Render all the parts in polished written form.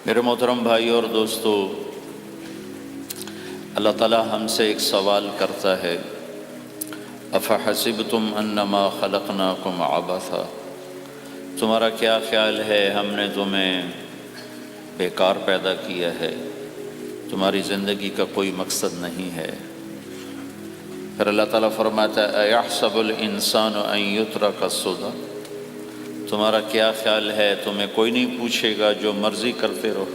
میرے محترم بھائی اور دوستو، اللہ تعالیٰ ہم سے ایک سوال کرتا ہے، افحسبتم انما خلقناکم عبثا، تمہارا کیا خیال ہے ہم نے تمہیں بیکار پیدا کیا ہے، تمہاری زندگی کا کوئی مقصد نہیں ہے؟ پھر اللہ تعالیٰ فرماتا ہے ایحسب الانسان ان یترک سدی، تمہارا کیا خیال ہے تمہیں کوئی نہیں پوچھے گا، جو مرضی کرتے رہو،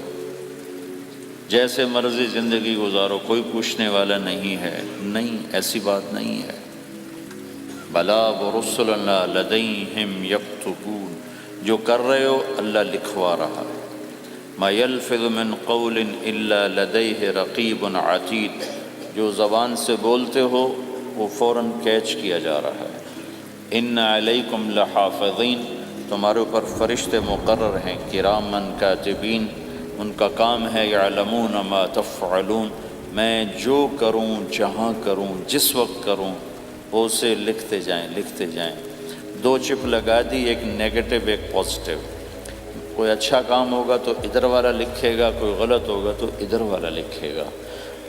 جیسے مرضی زندگی گزارو، کوئی پوچھنے والا نہیں ہے؟ نہیں، ایسی بات نہیں ہے۔ بلا ورسلنا لدیہم یکتبون، جو کر رہے ہو اللہ لکھوا رہا ہے۔ ما یلفظ من قول الا لدیہ رقیب عتید، جو زبان سے بولتے ہو وہ فوراً کیچ کیا جا رہا ہے۔ ان علیکم لحافظین، تمہارے اوپر فرشتے مقرر ہیں، کرامن کاتبین، ان کا کام ہے یعلمون ما تفعلون، میں جو کروں، جہاں کروں، جس وقت کروں، وہ اسے لکھتے جائیں۔ دو چپ لگا دی، ایک نیگیٹو ایک پازیٹیو۔ کوئی اچھا کام ہوگا تو ادھر والا لکھے گا، کوئی غلط ہوگا تو ادھر والا لکھے گا۔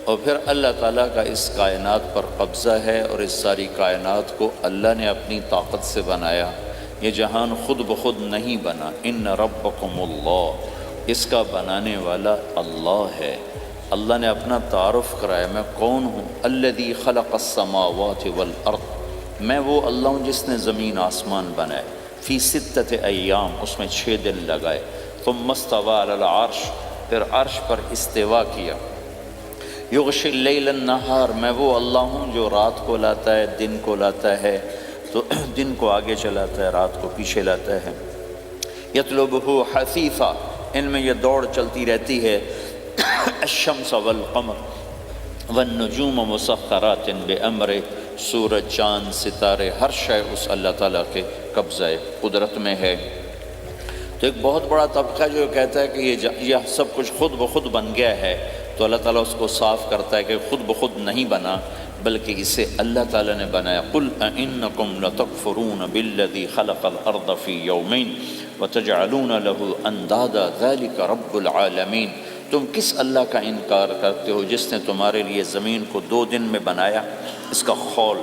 اور پھر اللہ تعالیٰ کا اس کائنات پر قبضہ ہے، اور اس ساری کائنات کو اللہ نے اپنی طاقت سے بنایا، یہ جہان خود بخود نہیں بنا۔ ان ربکم اللہ، اس کا بنانے والا اللہ ہے۔ اللہ نے اپنا تعارف کرایا، میں کون ہوں؟ الذی خلق السماوات والارض، میں وہ اللہ ہوں جس نے زمین آسمان بنائے، فی ستۃ ایام، اس میں 6 دن لگائے، ثم استوی علی العرش، پھر عرش پر استوا کیا، یغشی اللیل النہار، میں وہ اللہ ہوں جو رات کو لاتا ہے، دن کو لاتا ہے، تو دن کو آگے چلاتا ہے، رات کو پیچھے لاتا ہے، یطلبہ حثیثا، ان میں یہ دوڑ چلتی رہتی ہے، الشمس والقمر والنجوم مسخرات بامرہ، سورج، چاند، ستارے، ہر شے اس اللہ تعالیٰ کے قبضہ قدرت میں ہے۔ تو ایک بہت بڑا طبقہ جو کہتا ہے کہ یہ سب کچھ خود بخود بن گیا ہے، تو اللہ تعالیٰ اس کو صاف کرتا ہے کہ خود بخود نہیں بنا، بلکہ اسے اللہ تعالیٰ نے بنایا۔ قل اانکم لتکفرون بالذی خلق الارض فی یومین وتجعلون له اندادا ذلک رب العالمین، تم کس اللہ کا انکار کرتے ہو جس نے تمہارے لیے زمین کو 2 دن میں بنایا، اس کا خول،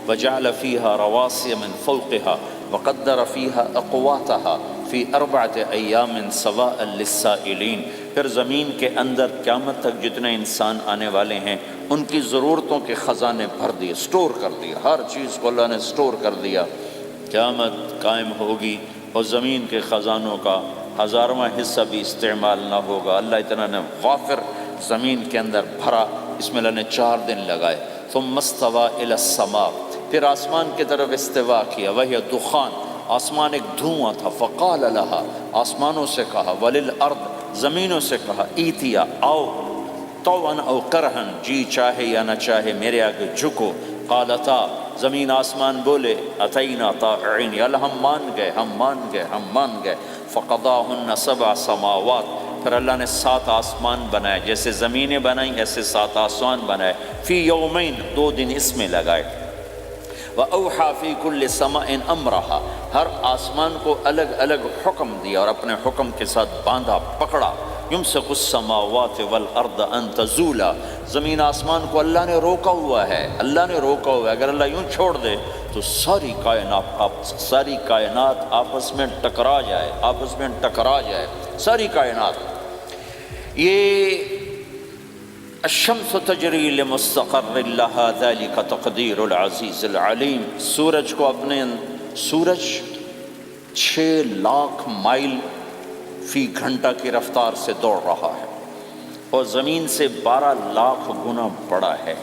وجعل فیہا رواسی من فوقہا وقدر فیہا اقواتہا فی 4 ایام سواء للسائلین، پھر زمین کے اندر قیامت تک جتنے انسان آنے والے ہیں ان کی ضرورتوں کے خزانے بھر دیے، سٹور کر دیا، ہر چیز کو اللہ نے سٹور کر دیا۔ قیامت قائم ہوگی اور زمین کے خزانوں کا 1000واں حصہ بھی استعمال نہ ہوگا۔ اللہ اتنا نے غافر زمین کے اندر بھرا، اس میں اللہ نے 4 دن لگائے۔ ثم استوى الى السماء، پھر آسمان کی طرف استوا کیا، وہی دخان، آسمان ایک دھواں تھا، فقال لها، آسمانوں سے کہا، وللارض، زمینوں سے کہا، ایتیا، آؤ، طوعا او کرہن، جی چاہے یا نہ چاہے میرے آگے جھکو، قالتا، زمین آسمان بولے، اتینا طائعین، یا اللہ ہم مان گئے، فقضاہن 7 سماوات، پھر اللہ نے 7 آسمان بنائے، جیسے زمینیں بنائیں ایسے 7 آسمان بنائے، فی یومین، 2 دن اس میں لگائے، وَأَوْحَى فِي كُلِّ سَمَاءٍ أَمْرَهَا، ہر آسمان کو الگ الگ حکم دیا اور اپنے حکم کے ساتھ باندھا، پکڑا، يُمْسِكُ السَّمَاوَاتِ وَالْأَرْضَ أَن تَزُولَا، زمین آسمان کو اللہ نے روکا ہوا ہے، اگر اللہ یوں چھوڑ دے تو ساری کائنات آپس میں ٹکرا جائے، ساری کائنات۔ یہ الشمس تجری لمستقر لها ذلك تقدیر العزیز العلیم، سورج 6 لاکھ مائل فی گھنٹہ کی رفتار سے دوڑ رہا ہے، اور زمین سے 12 لاکھ گنا بڑا ہے،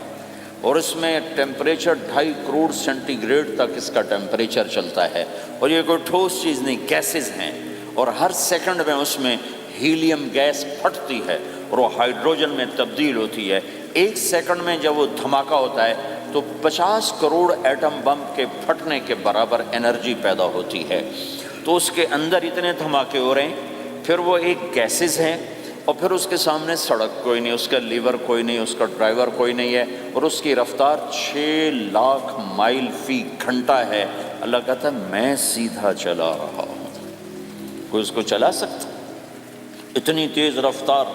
اور اس میں ٹیمپریچر 2.5 کروڑ سینٹی گریڈ تک اس کا ٹیمپریچر چلتا ہے، اور یہ کوئی ٹھوس چیز نہیں، گیسز ہیں، اور ہر سیکنڈ میں اس میں ہیلیم گیس پھٹتی ہے اور وہ ہائیڈروجن میں تبدیل ہوتی ہے۔ 1 سیکنڈ میں جب وہ دھماکہ ہوتا ہے تو 50 کروڑ ایٹم بم کے پھٹنے کے برابر انرجی پیدا ہوتی ہے، تو اس کے اندر اتنے دھماکے ہو رہے ہیں، پھر وہ ایک گیسز ہیں، اور پھر اس کے سامنے سڑک کوئی نہیں، اس کا لیور کوئی نہیں، اس کا ڈرائیور کوئی نہیں ہے، اور اس کی رفتار 6 لاکھ مائل فی گھنٹہ ہے۔ اللہ کہتا ہے میں سیدھا چلا رہا ہوں، کوئی اس کو چلا سکتا؟ اتنی تیز رفتار،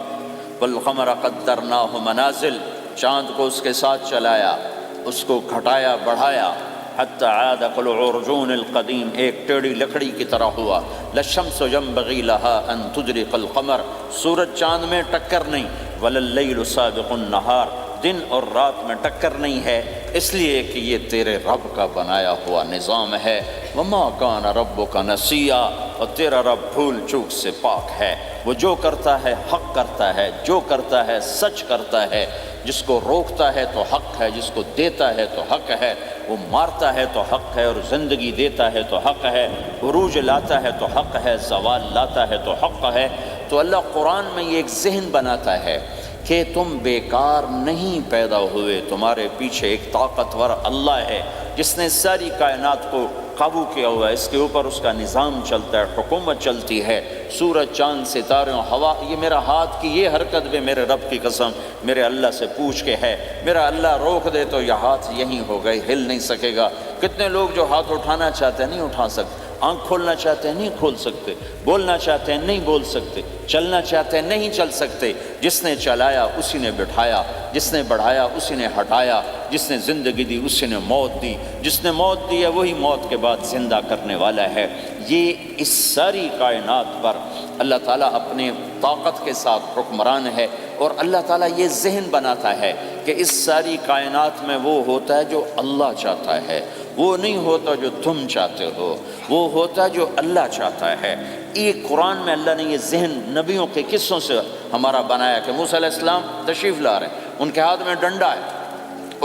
والقمر قدرناہ منازل، چاند کو اس کے ساتھ چلایا، اس کو گھٹایا بڑھایا، حتی عاد کالعرجون القدیم، ایک ٹیڑھی لکڑی کی طرح ہوا۔ للشمس ينبغي لها ان تدرك القمر، سورج چاند میں ٹکر نہیں، ولا اللیل سابق النہار، دن اور رات میں ٹکر نہیں ہے، اس لیے کہ یہ تیرے رب کا بنایا ہوا نظام ہے۔ وما کان ربک نسیا، اور تیرا رب بھول چوک سے پاک ہے۔ وہ جو کرتا ہے حق کرتا ہے، جو کرتا ہے سچ کرتا ہے، جس کو روکتا ہے تو حق ہے، جس کو دیتا ہے تو حق ہے، وہ مارتا ہے تو حق ہے، اور زندگی دیتا ہے تو حق ہے، عروج لاتا ہے تو حق ہے، زوال لاتا ہے تو حق ہے۔ تو اللہ قرآن میں یہ ایک ذہن بناتا ہے کہ تم بیکار نہیں پیدا ہوئے، تمہارے پیچھے ایک طاقتور اللہ ہے جس نے ساری کائنات کو قابو کیا ہوا ہے، اس کے اوپر اس کا نظام چلتا ہے، حکومت چلتی ہے، سورج چاند ستارے ہوا، یہ میرا ہاتھ کی یہ حرکت بھی میرے رب کی قسم میرے اللہ سے پوچھ کے ہے، میرا اللہ روک دے تو یہ ہاتھ یہیں ہو گئے، ہل نہیں سکے گا۔ کتنے لوگ جو ہاتھ اٹھانا چاہتے ہیں نہیں اٹھا سکتے، آنکھ کھولنا چاہتے ہیں نہیں کھول سکتے، بولنا چاہتے ہیں نہیں بول سکتے، چلنا چاہتے ہیں نہیں چل سکتے۔ جس نے چلایا اسی نے بٹھایا، جس نے بڑھایا اسی نے ہٹایا، جس نے زندگی دی اسی نے موت دی، جس نے موت دی ہے وہی موت کے بعد زندہ کرنے والا ہے۔ یہ اس ساری کائنات پر اللہ تعالیٰ اپنے طاقت کے ساتھ حکمران ہے، اور اللہ تعالیٰ یہ ذہن بناتا ہے کہ اس ساری کائنات میں وہ ہوتا ہے جو اللہ چاہتا ہے، وہ نہیں ہوتا جو تم چاہتے ہو، وہ ہوتا ہے جو اللہ چاہتا ہے۔ ایک قرآن میں اللہ نے یہ ذہن نبیوں کے قصوں سے ہمارا بنایا کہ موسیٰ علیہ السلام تشریف لا رہے ہیں، ان کے ہاتھ میں ڈنڈا ہے،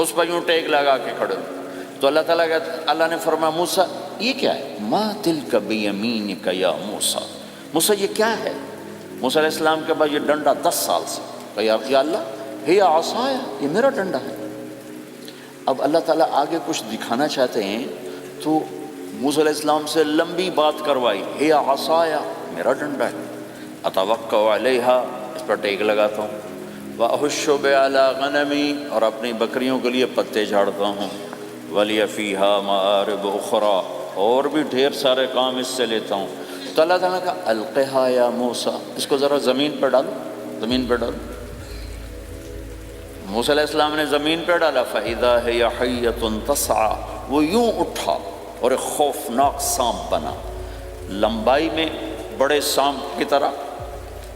اس پر یوں ٹیک لگا کے کھڑے ہو، تو اللہ نے فرمایا موسیٰ یہ کیا ہے؟ ما تلک بیمینک یا موسیٰ، موسیٰ یہ کیا ہے؟ موسیٰ علیہ السلام کے بعد یہ ڈنڈا 10 سال سے، کہ یا اللہ ہی عصایا، یہ میرا ڈنڈا ہے۔ اب اللہ تعالیٰ آگے کچھ دکھانا چاہتے ہیں تو موسیٰ علیہ السلام سے لمبی بات کروائی، ہی عصایا، میرا ڈنڈا ہے، اتوکل علیہا، اس پر ٹیک لگاتا ہوں، وأحش بها علی غنمی، اور اپنی بکریوں کے لیے پتے جھاڑتا ہوں، ولی فیہا مآرب اخرى، اور بھی ڈھیر سارے کام اس سے لیتا ہوں۔ تو اللہ تعالیٰ کا القہا یا موسیٰ، اس کو ذرا زمین پہ ڈالو، زمین پہ ڈالو۔ موسیٰ علیہ السلام نے زمین پہ ڈالا، فَإِذَا هِيَ حَيَّةٌ تَسْعَىٰ، وہ یوں اٹھا اور ایک خوفناک سانپ بنا، لمبائی میں بڑے سانپ کی طرح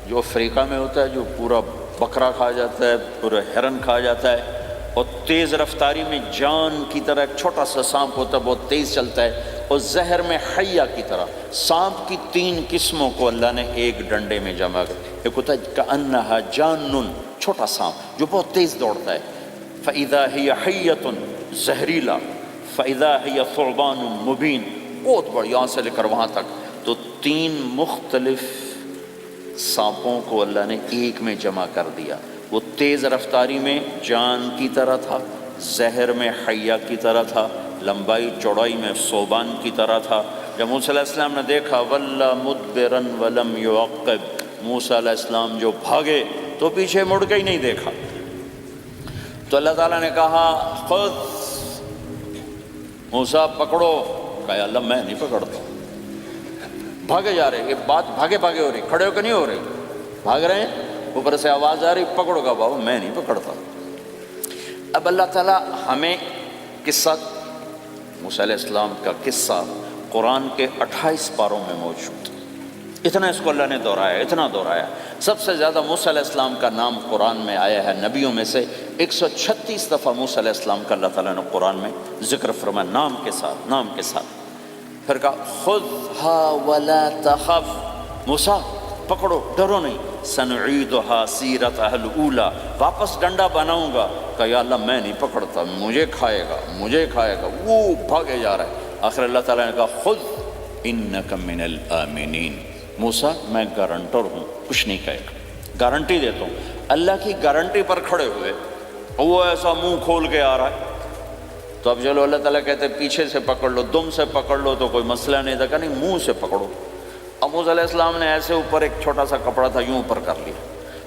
جو افریقہ میں ہوتا ہے، جو پورا بکرا کھا جاتا ہے، پورا ہرن کھا جاتا ہے، اور تیز رفتاری میں جان کی طرح ایک چھوٹا سا سانپ ہوتا ہے، بہت تیز چلتا ہے، اور زہر میں حیہ کی طرح۔ سانپ کی 3 قسموں کو اللہ نے ایک ڈنڈے میں جمع کر، ایک ہوتا ہے کأنہا جانن، چھوٹا سانپ جو بہت تیز دوڑتا ہے، فَإِذَا هِيَ حَيَّةٌ زہریلا، فَإِذَا هِيَ ثُعْبَانٌ مُبِينٌ، بہت بڑی، یہاں سے لے کر وہاں تک۔ تو 3 مختلف سانپوں کو اللہ نے ایک میں جمع کر دیا، وہ تیز رفتاری میں جان کی طرح تھا، زہر میں حیہ کی طرح تھا، لمبائی چوڑائی میں ثعبان کی طرح تھا۔ جب موسیٰ علیہ السلام نے دیکھا وَلَّا مُدْبِرًا وَلَمْ يُعَقِّبْ، موسیٰ علیہ السلام جو بھاگے تو پیچھے مڑ کے ہی نہیں دیکھا، تو اللہ تعالیٰ نے کہا خود موسیٰ پکڑو، کہا اللہ میں نہیں پکڑتا، بھاگے جا رہے، یہ بات بھاگے بھاگے ہو رہی، کھڑے ہو کے نہیں ہو رہی، بھاگ رہے ہیں، اوپر سے آواز آ رہی پکڑو گا، بابا میں نہیں پکڑتا۔ اب اللہ تعالیٰ ہمیں قصہ موسیٰ علیہ السلام کا قصہ قرآن کے 28 پاروں میں موجود، اتنا اس کو اللہ نے دہرایا، اتنا دہرایا۔ سب سے زیادہ موسیٰ علیہ السلام کا نام قرآن میں آیا ہے نبیوں میں سے، 136 دفعہ موسیٰ علیہ السلام کا اللہ تعالیٰ نے قرآن میں ذکر فرمایا، نام کے ساتھ، نام کے ساتھ۔ پھر کہا خُذْهَا وَلَا تَخَفْ، موسیٰ پکڑو ڈرو نہیں، سَنُعِيدُهَا سِيرَتَهَا الْأُولَىٰ، واپس ڈنڈا بناؤں گا، کہ یا اللہ میں نہیں پکڑتا، مجھے کھائے گا، مجھے کھائے گا، وہ بھاگے جا رہا ہے۔ آخر اللہ تعالیٰ نے کہا خُذْ إِنَّكَ مِنَ الْآمِنِينَ، موسیٰ میں گارنٹر ہوں، کچھ نہیں کہے گا، گارنٹی دیتا ہوں۔ اللہ کی گارنٹی پر کھڑے ہوئے، وہ ایسا منہ کھول کے آ رہا ہے، تو اب چلو اللہ تعالیٰ کہتے ہیں پیچھے سے پکڑ لو، دم سے پکڑ لو تو کوئی مسئلہ نہیں تھا، کہ نہیں منہ سے پکڑو۔ اب موسیٰ علیہ السلام نے ایسے اوپر ایک چھوٹا سا کپڑا تھا یوں اوپر کر لیا،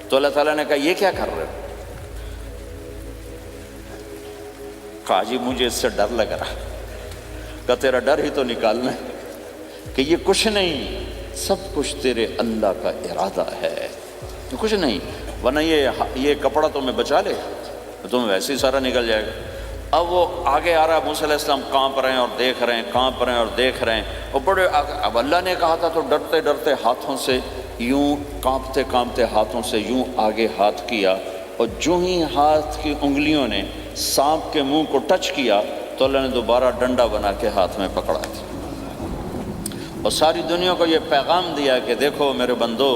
تو اللہ تعالیٰ نے کہا یہ کیا کر رہے ہو؟ کہا جی مجھے اس سے ڈر لگ رہا ہے، کہ تیرا ڈر ہی تو نکالنا ہے، کہ یہ کچھ نہیں، سب کچھ تیرے اللہ کا ارادہ ہے، کچھ نہیں، ورنہ یہ کپڑا تمہیں بچا لے تمہیں ویسے ہی سارا نکل جائے گا۔ اب وہ آگے آ رہا ہے، موسیٰ علیہ السلام کانپ رہے ہیں اور دیکھ رہے ہیں، کانپ رہے ہیں اور دیکھ رہے ہیں، اور بڑے اب اللہ نے کہا تھا تو ڈرتے ڈرتے ہاتھوں سے یوں کانپتے کانپتے ہاتھوں سے یوں آگے ہاتھ کیا، اور جو ہی ہاتھ کی انگلیوں نے سانپ کے منہ کو ٹچ کیا تو اللہ نے دوبارہ ڈنڈا بنا کے ہاتھ میں پکڑا تھا، اور ساری دنیا کو یہ پیغام دیا کہ دیکھو میرے بندو،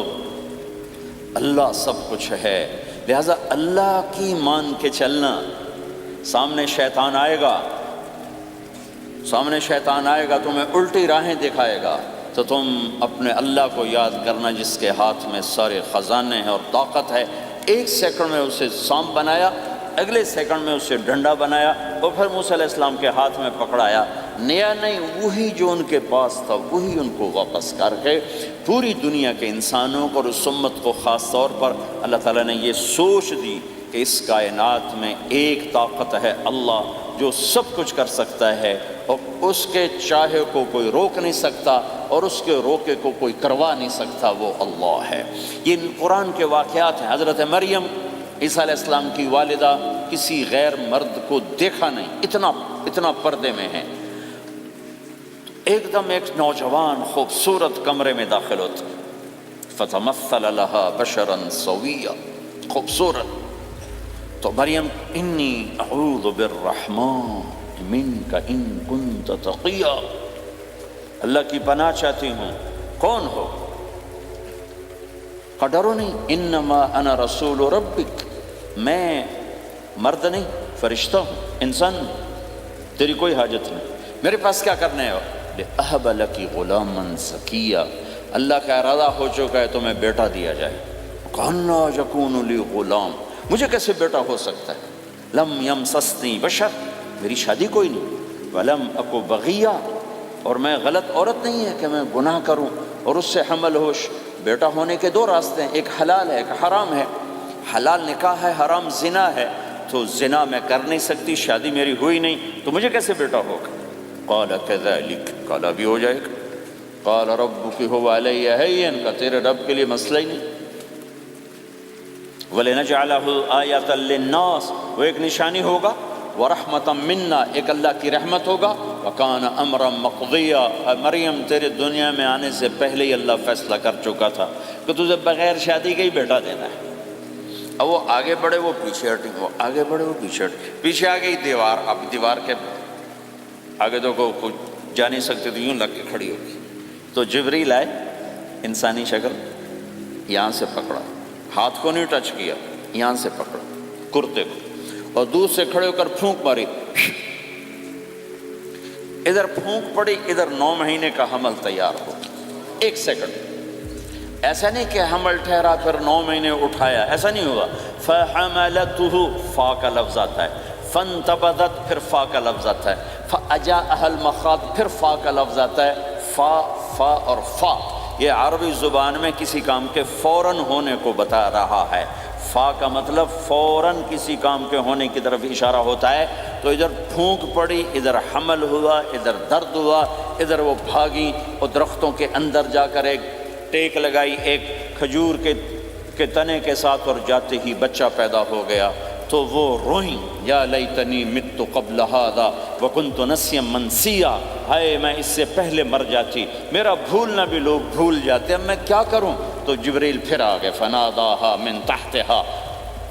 اللہ سب کچھ ہے، لہٰذا اللہ کی مان کے چلنا۔ سامنے شیطان آئے گا، تمہیں الٹی راہیں دکھائے گا، تو تم اپنے اللہ کو یاد کرنا جس کے ہاتھ میں سارے خزانے ہیں اور طاقت ہے۔ ایک سیکنڈ میں اسے سانپ بنایا، اگلے سیکنڈ میں اسے ڈنڈا بنایا، اور پھر موسیٰ علیہ السلام کے ہاتھ میں پکڑایا، نیا نہیں، وہی جو ان کے پاس تھا وہی ان کو واپس کر کے پوری دنیا کے انسانوں کو اور اس امت کو خاص طور پر اللہ تعالیٰ نے یہ سوچ دی کہ اس کائنات میں ایک طاقت ہے، اللہ جو سب کچھ کر سکتا ہے، اور اس کے چاہے کو کوئی روک نہیں سکتا اور اس کے روکے کو کوئی کروا نہیں سکتا، وہ اللہ ہے۔ یہ قرآن کے واقعات ہیں۔ حضرت مریم عیسیٰ علیہ السلام کی والدہ کسی غیر مرد کو دیکھا نہیں، اتنا پردے میں ہیں، ایک دم ایک نوجوان خوبصورت کمرے میں داخل ہوتا، فتمثل لها بشرا سویا، خوبصورت، تو مریم انی اعوذ بالرحمن منک ان کنت تقیا، اللہ کی پناہ چاہتی ہوں، کون ہو؟ کہ ڈرو نہیں، انما انا رسول ربک، میں مرد نہیں فرشتہ ہوں، انسان ہوں، تیری کوئی حاجت نہیں، میرے پاس کیا کرنے ہو؟ لأہب لکی غلاما زکیا، اللہ کا ارادہ ہو چکا ہے تمہیں بیٹا دیا جائے۔ کأنا یکون لی غلام، مجھے کیسے بیٹا ہو سکتا ہے؟ لم یمسسنی بشر، میری شادی کوئی نہیں، ولم اکو بغیہ، اور میں غلط عورت نہیں ہے کہ میں گناہ کروں اور اس سے حمل ہوش۔ بیٹا ہونے کے دو راستے ہیں، ایک حلال ہے ایک حرام ہے، حلال نکاح ہے، حرام زنا ہے، تو زنا میں کر نہیں سکتی، شادی میری ہوئی نہیں، تو مجھے کیسے بیٹا ہوگا؟ قال کذلک، قال بھی ہو جائے گا، قال ربک هو علی ہین، کا تیرے رب کے لیے مسئلہ ہی نہیں۔ وَلِنَجْعَلَهُ آیَةً لِلنَّاسِ، وہ ایک نشانی ہوگا، وَرَحْمَةً مِنَّا، ایک اللہ کی رحمت ہوگا، وَكَانَ أَمْرًا مَقْضِيًّا، مریم تیرے دنیا میں آنے سے پہلے ہی اللہ فیصلہ کر چکا تھا کہ تجھے بغیر شادی کے ہی بیٹا دینا ہے۔ اب وہ آگے بڑھے وہ پیچھے ہٹے، وہ آگے بڑھے وہ پیچھے ہٹے، پیچھے آ گئی دیوار، اب دیوار کے آگے تو کوئی جا نہیں سکتے، تو یوں لگ کے کھڑی ہوگی، تو جبریل آئے، انسانی شکل، یہاں سے پکڑا، ہاتھ کو نہیں ٹچ کیا، یہاں سے پکڑا کرتے کو، اور دور سے کھڑے ہو کر پھونک ماری، ادھر پھونک پڑی، ادھر 9 مہینے کا حمل تیار ہو، ایک سیکنڈ، ایسا نہیں کہ حمل ٹھہرا پھر 9 مہینے اٹھایا، ایسا نہیں ہوگا۔ فَحَمَلَتُهُ، فا کا لفظ آتا ہے، فَانْتَبَذَتْ، پھر فا کا لفظ آتا ہے، فَأَجَاءَهَا الْمَخَاضُ، پھر فا کا لفظ آتا ہے، فا اور فا، یہ عربی زبان میں کسی کام کے فوراً ہونے کو بتا رہا ہے۔ فا کا مطلب فوراً کسی کام کے ہونے کی طرف اشارہ ہوتا ہے، تو ادھر پھونک پڑی، ادھر حمل ہوا، ادھر درد ہوا، ادھر وہ بھاگی اور درختوں کے اندر جا کر ایک ٹیک لگائی ایک کھجور کے تنے کے ساتھ، اور جاتے ہی بچہ پیدا ہو گیا، تو وہ روئیں، یا لیتنی مت قبل ھذا وکنت نسیا منسیا، ہائے میں اس سے پہلے مر جاتی، میرا بھولنا بھی لوگ بھول جاتے، اب میں کیا کروں؟ تو جبریل پھر آ گئے، فناداھا من تحتھا،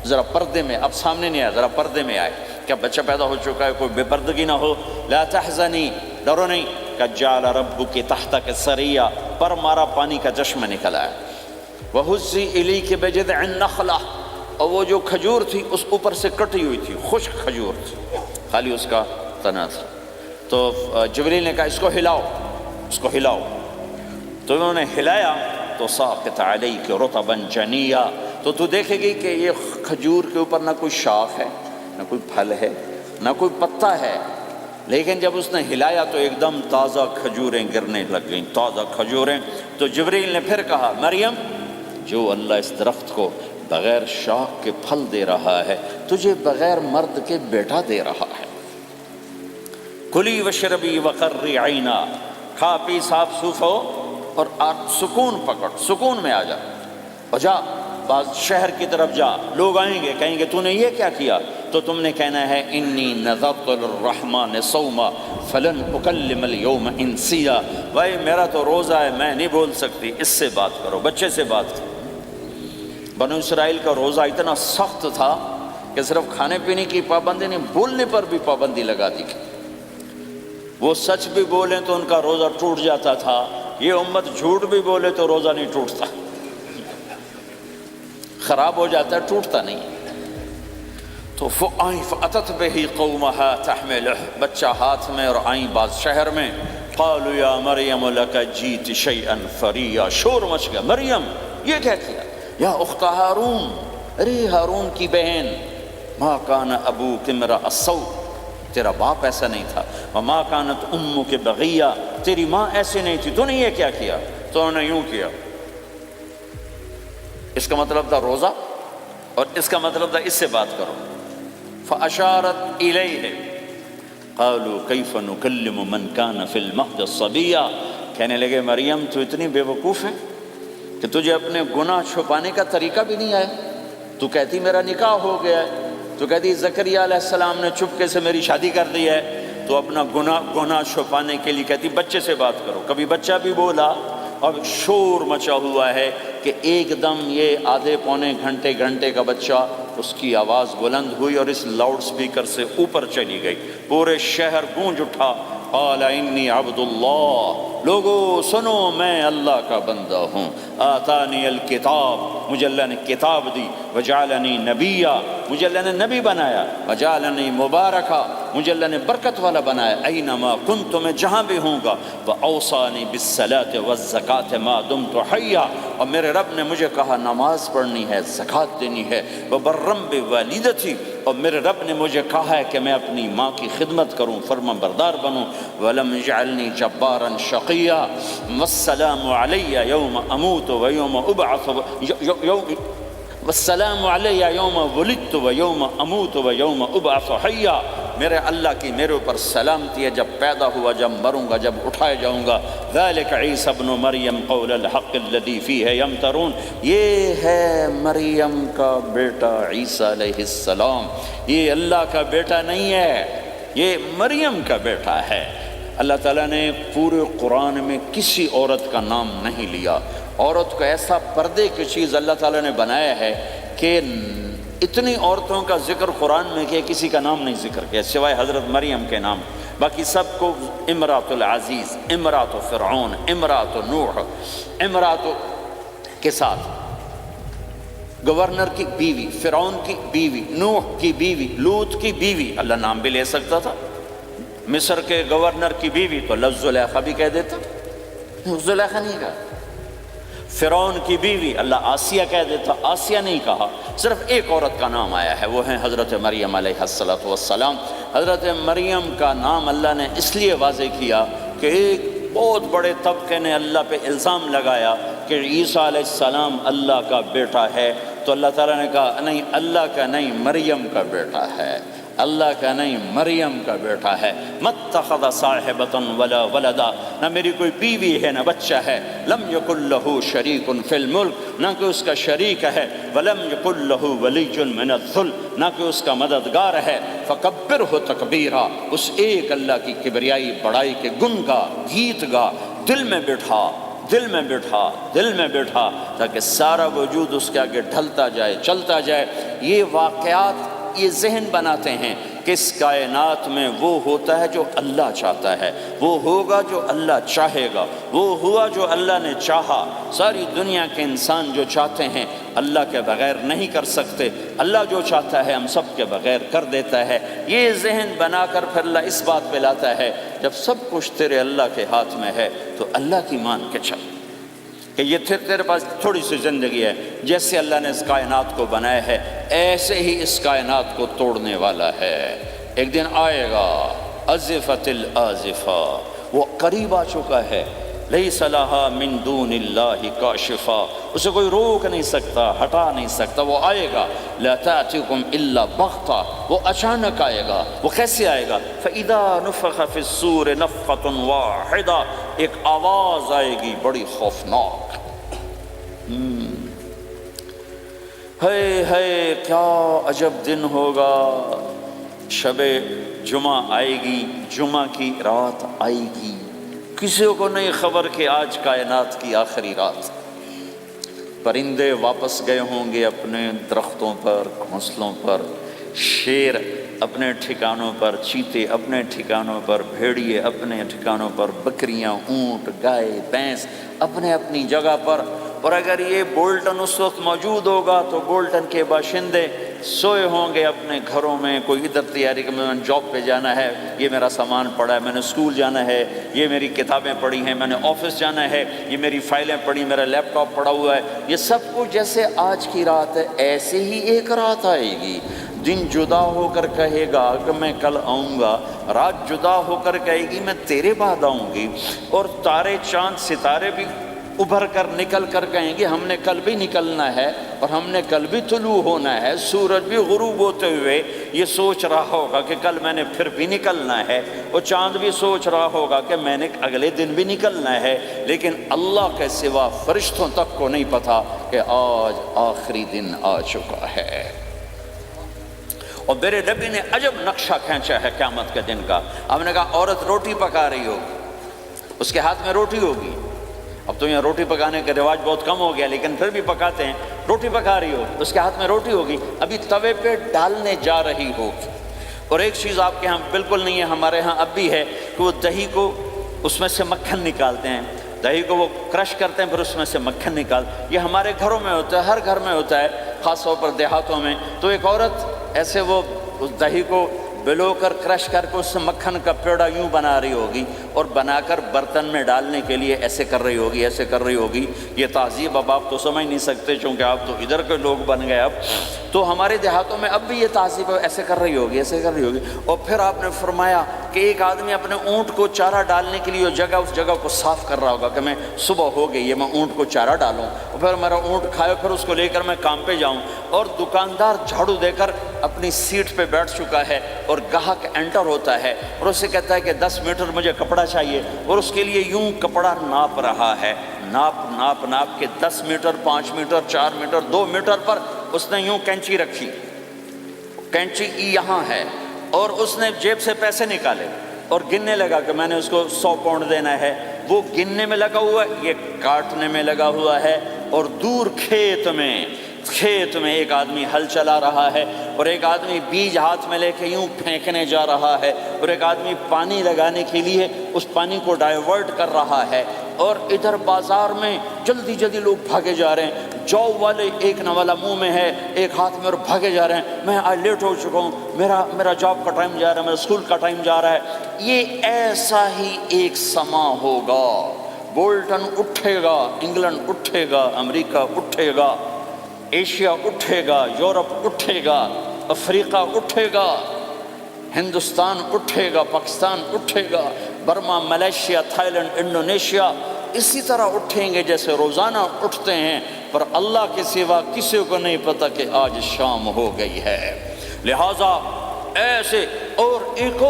ذرا پردے میں، اب سامنے نہیں آیا، ذرا پردے میں آئے، کیا بچہ پیدا ہو چکا ہے، کوئی بے پردگی نہ ہو، لا تحزنی، ڈرو نہیں، کہ جعل ربک تحتک سریا، پر مارا پانی کا چشمہ نکل آیا، وہزی الیک بجذع النخلہ، اور وہ جو کھجور تھی اس اوپر سے کٹی ہوئی تھی، خشک کھجور تھی، خالی اس کا تنا تھا، تو جبریل نے کہا اس کو ہلاؤ، اس کو ہلاؤ، تو انہوں نے ہلایا، تو ساقط علیک رطبا جنیا، تو تو دیکھے گی کہ یہ کھجور کے اوپر نہ کوئی شاخ ہے، نہ کوئی پھل ہے، نہ کوئی پتا ہے، لیکن جب اس نے ہلایا تو ایک دم تازہ کھجوریں گرنے لگ گئیں، تازہ کھجوریں۔ تو جبریل نے پھر کہا، مریم، جو اللہ اس درخت کو بغیر شاخ کے پھل دے رہا ہے، تجھے بغیر مرد کے بیٹا دے رہا ہے، کلی وشربی وقری عینا، کھا پی صاف صوف ہو اور سکون پکڑ، سکون میں آ جا اور جا بعض شہر کی طرف جا، لوگ آئیں گے کہیں گے تو نے یہ کیا کیا، تو تم نے کہنا ہے انی نذرت للرحمن صوما فلن اکلم اليوم انسیا، بھائی میرا تو روزہ ہے، میں نہیں بول سکتی، اس سے بات کرو، بچے سے بات کرو۔ بنو اسرائیل کا روزہ اتنا سخت تھا کہ صرف کھانے پینے کی پابندی نہیں، بولنے پر بھی پابندی لگا دی گئی۔ وہ سچ بھی بولیں تو ان کا روزہ ٹوٹ جاتا تھا، یہ امت جھوٹ بھی بولے تو روزہ نہیں ٹوٹتا، خراب ہو جاتا ہے، ٹوٹتا نہیں۔ تو فَأَتَتْ بِهِ قَوْمَهَا تَحْمِلُهُ، بچہ ہاتھ میں اور آئیں بعض شہر میں، قَالُوا يَا مَرْيَمُ لَكَ جِئْتِ شَيْئًا فَرِيًّا، شور مچ گیا، مریم یہ کیا کیا، یا اخت ہارون، ارے ہارون کی بہن، مَا كَانَ أَبُوكِ امْرَأَ السَّوْءٍ، تیرا باپ ایسا نہیں تھا، وَمَا كَانَتْ أُمُّكِ بَغِيًّا، تیری ماں ایسے نہیں تھی، تو نے یہ کیا کیا، تو نے یوں کیا۔ اس کا مطلب تھا روزہ، اور اس کا مطلب تھا اس سے بات کرو۔ فَأَشَارَتْ إِلَيْهِ قَالُوا كَيْفَ نُكَلِّمُ مَنْ كَانَ فِي الْمَهْدِ صَبِيًّا، کہنے لگے مریم تو اتنی بے وقوف ہے کہ تجھے اپنے گناہ چھپانے کا طریقہ بھی نہیں آیا، تو کہتی میرا نکاح ہو گیا ہے، تو کہتی زکریہ علیہ السلام نے چپکے سے میری شادی کر دی ہے، تو اپنا گناہ چھپانے کے لیے کہتی بچے سے بات کرو۔ کبھی بچہ بھی بولا، اب شور مچا ہوا ہے کہ ایک دم یہ آدھے پونے گھنٹے کا بچہ، اس کی آواز بلند ہوئی اور اس لاؤڈ سپیکر سے اوپر چلی گئی، پورے شہر گونج اٹھا، قال انی عبد اللہ، لوگو سنو میں اللہ کا بندہ ہوں، آتانی الکتاب، مجھے اللہ نے کتاب دی، وجعلنی نبیا، مجھے اللہ نے نبی بنایا، وجعلنی مبارکا، مجھے اللہ نے برکت والا بنایا، اینما کنت، میں جہاں بھی ہوں گا، واوصانی بالصلاۃ والزکاۃ ما دمت حیا، اور میرے رب نے مجھے کہا نماز پڑھنی ہے، زکوٰۃ دینی ہے، وبرم بوالدتی، اور میرے رب نے مجھے کہا ہے کہ میں اپنی ماں کی خدمت کروں، فرما بردار بنوں، ولم یجعلنی جبارا شقیا، والسلام علی یوم اموت ویوم ابعث، والسلام علی یوم ولدت ویوم اموت ویوم ابعث حیا، میرے اللہ کی میرے اوپر سلامتی ہے جب پیدا ہوا، جب مروں گا، جب اٹھائے جاؤں گا۔ ذالک عیسی ابن مریم قول الحق الذی فیہ یمترون، یہ ہے مریم کا بیٹا عیسیٰ علیہ السلام، یہ اللہ کا بیٹا نہیں ہے، یہ مریم کا بیٹا ہے۔ اللہ تعالیٰ نے پورے قرآن میں کسی عورت کا نام نہیں لیا، عورت کو ایسا پردے کی چیز اللہ تعالیٰ نے بنایا ہے کہ اتنی عورتوں کا ذکر قرآن میں کیا، کسی کا نام نہیں ذکر کیا سوائے حضرت مریم کے نام، باقی سب کو امرات العزیز، امرات فرعون، امرات نوح، امرات کے ساتھ گورنر کی بیوی، فرعون کی بیوی، نوح کی بیوی، لوط کی بیوی، اللہ نام بھی لے سکتا تھا، مصر کے گورنر کی بیوی تو لفظ زلیخا بھی کہہ دیتا، زلیخا نہیں کہا، فرعون کی بیوی اللہ آسیہ کہہ دیتا، آسیہ نہیں کہا، صرف ایک عورت کا نام آیا ہے، وہ ہے حضرت مریم علیہ السلام۔ حضرت مریم کا نام اللہ نے اس لیے واضح کیا کہ ایک بہت بڑے طبقے نے اللہ پہ الزام لگایا کہ عیسیٰ علیہ السلام اللہ کا بیٹا ہے، تو اللہ تعالیٰ نے کہا نہیں، اللہ کا نہیں، مریم کا بیٹا ہے، اللہ کا نہیں، مریم کا بیٹا ہے۔ مَتَّخَذَ صَاحِبَةً وَلَا وَلَدًا، نہ میری کوئی بیوی ہے نہ بچہ ہے، لَمْ يَكُنْ لَهُ شَرِيكٌ فِي الْمُلْكِ، نہ کہ اس کا شریک ہے، وَلَمْ يَكُنْ لَهُ وَلِيٌّ مِّنَ الذُّلِّ، نہ کہ اس کا مددگار ہے، فَكَبِّرْهُ تَكْبِيرًا، اس ایک اللہ کی کبریائی بڑائی کے گن گا، گیت گا، دل میں بٹھا، دل میں بٹھا، دل میں بٹھا، تاکہ سارا وجود اس کے آگے ڈھلتا جائے، چلتا جائے۔ یہ واقعات یہ ذہن بناتے ہیں کہ اس کائنات میں وہ ہوتا ہے جو اللہ چاہتا ہے، وہ ہوگا جو اللہ چاہے گا، وہ ہوا جو اللہ نے چاہا۔ ساری دنیا کے انسان جو چاہتے ہیں اللہ کے بغیر نہیں کر سکتے، اللہ جو چاہتا ہے ہم سب کے بغیر کر دیتا ہے۔ یہ ذہن بنا کر پھر اللہ اس بات پہ لاتا ہے جب سب کچھ تیرے اللہ کے ہاتھ میں ہے تو اللہ کی مان کے چل، کہ یہ تیرے پاس تھوڑی سی زندگی ہے، جیسے اللہ نے اس کائنات کو بنایا ہے ایسے ہی اس کائنات کو توڑنے والا ہے۔ ایک دن آئے گا، ازفت الازفہ، وہ قریب آ چکا ہے، لیس لہا من دون اللہ کاشفہ، اسے کوئی روک نہیں سکتا، ہٹا نہیں سکتا، وہ آئے گا۔ لا تأتیکم الا بغتہ، وہ اچانک آئے گا۔ وہ کیسے آئے گا؟ فإذا نفخ فی الصور نفخۃ واحدہ، ایک آواز آئے گی بڑی خوفناک۔ ہے کیا عجب دن ہوگا، شب جمعہ آئے گی، جمعہ کی رات آئے گی، کسی کو نہیں خبر کہ آج کائنات کی آخری رات۔ پرندے واپس گئے ہوں گے اپنے درختوں پر، گھونسلوں پر، شیر اپنے ٹھکانوں پر، چیتے اپنے ٹھکانوں پر، بھیڑیے اپنے ٹھکانوں پر، بکریاں، اونٹ، گائے، بھینس اپنے اپنی جگہ پر۔ اور اگر یہ بولٹن اس وقت موجود ہوگا تو بولٹن کے باشندے سوئے ہوں گے اپنے گھروں میں، کوئی ادھر تیاری کہ میں نے جاب پہ جانا ہے، یہ میرا سامان پڑا ہے، میں نے اسکول جانا ہے، یہ میری کتابیں پڑھی ہیں، میں نے آفس جانا ہے، یہ میری فائلیں پڑھی، میرا لیپ ٹاپ پڑا ہوا ہے۔ یہ سب کچھ جیسے آج کی رات ہے ایسے ہی ایک رات آئے گی۔ دن جدا ہو کر کہے گا کہ میں کل آؤں گا، رات جدا ہو کر کہے گی میں تیرے بعد آؤں گی، اور تارے چاند ستارے بھی ابھر کر نکل کر کہیں گے ہم نے کل بھی نکلنا ہے اور ہم نے کل بھی طلوع ہونا ہے۔ سورج بھی غروب ہوتے ہوئے یہ سوچ رہا ہوگا کہ کل میں نے پھر بھی نکلنا ہے، اور چاند بھی سوچ رہا ہوگا کہ میں نے اگلے دن بھی نکلنا ہے، لیکن اللہ کے سوا فرشتوں تک کو نہیں پتا کہ آج آخری دن آ چکا ہے۔ اور میرے نبی نے عجب نقشہ کھینچا ہے قیامت کے دن کا۔ ہم نے کہا عورت روٹی پکا رہی ہوگی، اس کے ہاتھ میں روٹی ہوگی۔ اب تو یہاں روٹی پکانے کا رواج بہت کم ہو گیا، لیکن پھر بھی پکاتے ہیں۔ روٹی پکا رہی ہوگی، اس کے ہاتھ میں روٹی ہوگی، ابھی توے پہ ڈالنے جا رہی ہوگی۔ اور ایک چیز آپ کے ہاں بالکل نہیں ہے، ہمارے ہاں اب بھی ہے کہ وہ دہی کو اس میں سے مکھن نکالتے ہیں، دہی کو وہ کرش کرتے ہیں، پھر اس میں سے مکھن نکال۔ یہ ہمارے گھروں میں ہوتا ہے، ہر گھر میں ہوتا ہے، خاص طور پر دیہاتوں میں۔ تو ایک عورت ایسے وہ اس دہی کو بلو کر کرش کر کے اس سے مکھن کا پیڑا یوں بنا رہی ہوگی، اور بنا کر برتن میں ڈالنے کے لیے ایسے کر رہی ہوگی، ایسے کر رہی ہوگی۔ یہ تہذیب اب آپ تو سمجھ نہیں سکتے چونکہ آپ تو ادھر کے لوگ بن گئے اب، تو ہمارے دیہاتوں میں اب بھی یہ تہذیب ہے، ایسے کر رہی ہوگی، ایسے کر رہی ہوگی۔ اور پھر آپ نے فرمایا کہ ایک آدمی اپنے اونٹ کو چارہ ڈالنے کے لیے اس جگہ کو صاف کر رہا ہوگا کہ میں صبح ہو گئی ہے، میں اونٹ کو چارہ ڈالوں، اور پھر میرا اونٹ کھائے، پھر اس کو لے کر میں کام پہ جاؤں۔ اور دکاندار جھاڑو دے کر اپنی سیٹ پہ بیٹھ چکا ہے، اور گاہک انٹر ہوتا ہے اور اسے کہتا ہے کہ 10 میٹر مجھے کپڑا چاہیے، اور اس کے لیے یوں کپڑا ناپ رہا ہے، ناپ کے 10 میٹر، 5 میٹر، 4 میٹر، 2 میٹر پر اس نے یوں کینچی رکھی، کینچی یہاں ہے، اور اس نے جیب سے پیسے نکالے اور گننے لگا کہ میں نے اس کو 100 پاؤنڈ دینا ہے۔ وہ گننے میں لگا ہوا ہے، یہ کاٹنے میں لگا ہوا ہے، اور دور کھیت میں ایک آدمی ہل چلا رہا ہے، اور ایک آدمی بیج ہاتھ میں لے کے یوں پھینکنے جا رہا ہے، اور ایک آدمی پانی لگانے کے لیے اس پانی کو ڈائیورٹ کر رہا ہے۔ اور ادھر بازار میں جلدی جلدی لوگ بھاگے جا رہے ہیں، جاب والے ایک نوالا منہ میں ہے، ایک ہاتھ میں، اور بھاگے جا رہے ہیں، میں آج لیٹ ہو چکا ہوں، میرا جاب کا ٹائم جا رہا ہے، میرا اسکول کا ٹائم جا رہا ہے۔ یہ ایسا ہی ایک سما ہوگا، بولٹن اٹھے گا، انگلینڈ اٹھے گا، امریکہ اٹھے گا، ایشیا اٹھے گا، یورپ اٹھے گا، افریقہ اٹھے گا، ہندوستان اٹھے گا، پاکستان اٹھے گا، Burma, Malaysia, Thailand, Indonesia اسی طرح اٹھیں گے جیسے روزانہ اٹھتے ہیں، پر اللہ کے سوا کسی کو نہیں پتہ کہ آج شام ہو گئی ہے۔ لہٰذا ایسے، اور ایک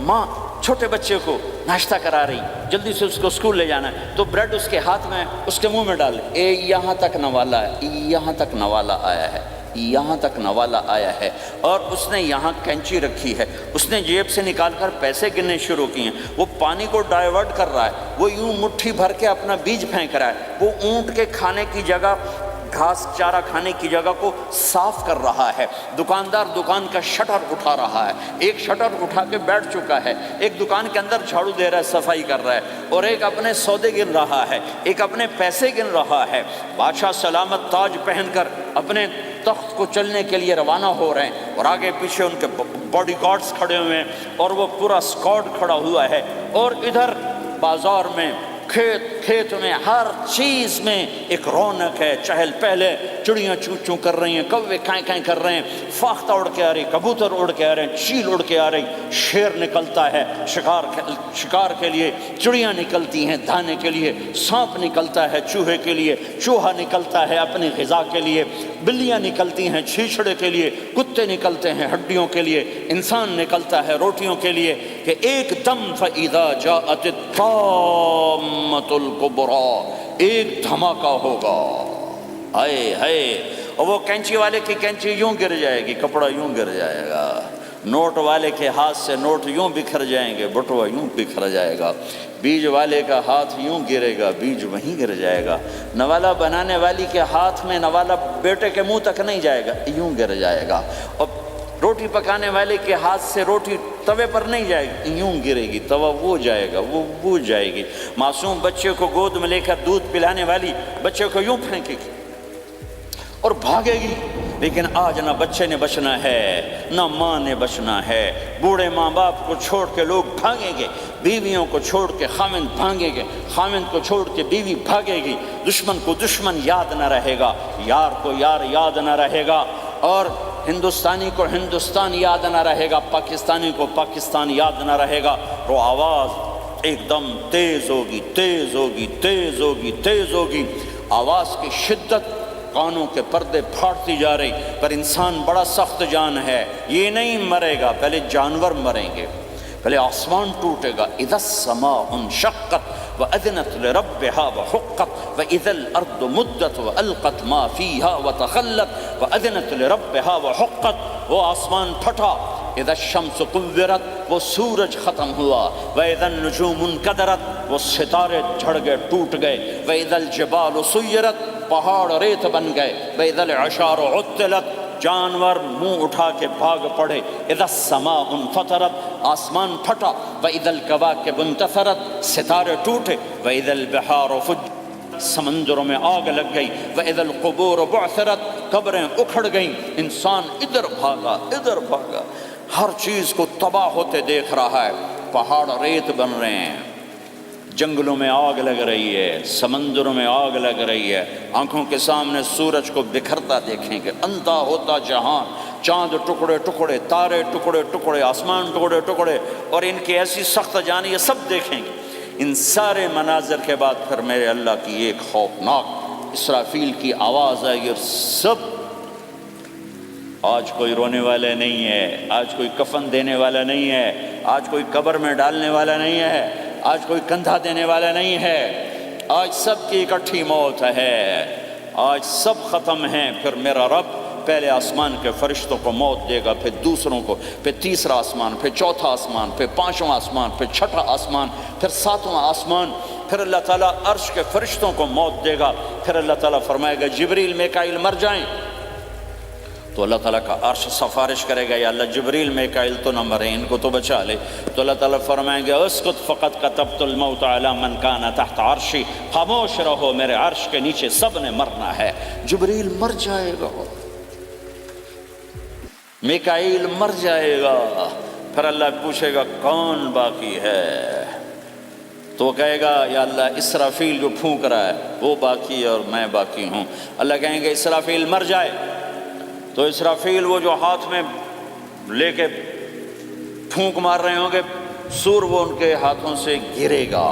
ماں چھوٹے بچے کو ناشتہ کرا رہی، جلدی سے اس کو اسکول لے جانا ہے، تو بریڈ اس کے ہاتھ میں، اس کے منہ میں ڈال، یہاں تک نوالا ہے، یہاں تک نوالا آیا ہے، یہاں تک نوالا آیا ہے، اور اس نے یہاں کینچی رکھی ہے، اس نے جیب سے نکال کر پیسے گننے شروع کیے ہیں، وہ پانی کو ڈائیورٹ کر رہا ہے، وہ یوں مٹھی بھر کے اپنا بیج پھینک رہا ہے، وہ اونٹ کے کھانے کی جگہ، گھاس چارہ کھانے کی جگہ کو صاف کر رہا ہے، دکاندار دکان کا شٹر اٹھا رہا ہے، ایک شٹر اٹھا کے بیٹھ چکا ہے، ایک دکان کے اندر جھاڑو دے رہا ہے، صفائی کر رہا ہے، اور ایک اپنے سودے گن رہا ہے، ایک اپنے پیسے گن رہا ہے۔ بادشاہ سلامت تاج پہن کر اپنے تخت کو چلنے کے لیے روانہ ہو رہے ہیں، اور آگے پیچھے ان کے باڈی گارڈز کھڑے ہوئے ہیں، اور وہ پورا اسکواڈ کھڑا ہوا ہے، اور ادھر بازار میں کھیت کھیت میں ہر چیز میں ایک رونق ہے، چہل پہل ہے، چڑیاں چوں چوں کر رہی ہیں، کوے کائیں کائیں کر رہے ہیں، فاختہ اڑ کے آ رہی، کبوتر اڑ کے آ رہے ہیں، چیل اڑ کے آ رہی، شیر نکلتا ہے شکار کے لیے، چڑیاں نکلتی ہیں دانے کے لیے، سانپ نکلتا ہے چوہے کے لیے، چوہا نکلتا ہے اپنی غذا کے لیے، بلیاں نکلتی ہیں چھیچڑے کے لیے، کتے نکلتے ہیں ہڈیوں کے لیے، انسان نکلتا ہے روٹیوں کے لیے، کہ ایک دم فَإِذَا جَاءَتِ الطَّامَّةُ الْكُبْرَى، ایک دھماکہ ہوگا، ہائے ہائے، اور وہ کینچی والے کی کینچی یوں گر جائے گی، کپڑا یوں گر جائے گا، نوٹ والے کے ہاتھ سے نوٹ یوں بکھر جائیں گے، بٹوا یوں بکھر جائے گا، بیج والے کا ہاتھ یوں گرے گا، بیج وہیں گر جائے گا، نوالا بنانے والی کے ہاتھ میں نوالا بیٹے کے منہ تک نہیں جائے گا، یوں گر جائے گا، اور روٹی پکانے والے کے ہاتھ سے روٹی توے پر نہیں جائے گی، یوں گرے گی، توا وہ جائے گا، وہ بوجھ جائے گی، معصوم بچے کو گود میں لے کر دودھ پلانے والی بچے کو یوں پھینکے گی اور بھاگے گی، لیکن آج نہ بچے نے بچنا ہے، نہ ماں نے بچنا ہے، بوڑھے ماں باپ کو چھوڑ کے لوگ بھاگیں گے، بیویوں کو چھوڑ کے خامند بھاگیں گے، خامند کو چھوڑ کے بیوی بھاگے گی، دشمن کو دشمن یاد نہ رہے گا، یار کو یار یاد نہ رہے گا، اور ہندوستانی کو ہندوستان یاد نہ رہے گا، پاکستانی کو پاکستان یاد نہ رہے گا، وہ آواز ایک دم تیز ہوگی، تیز ہوگی، تیز ہوگی، تیز ہوگی، آواز کی شدت کانوں کے پردے پھاڑتی جا رہی، پر انسان بڑا سخت جان ہے، یہ نہیں مرے گا، پہلے جانور مریں گے، پہلے آسمان ٹوٹے گا، اذا السماء انشقت وَأَذِنَتْ لِرَبِّهَا وَحُقَّتْ وَإِذَا الْأَرْضُ مُدَّتْ وَأَلْقَتْ مَا فِيهَا وَتَخَلَّتْ وَأَذِنَتْ لِرَبِّهَا وَحُقَّتْ، وہ آسمان پھٹا، اذا الشمس قُوِّرَتْ، وہ سورج ختم ہوا، وَإِذَا النُّجُومُ انْكَدَرَتْ، وہ ستارے جھڑ گئے ٹوٹ گئے، وَإِذَا الْجِبَالُ سُيِّرَتْ، پہاڑ ریت بن گئے، وَإِذَا الْعِشَارُ عُطِّلَتْ، جانور منہ اٹھا کے بھاگ پڑے، اذا السماء انفطرت، آسمان پھٹا، وَإِذَا الْكَوَاكِبُ انتثرت، ستارے ٹوٹے، وَإِذَا الْبِحَارُ فُجِّرَتْ، سمندروں میں آگ لگ گئی، وَإِذَا الْقُبُورُ بُعْثِرَتْ، قبریں اکھڑ گئیں، انسان ادھر بھاگا ادھر بھاگا، ہر چیز کو تباہ ہوتے دیکھ رہا ہے، پہاڑ ریت بن رہے ہیں، جنگلوں میں آگ لگ رہی ہے، سمندروں میں آگ لگ رہی ہے، آنکھوں کے سامنے سورج کو بکھرتا دیکھیں گے، اندھا ہوتا جہان، چاند ٹکڑے ٹکڑے، تارے ٹکڑے ٹکڑے، آسمان ٹکڑے ٹکڑے، اور ان کی ایسی سخت جانی، یہ سب دیکھیں گے۔ ان سارے مناظر کے بعد پھر میرے اللہ کی ایک خوفناک اسرافیل کی آواز آئی، اور سب، آج کوئی رونے والا نہیں ہے، آج کوئی کفن دینے والا نہیں ہے، آج کوئی قبر میں ڈالنے والا نہیں ہے، آج کوئی کندھا دینے والا نہیں ہے، آج سب کی اکٹھی موت ہے، آج سب ختم ہیں، پھر میرا رب پہلے آسمان کے فرشتوں کو موت دے گا، پھر دوسروں کو، پھر تیسرا آسمان، پھر چوتھا آسمان، پھر پانچواں آسمان، پھر چھٹا آسمان، پھر ساتواں آسمان، پھر اللہ تعالیٰ عرش کے فرشتوں کو موت دے گا، پھر اللہ تعالیٰ فرمائے گا جبریل میکائیل مر جائیں، تو اللہ تعالیٰ کا عرش سفارش کرے گا، یا اللہ جبریل میکائیل تو نہ مرے، ان کو تو بچا لے، تو اللہ تعالیٰ فرمائیں گے اسکت فقط کتبت الموت علی من کان تحت عرشی، خاموش رہو، میرے عرش کے نیچے سب نے مرنا ہے، جبریل مر جائے گا، میکائیل مر جائے گا، پھر اللہ پوچھے گا کون باقی ہے، تو وہ کہے گا یا اللہ اسرافیل جو پھونک رہا ہے وہ باقی ہے اور میں باقی ہوں، اللہ کہیں گے اسرافیل مر جائے، تو اسرافیل وہ جو ہاتھ میں لے کے پھونک مار رہے ہوں گے، سور وہ ان کے ہاتھوں سے گرے گا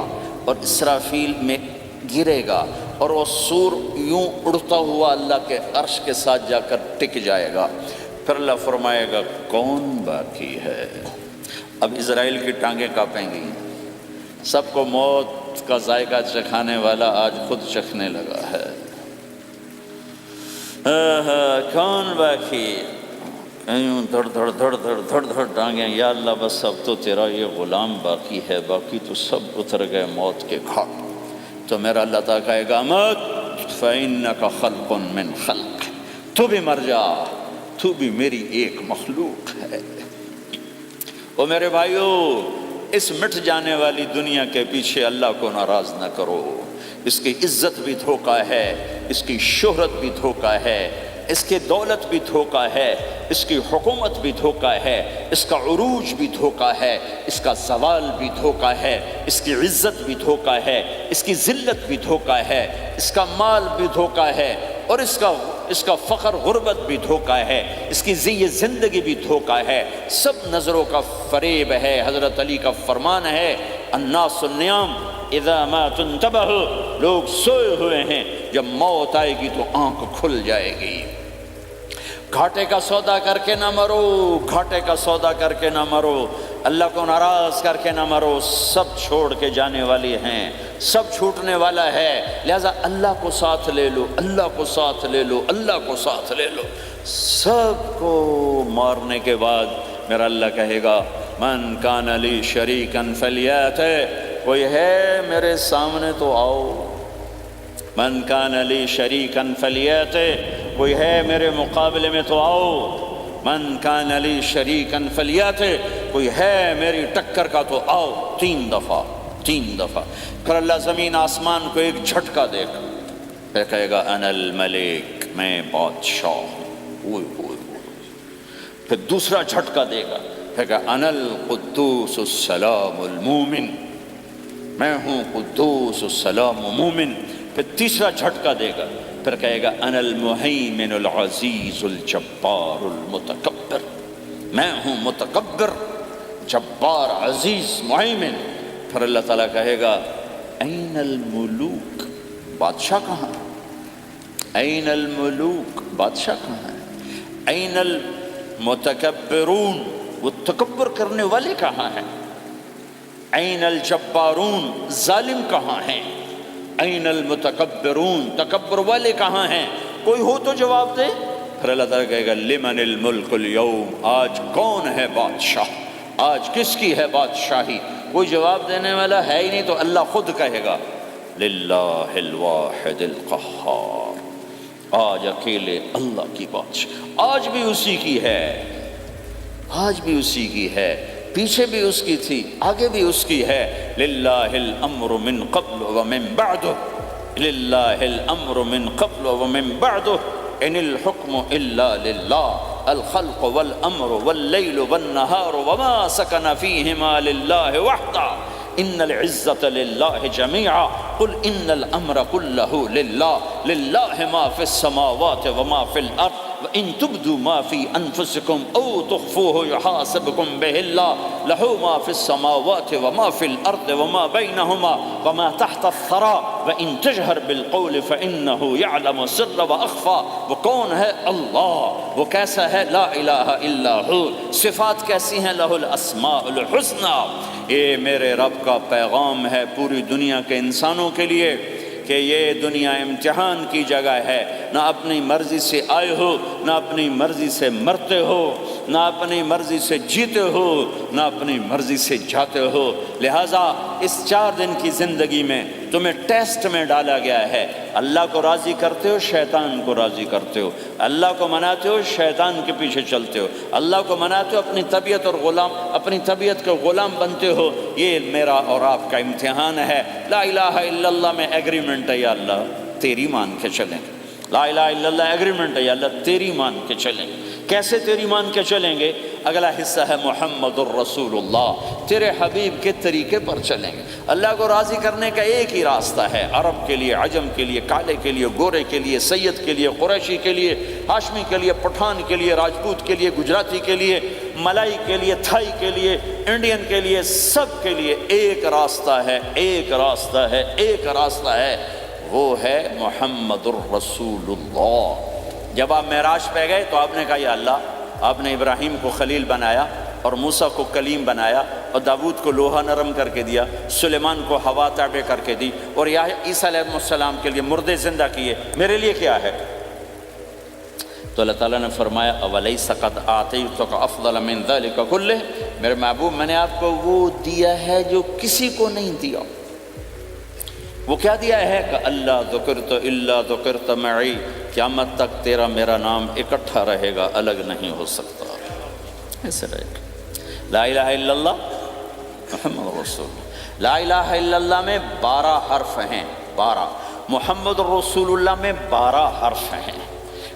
اور اسرافیل میں گرے گا، اور وہ سور یوں اڑتا ہوا اللہ کے عرش کے ساتھ جا کر ٹک جائے گا، پھر اللہ فرمائے گا کون باقی ہے، اب اسرائیل کی ٹانگیں کانپیں گی، سب کو موت کا ذائقہ چکھانے والا آج خود چکھنے لگا ہے، کون باقی، یوں دھڑ دھڑ دھڑ دھڑ دھڑ دھڑ ٹانگیں، یا اللہ بس اب تو تیرا یہ غلام باقی ہے، باقی تو سب اتر گئے موت کے گھاٹ، تو میرا اللہ تعالیٰ کہے گا مت فَإِنَّكَ خَلْقٌ مِّن خَلْقِ، تو بھی مر جا، تو بھی میری ایک مخلوق ہے۔ او میرے بھائیو، اس مٹ جانے والی دنیا کے پیچھے اللہ کو ناراض نہ کرو، اس کی عزت بھی دھوکہ ہے، اس کی شہرت بھی دھوکہ ہے، اس کی دولت بھی دھوکہ ہے، اس کی حکومت بھی دھوکہ ہے، اس کا عروج بھی دھوکہ ہے، اس کا زوال بھی دھوکہ ہے، اس کی عزت بھی دھوکہ ہے، اس کی ذلت بھی دھوکہ ہے، اس کا مال بھی دھوکہ ہے، اور اس کا فقر غربت بھی دھوکہ ہے، اس کی زندگی بھی دھوکہ ہے، سب نظروں کا فریب ہے۔ حضرت علی کا فرمان ہے الناس النیام اذا ما تنتبہ، لوگ سوئے ہوئے ہیں، جب موت آئے گی تو آنکھ کھل جائے گی۔ گھاٹے کا سودا کر کے نہ مرو، گھاٹے کا سودا کر کے نہ مرو، اللہ کو ناراض کر کے نہ مرو، سب چھوڑ کے جانے والی ہیں، سب چھوٹنے والا ہے، لہذا اللہ کو ساتھ لے لو، اللہ کو ساتھ لے لو، اللہ کو ساتھ لے لو۔ سب کو مارنے کے بعد میرا اللہ کہے گا من کان لی شریکن فلیات، کوئی ہے میرے سامنے تو آؤ، من کان لی شریکن فلیات، کوئی ہے میرے مقابلے میں تو آؤ، من کان لی شریکن فلیات، کوئی ہے میری ٹکر کا تو آؤ، تین دفعہ۔ پھر اللہ زمین آسمان کو ایک جھٹکا دے گا، پھر کہے گا انا الملک، میں بادشاہ ہوں، پھر دوسرا جھٹکا دے گا، پھر کہا انا القدوس السلام المومن، میں ہوں قدوس السلام مومن، پھر تیسرا جھٹکا دے گا، پھر کہے گا انا المہیمن العزیز الجبار المتکبر، میں ہوں متکبر، جبار، عزیز، مہیمن۔ پھر اللہ تعالیٰ کہے گا این الملوک، بادشاہ کہاں؟ این الملوک، بادشاہ کہاں ہے؟ این المتکبرون، وہ تکبر کرنے والے کہاں ہیں؟ این الجبارون، ظالم کہاں ہیں؟ این المتکبرون، تکبر والے کہاں ہیں؟ کوئی ہو تو جواب دے۔ پھر اللہ تعالیٰ کہے گا لمن الملک اليوم، آج کون ہے بادشاہ، آج کس کی ہے بادشاہی؟ کوئی جواب دینے والا ہے ہی نہیں، تو اللہ خود کہے گا للہ الواحد القہار، آج اکیلے اللہ کی بادشاہ، آج بھی اسی کی ہے، آج بھی اسی کی ہے، پیچھے بھی اس کی تھی، آگے بھی اس کی ہے۔ للہ الامر من قبل ومن بعد، للہ الامر من قبل ومن بعد، ان الحکم الا للہ، الخلق والامر واللیل والنہار وما سکن فیہما للہ وحدہ، ان العزة للہ جميعا، قل ان الامر كله للہ، للہ ما فی السماوات وما فی الارض، وَإِن تُبْدُوا مَا فِي أَنفُسِكُمْ أَوْ تُخْفُوهُ يُحَاسِبْكُمْ بِهِ اللَّهُ لَهُ مَا فِي السَّمَاوَاتِ وَمَا فِي الْأَرْضِ وَمَا بَيْنَهُمَا وَمَا تَحْتَ الثَّرَى وَإِن تَجْهَرْ بِالْقَوْلِ فَإِنَّهُ يَعْلَمُ السِّرَّ وَأَخْفَى۔ وہ کون ہے؟ اللہ۔ وہ کیسا ہے؟ لا الہ الا ہو۔ صفات کیسی ہیں؟ لہ الاسماء الحسنی۔ یہ میرے رب کا پیغام ہے پوری دنیا کے انسانوں کے لیے کہ یہ دنیا امتحان کی جگہ ہے، نہ اپنی مرضی سے آئے ہو، نہ اپنی مرضی سے مرتے ہو، نہ اپنی مرضی سے جیتے ہو، نہ اپنی مرضی سے جاتے ہو۔ لہٰذا اس 4 دن کی زندگی میں تمہیں ٹیسٹ میں ڈالا گیا ہے، اللہ کو راضی کرتے ہو، شیطان کو راضی کرتے ہو، اللہ کو مناتے ہو، شیطان کے پیچھے چلتے ہو، اللہ کو مناتے ہو، اپنی طبیعت اور اپنی طبیعت کے غلام بنتے ہو۔ یہ میرا اور آپ کا امتحان ہے۔ لا الہ الا اللہ میں ایگریمنٹ ہے، یا اللہ تیری مان کے چلیں۔ لا الہ الا اللہ ایگریمنٹ ہے، یا اللہ تیری مان کے چلیں۔ کیسے تیری مان کے چلیں گے؟ اگلا حصہ ہے محمد الرسول اللہ، تیرے حبیب کے طریقے پر چلیں گے۔ اللہ کو راضی کرنے کا ایک ہی راستہ ہے، عرب کے لیے، عجم کے لیے، کالے کے لیے، گورے کے لیے، سید کے لیے، قریشی کے لیے، ہاشمی کے لیے، پٹھان کے لیے، راجپوت کے لیے، گجراتی کے لیے، ملائی کے لیے، تھائی کے لیے، انڈین کے لیے، سب کے لیے ایک راستہ ہے، ایک راستہ ہے، ایک راستہ ہے، وہ ہے محمد الرسول اللہ۔ جب آپ معراج پہ گئے تو آپ نے کہا یا اللہ، آپ نے ابراہیم کو خلیل بنایا اور موسیٰ کو کلیم بنایا اور داود کو لوہا نرم کر کے دیا، سلیمان کو ہوا تابع کر کے دی، اور عیسیٰ علیہ السلام کے لیے مردے زندہ کیے، میرے لیے کیا ہے؟ تو اللہ تعالیٰ نے فرمایا اولیس قد آتیتک افضل من ذلک کلہ، میرے محبوب میں نے آپ کو وہ دیا ہے جو کسی کو نہیں دیا۔ وہ کیا دیا ہے کہ اللہ ذکرت الا ذکرت معی، قیامت تک تیرا میرا نام اکٹھا رہے گا، الگ نہیں ہو سکتا، ایسے رہے گا۔ لا الہ الا اللہ محمد رسول اللہ، لا الہ الا اللہ میں 12 حرف ہیں، 12، محمد رسول اللہ میں 12 حرف ہیں۔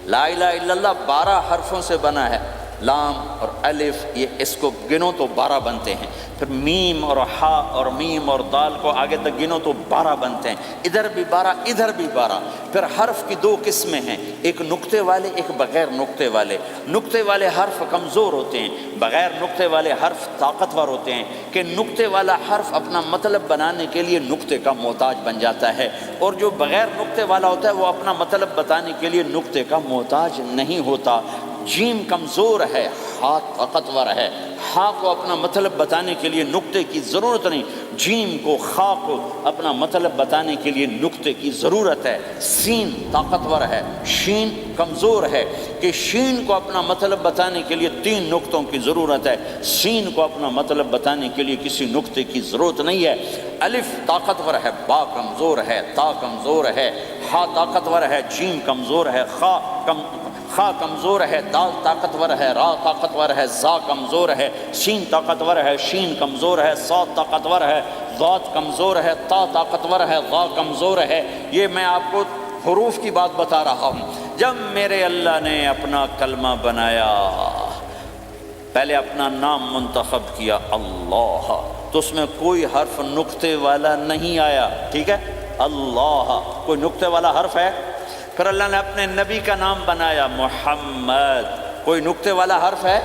لا الہ الا اللہ 12 حرفوں سے بنا ہے، لام اور الف، یہ اس کو گنو تو 12 بنتے ہیں، پھر میم اور ہا اور میم اور دال کو آگے تک گنو تو 12 بنتے ہیں، ادھر بھی 12 ادھر بھی 12۔ پھر حرف کی 2 قسمیں ہیں، ایک نقطے والے ایک بغیر نقطے والے۔ نقطے والے حرف کمزور ہوتے ہیں، بغیر نقطے والے حرف طاقتور ہوتے ہیں، کہ نقطے والا حرف اپنا مطلب بنانے کے لیے نقطے کا محتاج بن جاتا ہے، اور جو بغیر نقطے والا ہوتا ہے وہ اپنا مطلب بتانے کے لیے نقطے کا محتاج نہیں ہوتا۔ جیم کمزور ہے، ہا طاقتور ہے، ہا کو اپنا مطلب بتانے کے لیے نقطے کی ضرورت نہیں، جیم کو خا کو اپنا مطلب بتانے کے لیے نقطے کی ضرورت ہے۔ سین طاقتور ہے، شین کمزور ہے، کہ شین کو اپنا مطلب بتانے کے لیے 3 نقطوں کی ضرورت ہے، سین کو اپنا مطلب بتانے کے لیے کسی نقطے کی ضرورت نہیں ہے۔ الف طاقتور ہے، با کمزور ہے، تا کمزور ہے، ہا طاقتور ہے، جیم کمزور ہے، خا کمزور ہے، دال طاقتور ہے، را طاقتور ہے، زا کمزور ہے، سین طاقتور ہے، شین کمزور ہے، صاد طاقتور ہے، ضاد کمزور ہے، تا طاقتور ہے، ظا کمزور ہے۔ یہ میں آپ کو حروف کی بات بتا رہا ہوں۔ جب میرے اللہ نے اپنا کلمہ بنایا، پہلے اپنا نام منتخب کیا اللہ، تو اس میں کوئی حرف نقطے والا نہیں آیا، ٹھیک ہے؟ اللہ کوئی نقطے والا حرف ہے؟ پھر اللہ نے اپنے نبی کا نام بنایا محمد، کوئی نقطے والا حرف ہے؟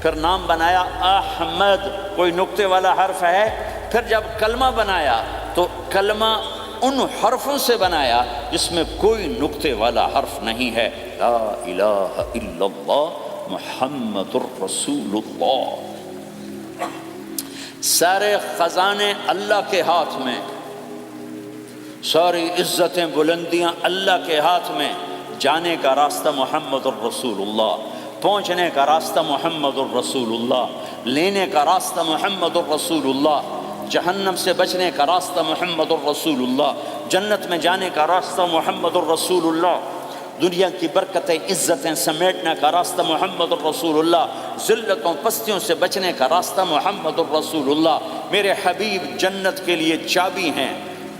پھر نام بنایا احمد، کوئی نقطے والا حرف ہے؟ پھر جب کلمہ بنایا تو کلمہ ان حرفوں سے بنایا جس میں کوئی نقطے والا حرف نہیں ہے، لا الہ الا اللہ محمد الرسول اللہ۔ سارے خزانے اللہ کے ہاتھ میں، ساری عزتیں بلندیاں اللہ کے ہاتھ میں، جانے کا راستہ محمد الرسول اللہ، پہنچنے کا راستہ محمد الرسول اللہ، لینے کا راستہ محمد الرسول اللہ، جہنم سے بچنے کا راستہ محمد الرسول اللہ، جنت میں جانے کا راستہ محمد الرسول اللہ، دنیا کی برکتیں عزتیں سمیٹنے کا راستہ محمد الرسول اللہ، ذلتوں پستیوں سے بچنے کا راستہ محمد الرسول اللہ۔ میرے حبیب جنت کے لیے چابی ہیں،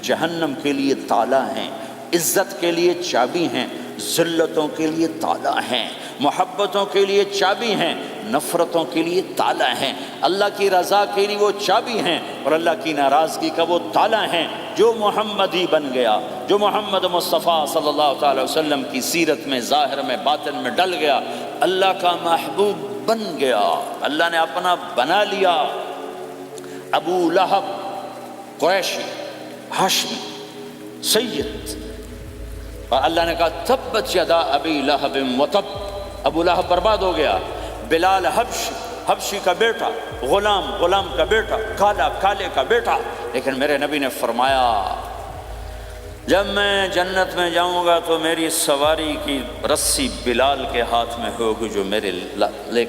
جہنم کے لیے تالا ہیں، عزت کے لیے چابی ہیں، ذلتوں کے لیے تالا ہیں، محبتوں کے لیے چابی ہیں، نفرتوں کے لیے تالا ہیں، اللہ کی رضا کے لیے وہ چابی ہیں، اور اللہ کی ناراضگی کا وہ تالا ہیں۔ جو محمدی بن گیا، جو محمد مصطفیٰ صلی اللہ تعالی وسلم کی سیرت میں ظاہر میں باطن میں ڈل گیا، اللہ کا محبوب بن گیا، اللہ نے اپنا بنا لیا۔ ابو لہب قریشی ہاشمی سید، اور اللہ نے کہا تبت یدا ابی لہب وتب، ابو لہب برباد ہو گیا۔ بلال حبشی کا بیٹا، غلام کا بیٹا، کالے کا بیٹا، لیکن میرے نبی نے فرمایا جب میں جنت میں جاؤں گا تو میری سواری کی رسی بلال کے ہاتھ میں ہوگی، جو میرے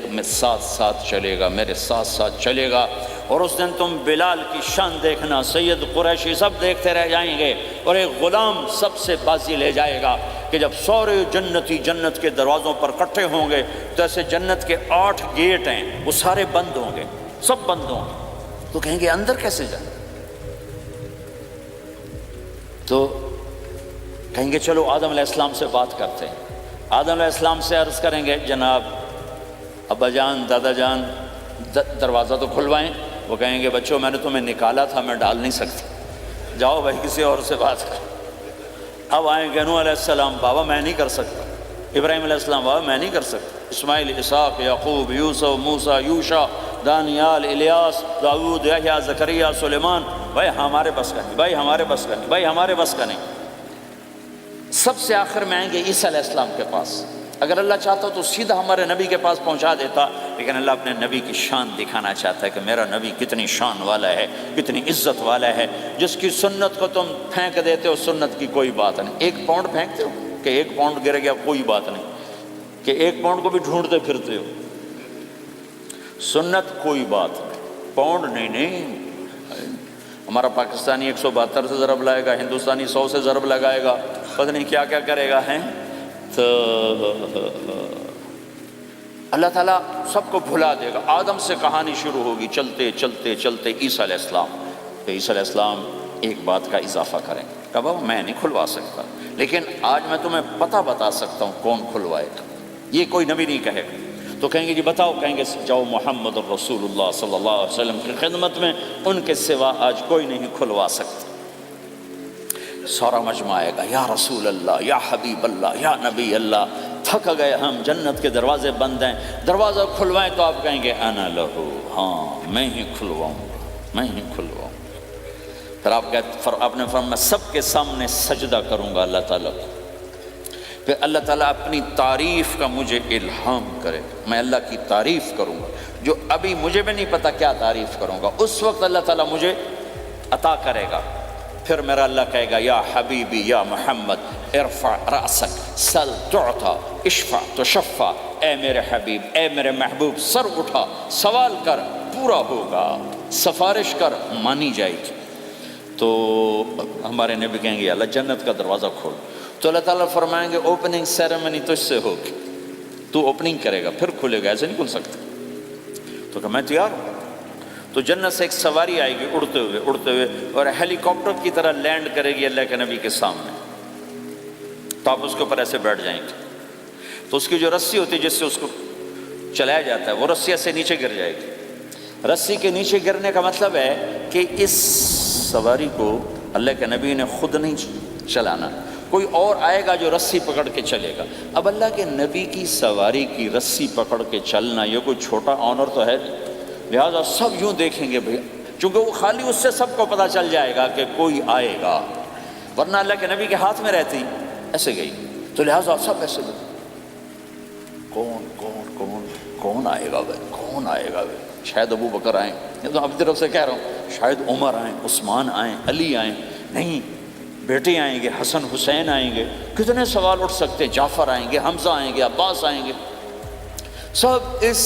میں ساتھ چلے گا، میرے ساتھ چلے گا، اور اس دن تم بلال کی شان دیکھنا، سید قریشی سب دیکھتے رہ جائیں گے، اور ایک غلام سب سے بازی لے جائے گا، کہ جب سارے جنتی جنت کے دروازوں پر اکٹھے ہوں گے تو ایسے جنت کے 8 گیٹ ہیں، وہ سارے بند ہوں گے، سب بند ہوں گے، تو کہیں گے اندر کیسے جائیں؟ تو کہیں گے چلو آدم علیہ السلام سے بات کرتے ہیں، آدم علیہ السلام سے عرض کریں گے جناب ابا جان دادا جان دروازہ تو کھلوائیں، وہ کہیں گے بچوں میں نے تمہیں نکالا تھا، میں ڈال نہیں سکتی، جاؤ بھائی کسی اور سے بات کر۔ اب آئیں گے نوح علیہ السلام، بابا میں نہیں کر سکتا، ابراہیم علیہ السلام بابا میں نہیں کر سکتا، اسماعیل، اسحاق، یعقوب، یوسف، موسیٰ، یوشع، دانیال، الیاس، داؤد، یحییٰ، زکریا، سلیمان، بھائی ہمارے بس کا نہیں، بھائی ہمارے بس کا نہیں، بھائی ہمارے بس کا نہیں۔ سب سے آخر میں آئیں گے عیسیٰ علیہ السلام کے پاس، اگر اللہ چاہتا تو سیدھا ہمارے نبی کے پاس پہنچا دیتا، لیکن اللہ اپنے نبی کی شان دکھانا چاہتا ہے کہ میرا نبی کتنی شان والا ہے، کتنی عزت والا ہے، جس کی سنت کو تم پھینک دیتے ہو، سنت کی کوئی بات نہیں۔ 1 پاؤنڈ پھینکتے ہو کہ 1 پاؤنڈ گر گیا، کوئی بات نہیں، کہ 1 پاؤنڈ کو بھی ڈھونڈتے پھرتے ہو، سنت کوئی بات نہیں، پاؤنڈ نہیں۔ ہمارا پاکستانی 172 سے ضرب لائے گا، ہندوستانی 100 سے ضرب لگائے گا، پتہ نہیں کیا کیا کرے گا، ہیں تو اللہ تعالیٰ سب کو بھلا دے گا۔ آدم سے کہانی شروع ہوگی، چلتے چلتے چلتے عیسیٰ علیہ السلام، کہ عیسیٰ علیہ السلام ایک بات کا اضافہ کریں گے۔ کہا بابا میں نہیں کھلوا سکتا، لیکن آج میں تمہیں پتہ بتا سکتا ہوں کون کھلوائے گا، یہ کوئی نبی نہیں کہے گا۔ تو کہیں گے جی بتاؤ، کہیں گے جاؤ محمد الرسول اللہ صلی اللہ علیہ وسلم کی خدمت میں، ان کے سوا آج کوئی نہیں کھلوا سکتا۔ سارا مجمع آئے گا، یا رسول اللہ، یا حبیب اللہ، یا نبی اللہ، تھک گئے ہم، جنت کے دروازے بند ہیں، دروازہ کھلوائیں تو آپ کہیں گے انا لہو، ہاں میں ہی کھلواؤں گا، میں ہی کھلواؤں گا۔ پھر آپ نے فرمایا میں سب کے سامنے سجدہ کروں گا اللہ تعالیٰ کو، پھر اللہ تعالیٰ اپنی تعریف کا مجھے الہام کرے، میں اللہ کی تعریف کروں گا، جو ابھی مجھے بھی نہیں پتا کیا تعریف کروں گا، اس وقت اللہ تعالیٰ مجھے عطا کرے گا۔ پھر میرا اللہ کہے گا یا حبیبی یا محمد ارفع رأسک سل تعطا اشفع تشفع، اے میرے حبیب، اے میرے محبوب، سر اٹھا، سوال کر پورا ہوگا، سفارش کر مانی جائے گی۔ تو ہمارے نبی کہیں گے اللہ جنت کا دروازہ کھول، تو اللہ تعالیٰ فرمائیں گے اوپننگ سیریمنی تجھ سے ہوگی، تو اوپننگ کرے گا پھر کھلے گا، ایسے نہیں کھل سکتا۔ تو کہ میں تیار ہوں۔ تو جنت سے ایک سواری آئے گی اڑتے ہوئے اور ہیلی کاپٹر کی طرح لینڈ کرے گی اللہ کے نبی کے سامنے، تو آپ اس کے اوپر ایسے بیٹھ جائیں گے، تو اس کی جو رسی ہوتی ہے جس سے اس کو چلایا جاتا ہے وہ رسی سے نیچے گر جائے گی۔ رسی کے نیچے گرنے کا مطلب ہے کہ اس سواری کو اللہ کے نبی نے خود نہیں چلانا، کوئی اور آئے گا جو رسی پکڑ کے چلے گا۔ اب اللہ کے نبی کی سواری کی رسی پکڑ کے چلنا یہ کوئی چھوٹا آنر تو ہے نہیں، لہٰذا سب یوں دیکھیں گے بھیا، چونکہ وہ خالی اس سے سب کو پتہ چل جائے گا کہ کوئی آئے گا، ورنہ اللہ کے نبی کے ہاتھ میں رہتی ایسے گئی، تو لہٰذا سب ایسے گئے، کون کون کون کون آئے گا بھائی، کون آئے گا بھائی؟ شاید ابو بکر آئیں، یہ تو اپنی طرف سے کہہ رہا ہوں، شاید عمر آئیں، عثمان آئیں، علی آئیں، نہیں بیٹے آئیں گے، حسن حسین آئیں گے، کتنے سوال اٹھ سکتے، جعفر آئیں گے، حمزہ آئیں گے، عباس آئیں گے، سب اس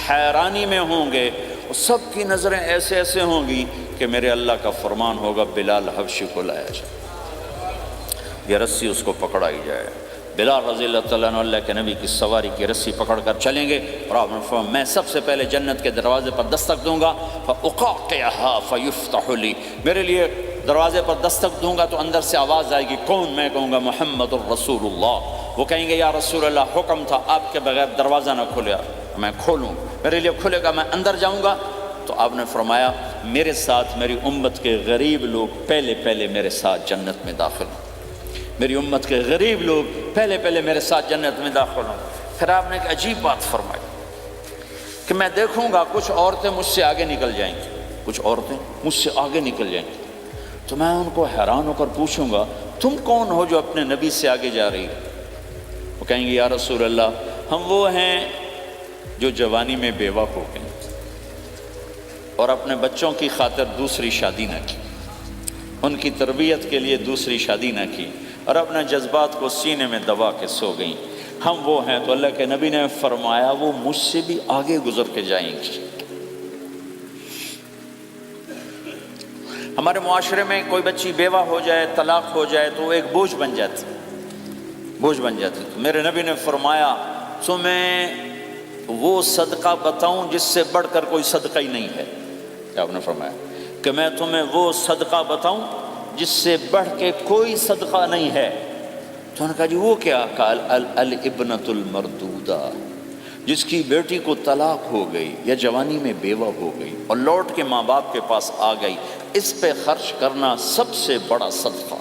حیرانی میں ہوں گے، سب کی نظریں ایسے ایسے ہوں گی کہ میرے اللہ کا فرمان ہوگا بلال حبشی کو لایا جائے، یہ رسی اس کو پکڑائی جائے۔ بلال رضی اللہ تعالیٰ عنہ اللہ کے نبی کی سواری کی رسی پکڑ کر چلیں گے، اور آپ نے فرمایا میں سب سے پہلے جنت کے دروازے پر دستک دوں گا، فَأُقَاقِعَهَا فَيُفْتَحُ لِي، میرے لیے دروازے پر دستک دوں گا تو اندر سے آواز آئے گی، کون؟ میں کہوں گا محمد الرسول اللہ۔ وہ کہیں گے یا رسول اللہ حکم تھا آپ کے بغیر دروازہ نہ کھلے، میں کھولوں، میرے لیے کھلے گا، میں اندر جاؤں گا۔ تو آپ نے فرمایا میرے ساتھ میری امت کے غریب لوگ پہلے میرے ساتھ جنت میں داخل ہوں، میری امت کے غریب لوگ پہلے میرے ساتھ جنت میں داخل ہوں۔ پھر آپ نے ایک عجیب بات فرمائی کہ میں دیکھوں گا کچھ عورتیں مجھ سے آگے نکل جائیں گی، کچھ عورتیں مجھ سے آگے نکل جائیں گی، تو میں ان کو حیران ہو کر پوچھوں گا تم کون ہو جو اپنے نبی سے آگے جا رہی ہو؟ وہ کہیں گے یا رسول اللہ ہم وہ ہیں جو جوانی میں بیوہ ہو گئے اور اپنے بچوں کی خاطر دوسری شادی نہ کی، ان کی تربیت کے لیے دوسری شادی نہ کی، اور اپنے جذبات کو سینے میں دبا کے سو گئیں، ہم وہ ہیں۔ تو اللہ کے نبی نے فرمایا وہ مجھ سے بھی آگے گزر کے جائیں گی۔ ہمارے معاشرے میں کوئی بچی بیوہ ہو جائے، طلاق ہو جائے تو وہ ایک بوجھ بن جاتی، تو میرے نبی نے فرمایا تمہیں وہ صدقہ بتاؤں جس سے بڑھ کر کوئی صدقہ ہی نہیں ہے؟ کیا آپ نے فرمایا کہ میں تمہیں وہ صدقہ بتاؤں جس سے بڑھ کے کوئی صدقہ نہیں ہے؟ تو انہوں نے کہا جی وہ کیا؟ قال الابنۃ المردودہ، جس کی بیٹی کو طلاق ہو گئی یا جوانی میں بیوہ ہو گئی اور لوٹ کے ماں باپ کے پاس آ گئی، اس پہ خرچ کرنا سب سے بڑا صدقہ۔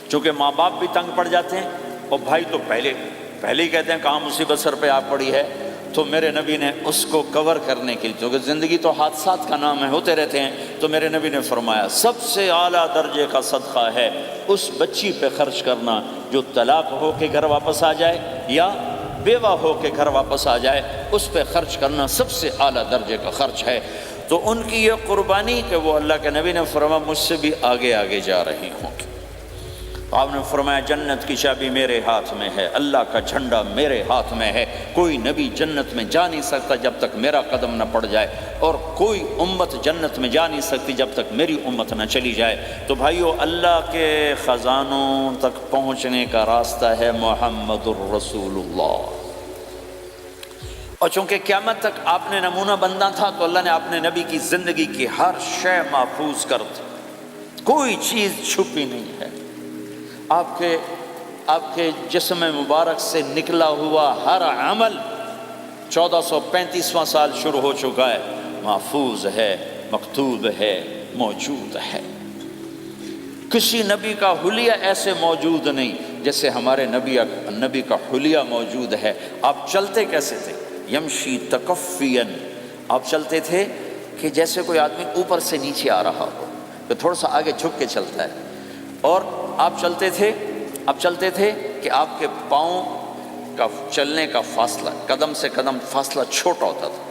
چونکہ ماں باپ بھی تنگ پڑ جاتے ہیں اور بھائی تو پہلے ہی کہتے ہیں کہاں مصیبت سر پہ آ پڑی ہے، تو میرے نبی نے اس کو کور کرنے کے لیے، کیونکہ زندگی تو حادثات کا نام ہے، ہوتے رہتے ہیں، تو میرے نبی نے فرمایا سب سے اعلیٰ درجے کا صدقہ ہے اس بچی پہ خرچ کرنا جو طلاق ہو کے گھر واپس آ جائے یا بیوہ ہو کے گھر واپس آ جائے، اس پہ خرچ کرنا سب سے اعلیٰ درجے کا خرچ ہے۔ تو ان کی یہ قربانی کہ وہ اللہ کے نبی نے فرمایا مجھ سے بھی آگے جا رہی ہوں۔ آپ نے فرمایا جنت کی چابی میرے ہاتھ میں ہے، اللہ کا جھنڈا میرے ہاتھ میں ہے، کوئی نبی جنت میں جا نہیں سکتا جب تک میرا قدم نہ پڑ جائے، اور کوئی امت جنت میں جا نہیں سکتی جب تک میری امت نہ چلی جائے۔ تو بھائیو اللہ کے خزانوں تک پہنچنے کا راستہ ہے محمد الرسول اللہ، اور چونکہ قیامت تک آپ نے نمونہ بندہ تھا تو اللہ نے اپنے نبی کی زندگی کی ہر شے محفوظ کر دی، کوئی چیز چھپی نہیں ہے۔ آپ کے جسم مبارک سے نکلا ہوا ہر عمل 1435واں سال شروع ہو چکا ہے، محفوظ ہے، مکتوب ہے، موجود ہے۔ کسی نبی کا حلیہ ایسے موجود نہیں جیسے ہمارے نبی کا حلیہ موجود ہے۔ آپ چلتے کیسے تھے؟ یمشی تکفین، آپ چلتے تھے کہ جیسے کوئی آدمی اوپر سے نیچے آ رہا ہو، تو تھوڑا سا آگے جھک کے چلتا ہے۔ اور آپ چلتے تھے کہ آپ کے پاؤں کا چلنے کا فاصلہ، قدم سے قدم فاصلہ چھوٹا ہوتا تھا،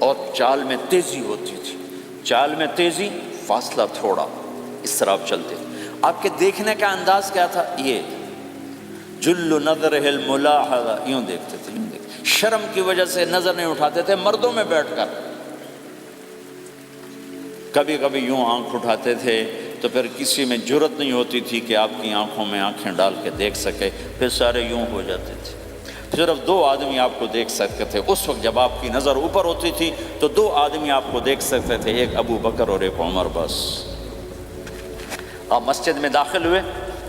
اور چال میں تیزی ہوتی تھی، چال میں تیزی، فاصلہ تھوڑا، اس طرح آپ چلتے تھے۔ آپ کے دیکھنے کا انداز کیا تھا؟ یہ جل نظرہ الملاحظہ، یوں دیکھتے تھے، یوں دیکھتے، شرم کی وجہ سے نظر نہیں اٹھاتے تھے مردوں میں بیٹھ کر، کبھی کبھی یوں آنکھ اٹھاتے تھے تو پھر کسی میں جرت نہیں ہوتی تھی کہ آپ کی آنکھوں میں آنکھیں ڈال کے دیکھ سکے، پھر سارے یوں ہو جاتے تھے۔ صرف 2 آدمی آپ کو دیکھ سکتے تھے اس وقت، جب آپ کی نظر اوپر ہوتی تھی تو 2 آدمی آپ کو دیکھ سکتے تھے، ایک ابو بکر اور ایک عمر، بس۔ آپ مسجد میں داخل ہوئے،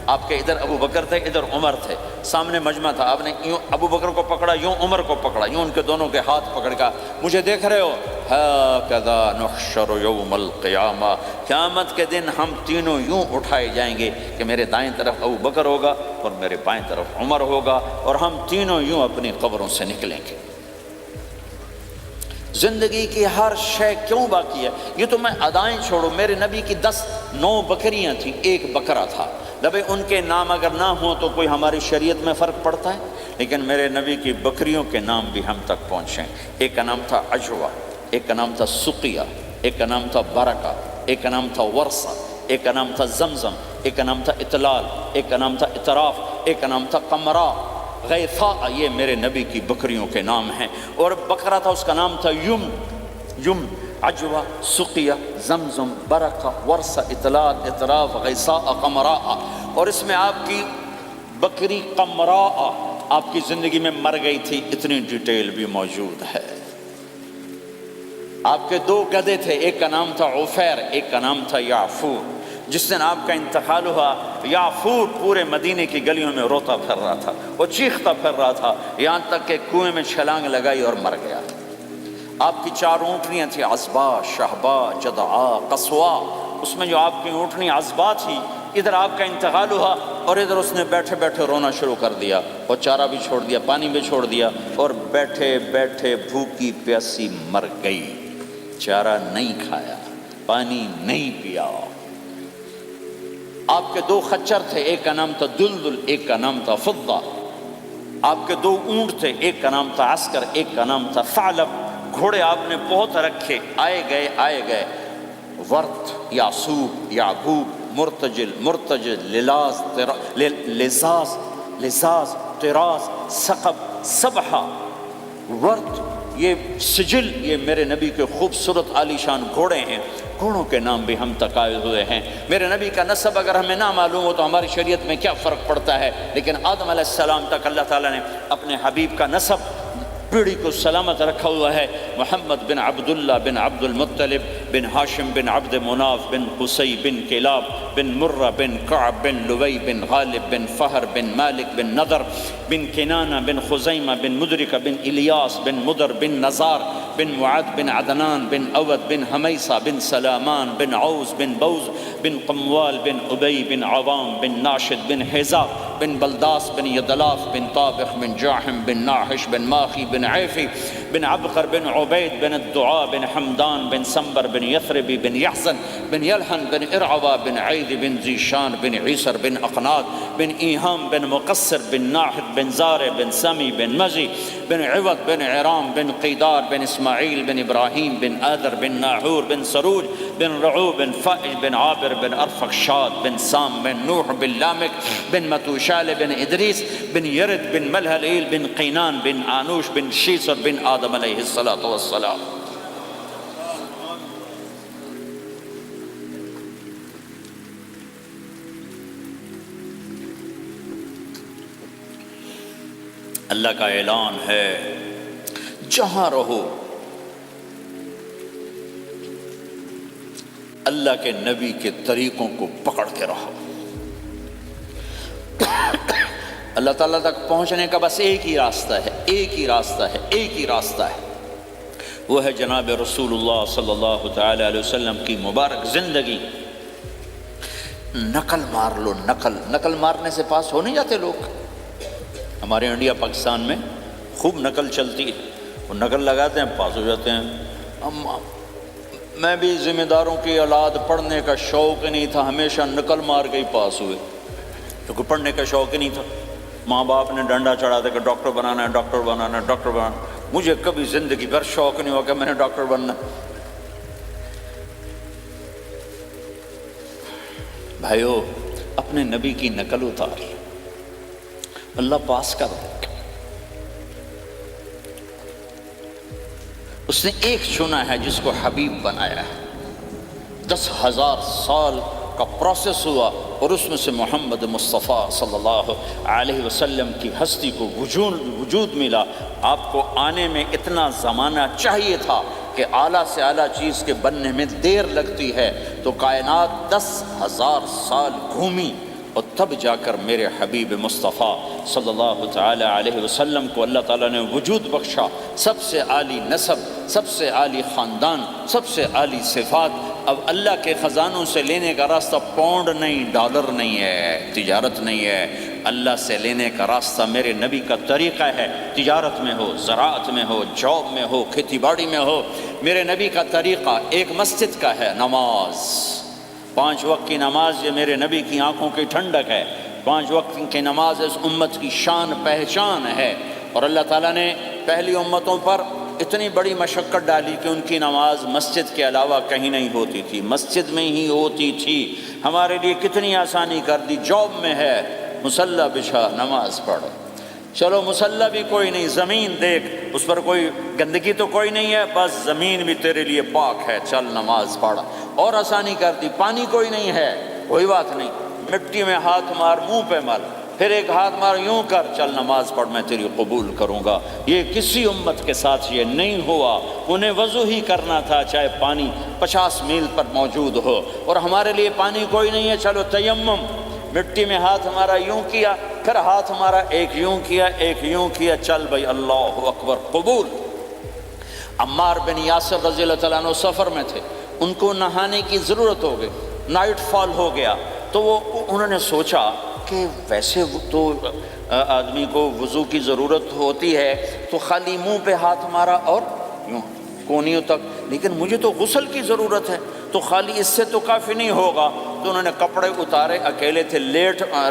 آپ کے ادھر ابو بکر تھے، ادھر عمر تھے، سامنے مجمع تھا، آپ نے یوں ابو بکر کو پکڑا، یوں عمر کو پکڑا، یوں ان کے دونوں کے ہاتھ پکڑ کر، مجھے دیکھ رہے ہو؟ ہَكَذَا نُحْشَرُ يَوْمَ الْقِيَامَةِ، قیامت کے دن ہم تینوں یوں اٹھائے جائیں گے کہ میرے دائیں طرف ابو بکر ہوگا اور میرے بائیں طرف عمر ہوگا، اور ہم تینوں یوں اپنی قبروں سے نکلیں گے۔ زندگی کی ہر شے کیوں باقی ہے؟ یہ تو میں ادائیں چھوڑو، میرے نبی کی 9 بکریاں تھیں، 1 بکرا تھا، بھئی ان کے نام اگر نہ ہوں تو کوئی ہماری شریعت میں فرق پڑتا ہے؟ لیکن میرے نبی کی بکریوں کے نام بھی ہم تک پہنچیں۔ ایک کا نام تھا عجوہ، ایک کا نام تھا سقیہ، ایک کا نام تھا برکہ، ایک کا نام تھا ورثہ، ایک کا نام تھا زمزم، ایک کا نام تھا اطلال، ایک کا نام تھا اطراف، ایک کا نام تھا قمرا، غیثاء، یہ میرے نبی کی بکریوں کے نام ہیں۔ اور بکرا تھا، اس کا نام تھا یم، عجوہ، سقیہ، زمزم، برکہ، ورثہ، اطلال، اطراف، غیثاء، قمراء۔ اور اس میں آپ کی بکری قمراء آپ کی زندگی میں مر گئی تھی، اتنی ڈیٹیل بھی موجود ہے۔ آپ کے 2 گدھے تھے، ایک کا نام تھا عفیر، ایک کا نام تھا یعفور۔ جس دن آپ کا انتقال ہوا، یعفور پورے مدینے کی گلیوں میں روتا پھر رہا تھا، وہ چیختا پھر رہا تھا، یہاں تک کہ کنویں میں چھلانگ لگائی اور مر گیا۔ آپ کی 4 اونٹنیاں تھیں، عصبہ، شہبہ، جدعا، قصوا۔ اس میں جو آپ کی اونٹنی عصبہ تھی، ادھر آپ کا انتقال ہوا اور ادھر اس نے بیٹھے بیٹھے رونا شروع کر دیا، اور چارہ بھی چھوڑ دیا، پانی بھی چھوڑ دیا، اور بیٹھے بیٹھے بھوکی پیاسی مر گئی۔ چارہ نہیں کھایا، پانی نہیں پیا۔ آپ کے 2 خچر تھے، ایک کا نام تھا دلدل، ایک کا نام تھا فضہ۔ آپ کے 2 اونٹ تھے، ایک کا نام تھا عسکر، ایک کا نام تھا ثعلب۔ گھوڑے آپ نے بہت رکھے، آئے گئے، ورت، یعصوب، یعقوب، مرتجل، لزاز، طراز، ثقب، سبحہ، ورت، یہ سجل، یہ میرے نبی کے خوبصورت عالی شان گھوڑے ہیں۔ گھوڑوں کے نام بھی ہم تک آئے ہوئے ہیں۔ میرے نبی کا نسب اگر ہمیں نہ معلوم ہو تو ہماری شریعت میں کیا فرق پڑتا ہے؟ لیکن آدم علیہ السلام تک اللہ تعالیٰ نے اپنے حبیب کا نسب پیڑھی کو سلامت رکھا ہوا ہے۔ محمد بن عبداللہ بن عبد المطلب بن ہاشم بن عبد مناف بن قصی بن کلاب بن مرہ بن کعب بن لوی بن غالب بن فہر بن مالک بن نضر بن کنانہ بن خزیمہ بن مدرکہ بن الیاس بن مدر بن نزار بن معد بن عدنان بن اود بن حمیصہ بن سلامان بن عوز بن بوز بن قموال بن ابی بن عوام بن ناشد بن حزا بن بلداس بن یدلاف بن طابخ بن جاحم بن ناحش بن ماخی بن عیفی بن عبقر بن عبید بن الدعاء بن حمدان بن سنبر بن یثربی بن یحزن بن یلحن بن ارعوا بن عید بن زیشان بن عیسر بن اقناد بن ایہام بن مقصر بن ناحد بن زارع بن سمی بن مزی بن عوض بن عرام بن قیدار بن اسماعیل بن ابراہیم بن آدر بن ناحور بن سروج بن رعو بن فائج بن عابر بن ارفخشاد بن سام بن نوح بن لامک بن متوشال بن ادریس بن یرد بن ملہلیل بن قینان بن آنوش بن شیسر بن آدم علیہ السلام۔ اللہ کا اعلان ہے، جہاں رہو اللہ کے نبی کے طریقوں کو پکڑ کے رہو۔ اللہ تعالیٰ تک پہنچنے کا بس ایک ہی راستہ ہے، ایک ہی راستہ ہے، ایک ہی راستہ ہے، وہ ہے جناب رسول اللہ صلی اللہ تعالی علیہ وسلم کی مبارک زندگی۔ نقل مار لو، نقل مارنے سے پاس ہو نہیں جاتے لوگ۔ ہمارے انڈیا پاکستان میں خوب نقل چلتی ہے، وہ نقل لگاتے ہیں پاس ہو جاتے ہیں۔ میں بھی ذمہ داروں کی اولاد، پڑھنے کا شوق نہیں تھا، ہمیشہ نقل مار کے ہی پاس ہوئے، کیونکہ پڑھنے کا شوق ہی نہیں تھا۔ ماں باپ نے ڈنڈا چڑھا دیا کہ ڈاکٹر بنانا ہے، ڈاکٹر بنانا ہے، ڈاکٹر بنانا۔ مجھے کبھی زندگی بھر شوق نہیں ہوا کہ میں نے ڈاکٹر بننا۔ بھائیو، اپنے نبی کی نقل اتار، اللہ پاس کر دے۔ اس نے ایک چنا ہے جس کو حبیب بنایا ہے، 10,000 سال کا پروسیس ہوا اور اس میں سے محمد مصطفیٰ صلی اللہ علیہ وسلم کی ہستی کو وجود ملا۔ آپ کو آنے میں اتنا زمانہ چاہیے تھا کہ اعلیٰ سے اعلیٰ چیز کے بننے میں دیر لگتی ہے، تو کائنات 10,000 سال گھومی اور تب جا کر میرے حبیب مصطفیٰ صلی اللہ تعالی علیہ وسلم کو اللہ تعالیٰ نے وجود بخشا۔ سب سے عالی نسب، سب سے عالی خاندان، سب سے عالی صفات۔ اب اللہ کے خزانوں سے لینے کا راستہ پاؤنڈ نہیں، ڈالر نہیں ہے، تجارت نہیں ہے، اللہ سے لینے کا راستہ میرے نبی کا طریقہ ہے۔ تجارت میں ہو، زراعت میں ہو، جاب میں ہو، کھیتی باڑی میں ہو، میرے نبی کا طریقہ ایک مسجد کا ہے، نماز۔ 5 وقت کی نماز یہ میرے نبی کی آنکھوں کی ٹھنڈک ہے۔ 5 وقت کی نماز اس امت کی شان پہچان ہے۔ اور اللہ تعالیٰ نے پہلی امتوں پر اتنی بڑی مشقت ڈالی کہ ان کی نماز مسجد کے علاوہ کہیں نہیں ہوتی تھی، مسجد میں ہی ہوتی تھی۔ ہمارے لیے کتنی آسانی کر دی، جاب میں ہے، مصلی بچھا، نماز پڑھ۔ چلو مصلی بھی کوئی نہیں، زمین دیکھ، اس پر کوئی گندگی تو کوئی نہیں ہے، بس زمین بھی تیرے لیے پاک ہے، چل نماز پڑھ۔ اور آسانی کر دی، پانی کوئی نہیں ہے، کوئی بات نہیں، مٹی میں ہاتھ مار، منہ پہ مل، پھر ایک ہاتھ مار، یوں کر، چل نماز پڑھ، میں تیری قبول کروں گا۔ یہ کسی امت کے ساتھ یہ نہیں ہوا، انہیں وضو ہی کرنا تھا چاہے پانی 50 میل پر موجود ہو۔ اور ہمارے لیے پانی کوئی نہیں ہے، چلو تیمم، مٹی میں ہاتھ ہمارا یوں کیا، پھر ہاتھ ہمارا ایک یوں کیا، ایک یوں کیا، چل بھائی اللہ اکبر، قبول۔ عمار بن یاسر رضی اللہ تعالیٰ عنہ سفر میں تھے، ان کو نہانے کی ضرورت ہو گئی، نائٹ فال ہو گیا، تو انہوں نے سوچا کہ ویسے تو آدمی کو وضو کی ضرورت ہوتی ہے تو خالی منہ پہ ہاتھ مارا اور یوں کونیوں تک، لیکن مجھے تو غسل کی ضرورت ہے، تو خالی اس سے تو کافی نہیں ہوگا۔ تو انہوں نے کپڑے اتارے، اکیلے تھے،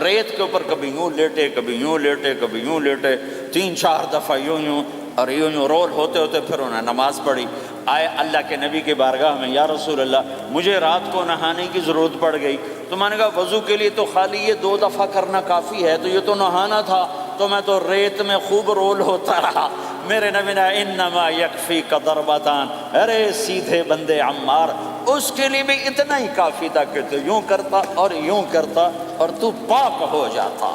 ریت کے اوپر کبھی یوں لیٹے، کبھی یوں لیٹے، کبھی یوں لیٹے، 3-4 دفعہ یوں اور یوں رول ہوتے ہوتے پھر انہوں نے نماز پڑھی۔ آئے اللہ کے نبی کی بارگاہ میں، یا رسول اللہ مجھے رات کو نہانے کی ضرورت پڑ گئی، تو میں نے کہا وضو کے لیے تو خالی یہ 2 دفعہ کرنا کافی ہے، تو یہ تو نہانا تھا، تو میں تو ریت میں خوب رول ہوتا رہا۔ میرے نبی نے انما یکفیک ضربتان، ارے سیدھے بندے عمار، اس کے لیے بھی اتنا ہی کافی تھا کہ تو یوں کرتا اور یوں کرتا اور تو پاک ہو جاتا۔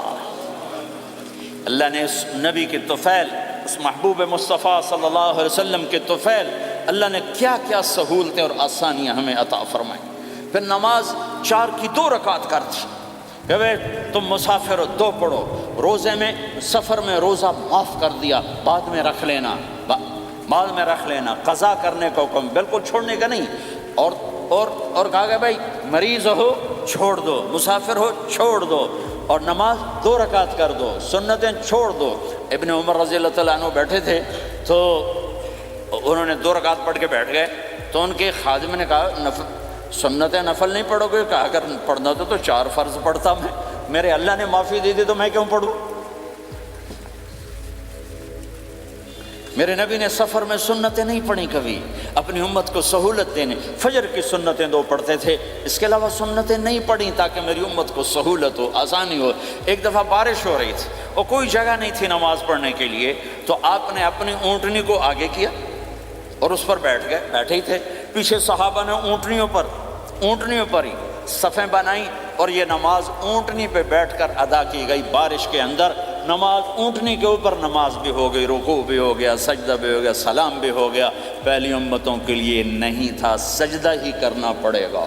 اللہ نے اس نبی کے طفیل، اس محبوب مصطفیٰ صلی اللہ علیہ وسلم کے طفیل، اللہ نے کیا کیا سہولتیں اور آسانیاں ہمیں عطا فرمائیں۔ پھر نماز 4 کی 2 رکعت کر دی کہ بھئی تم مسافر ہو 2 پڑھو، روزے میں سفر میں روزہ معاف کر دیا، بعد میں رکھ لینا، بعد میں رکھ لینا، قضا کرنے کا حکم، بالکل چھوڑنے کا نہیں۔ اور کہا کہ بھائی مریض ہو چھوڑ دو، مسافر ہو چھوڑ دو، اور نماز 2 رکعت کر دو، سنتیں چھوڑ دو۔ ابن عمر رضی اللہ تعالیٰ عنہ بیٹھے تھے تو انہوں نے 2 رکعت پڑھ کے بیٹھ گئے، تو ان کے خادم نے کہا سنت نفل نہیں پڑھو گے؟ کہا اگر پڑھنا تو 4 فرض پڑھتا میں، میرے اللہ نے معافی دے دی تو میں کیوں پڑھوں؟ میرے نبی نے سفر میں سنتیں نہیں پڑھی کبھی، اپنی امت کو سہولت دینے، فجر کی سنتیں 2 پڑھتے تھے، اس کے علاوہ سنتیں نہیں پڑھی تاکہ میری امت کو سہولت ہو، آسانی ہو۔ ایک دفعہ بارش ہو رہی تھی اور کوئی جگہ نہیں تھی نماز پڑھنے کے لیے، تو آپ نے اپنی اونٹنی کو آگے کیا اور اس پر بیٹھ گئے، بیٹھے ہی تھے، پیچھے صحابہ نے اونٹنیوں پر ہی صفیں بنائیں، اور یہ نماز اونٹنی پہ بیٹھ کر ادا کی گئی۔ بارش کے اندر نماز اونٹنی کے اوپر نماز بھی ہو گئی، رکوع بھی ہو گیا، سجدہ بھی ہو گیا، سلام بھی ہو گیا۔ پہلی امتوں کے لیے نہیں تھا، سجدہ ہی کرنا پڑے گا۔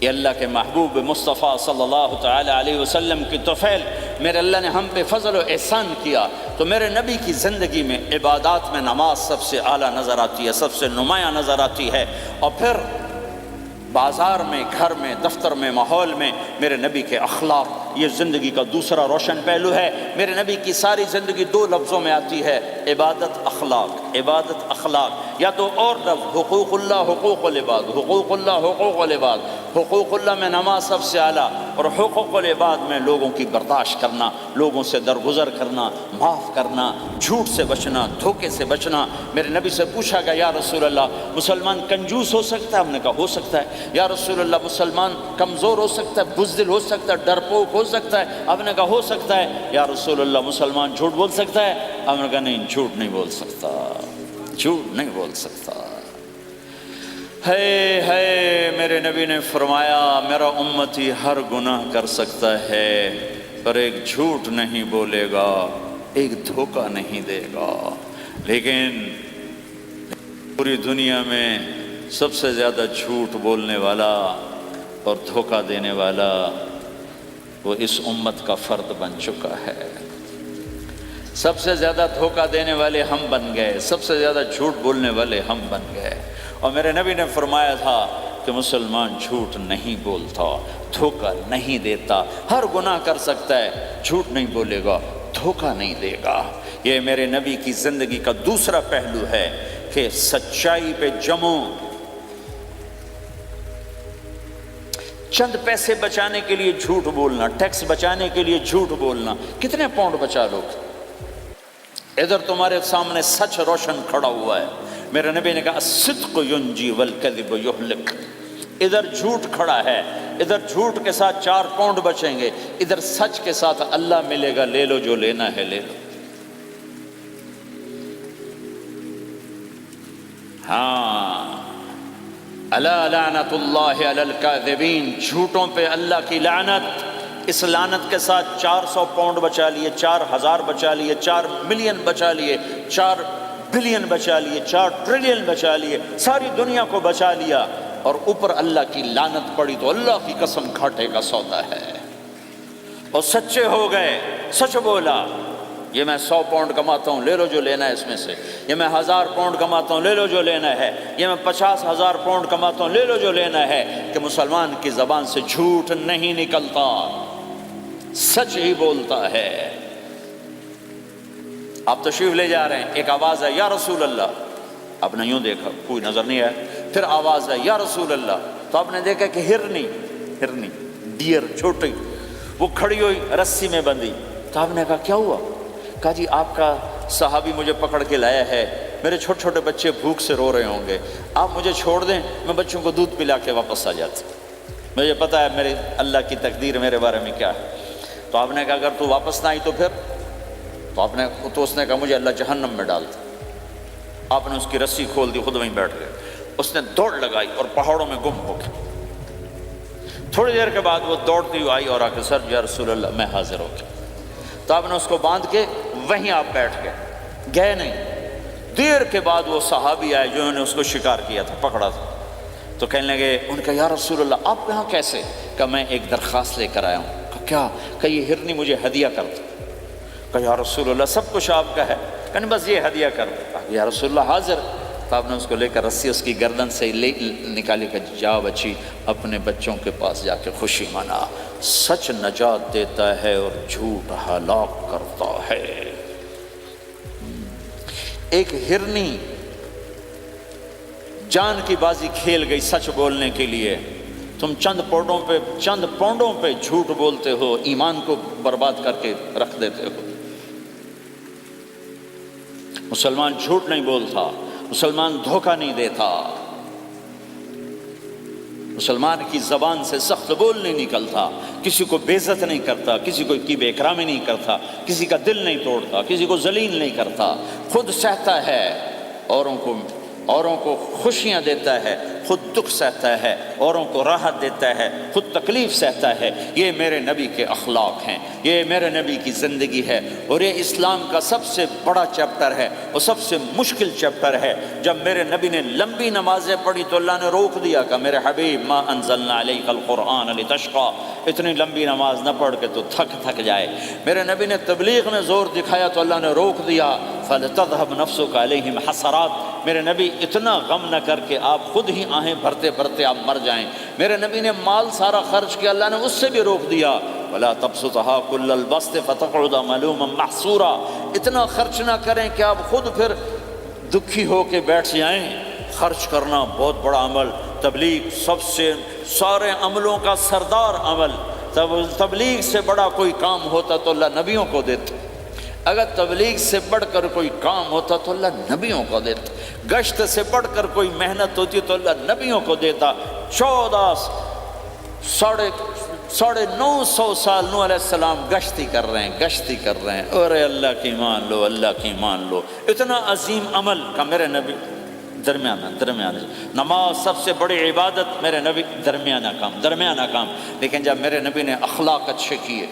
یہ اللہ کے محبوب مصطفیٰ صلی اللہ تعالی علیہ وسلم کی طفیل، میرے اللہ نے ہم پہ فضل و احسان کیا، تو میرے نبی کی زندگی میں عبادات میں نماز سب سے اعلیٰ نظر آتی ہے، سب سے نمایاں نظر آتی ہے، اور پھر بازار میں، گھر میں، دفتر میں، ماحول میں میرے نبی کے اخلاق، یہ زندگی کا دوسرا روشن پہلو ہے۔ میرے نبی کی ساری زندگی دو لفظوں میں آتی ہے، عبادت اخلاق، عبادت اخلاق، یا تو اور لفظ حقوق اللہ حقوق العباد، حقوق اللہ حقوق العباد۔ حقوق اللہ میں نماز سب سے اعلیٰ، اور حقوق العباد میں لوگوں کی برداشت کرنا، لوگوں سے درگزر کرنا، معاف کرنا، جھوٹ سے بچنا، دھوکے سے بچنا۔ میرے نبی سے پوچھا گیا یا رسول اللہ مسلمان کنجوس ہو سکتا ہے؟ ہم نے کہا ہو سکتا ہے۔ یا رسول اللہ مسلمان کمزور ہو سکتا ہے، بزدل ہو سکتا ہے، ڈرپوک ہو سکتا ہے؟ آپ نے کہا ہو سکتا ہے۔ یا رسول اللہ مسلمان جھوٹ بول سکتا ہے؟ آپ نے کہا نہیں، جھوٹ نہیں بول سکتا، جھوٹ نہیں بول سکتا۔ ہے میرے نبی نے فرمایا میرا امتی ہر گناہ کر سکتا ہے پر ایک جھوٹ نہیں بولے گا، ایک دھوکہ نہیں دے گا، لیکن پوری دنیا میں سب سے زیادہ جھوٹ بولنے والا اور دھوکہ دینے والا وہ اس امت کا فرد بن چکا ہے۔ سب سے زیادہ دھوکہ دینے والے ہم بن گئے، سب سے زیادہ جھوٹ بولنے والے ہم بن گئے۔ اور میرے نبی نے فرمایا تھا کہ مسلمان جھوٹ نہیں بولتا، دھوکہ نہیں دیتا، ہر گناہ کر سکتا ہے، جھوٹ نہیں بولے گا، دھوکہ نہیں دے گا۔ یہ میرے نبی کی زندگی کا دوسرا پہلو ہے کہ سچائی پہ جمو۔ چند پیسے بچانے کے لیے جھوٹ بولنا، ٹیکس بچانے کے لیے جھوٹ بولنا، کتنے پاؤنڈ بچا لو گے؟ ادھر تمہارے سامنے سچ روشن کھڑا ہوا ہے۔ میرے نبی نے کہا الصدق ینجی والکذب یہلک۔ ادھر جھوٹ کھڑا ہے، ادھر جھوٹ کے ساتھ 4 پاؤنڈ بچیں گے، ادھر سچ کے ساتھ اللہ ملے گا، لے لو جو لینا ہے لے لو۔ ہاں، الا لعنت اللہ علی الکاذبین، جھوٹوں پہ اللہ کی لعنت۔ اس لعنت کے ساتھ 400 پاؤنڈ بچا لیے، 4000 بچا لیے، 4 ملین بچا لیے، 4 بلین بچا لیے، 4 ٹریلین بچا لیے، ساری دنیا کو بچا لیا، اور اوپر اللہ کی لعنت پڑی تو اللہ کی قسم گھاٹے کا سودا ہے۔ اور سچے ہو گئے، سچ بولا، یہ میں 100 پاؤنڈ کماتا ہوں، لے لو جو لینا ہے اس میں سے، یہ میں 1000 پاؤنڈ کماتا ہوں، لے لو جو لینا ہے، یہ میں 50,000 پاؤنڈ کماتا ہوں، لے لو جو لینا ہے، کہ مسلمان کی زبان سے جھوٹ نہیں نکلتا، سچ ہی بولتا ہے۔ آپ تشریف لے جا رہے ہیں، ایک آواز ہے یا رسول اللہ، آپ نے یوں دیکھا کوئی نظر نہیں آیا، پھر آواز ہے یا رسول اللہ، تو آپ نے دیکھا کہ ہرنی ڈیر چھوٹی وہ کھڑی ہوئی رسی میں بندھی، تو آپ نے کہا کیا ہوا؟ کہا جی آپ کا صحابی مجھے پکڑ کے لایا ہے، میرے چھوٹے چھوٹے بچے بھوک سے رو رہے ہوں گے، آپ مجھے چھوڑ دیں، میں بچوں کو دودھ پلا کے واپس آ جاتا، مجھے پتہ ہے میرے اللہ کی تقدیر میرے بارے میں کیا ہے۔ تو آپ نے کہا اگر تو واپس نہ آئی تو پھر؟ تو اس نے کہا مجھے اللہ جہنم میں ڈال دے۔ آپ نے اس کی رسی کھول دی، خود وہیں بیٹھ گئے، اس نے دوڑ لگائی اور پہاڑوں میں گم ہو گئی۔ تھوڑی دیر کے بعد وہ دوڑتی ہوئی آئی اور آ کے سر یا رسول اللہ میں حاضر ہو گیا۔ تو آپ نے اس کو باندھ کے وہیں آپ بیٹھ گئے نہیں۔ دیر کے بعد وہ صحابی آئے جنہوں نے اس کو شکار کیا تھا، پکڑا تھا، تو کہنے لگے، ان کا یا رسول اللہ آپ یہاں کیسے؟ کہ میں ایک درخواست لے کر آیا ہوں۔ کیا؟ کہ یہ ہرنی مجھے ہدیہ کر دو۔ کہ یا رسول اللہ سب کچھ آپ کا ہے، کہ بس یہ ہدیہ کر دو۔ یا رسول اللہ حاضر۔ تو آپ نے اس کو لے کر رسی اس کی گردن سے نکالی کہ جا بچی اپنے بچوں کے پاس جا کے خوشی منا۔ سچ نجات دیتا ہے اور جھوٹ ہلاک کرتا ہے۔ ایک ہرنی جان کی بازی کھیل گئی سچ بولنے کے لیے، تم چند پونڈوں پہ جھوٹ بولتے ہو، ایمان کو برباد کر کے رکھ دیتے ہو۔ مسلمان جھوٹ نہیں بولتا، مسلمان دھوکہ نہیں دیتا، مسلمان کی زبان سے سخت بول نہیں نکلتا، کسی کو بے عزت نہیں کرتا، کسی کو کی بے اکرامی نہیں کرتا، کسی کا دل نہیں توڑتا، کسی کو ذلیل نہیں کرتا، خود سہتا ہے، اوروں کو خوشیاں دیتا ہے، خود دکھ سہتا ہے، اوروں کو راحت دیتا ہے، خود تکلیف سہتا ہے۔ یہ میرے نبی کے اخلاق ہیں، یہ میرے نبی کی زندگی ہے، اور یہ اسلام کا سب سے بڑا چیپٹر ہے اور سب سے مشکل چیپٹر ہے۔ جب میرے نبی نے لمبی نمازیں پڑھی تو اللہ نے روک دیا کہ میرے حبیب ما انزلنا علیک القرآن لتشقی، اتنی لمبی نماز نہ پڑھ کے تو تھک جائے۔ میرے نبی نے تبلیغ میں زور دکھایا تو اللہ نے روک دیا، فَلْتَذْهَبْ نَفْسُكَ عَلَيْهِمْ حَسَرَاتٍ، میرے نبی اتنا غم نہ کر کے آپ خود ہی آہیں بھرتے بھرتے آپ مر جائیں۔ میرے نبی نے مال سارا خرچ کیا، اللہ نے اس سے بھی روک دیا، وَلَا تَبْسُطْهَا كُلَّ الْبَسْطِ فَتَقْعُدَ مَلُومًا مَحْسُورًا، اتنا خرچ نہ کریں کہ آپ خود پھر دکھی ہو کے بیٹھ جائیں۔ خرچ کرنا بہت بڑا عمل، تبلیغ سب سے سارے عملوں کا سردار عمل۔ تبلیغ سے بڑا کوئی کام ہوتا تو اللہ نبیوں کو دیتا، اگر تبلیغ سے بڑھ کر کوئی کام ہوتا تو اللہ نبیوں کو دیتا، گشت سے بڑھ کر کوئی محنت ہوتی تو اللہ نبیوں کو دیتا۔ 950 سال نوح علیہ السلام گشتی کر رہے ہیں، اور اللہ کی مان لو، اللہ کی مان لو، اتنا عظیم عمل کا میرے نبی درمیانہ نماز سب سے بڑی عبادت، میرے نبی درمیانہ کام۔ لیکن جب میرے نبی نے اخلاق اچھے کیے،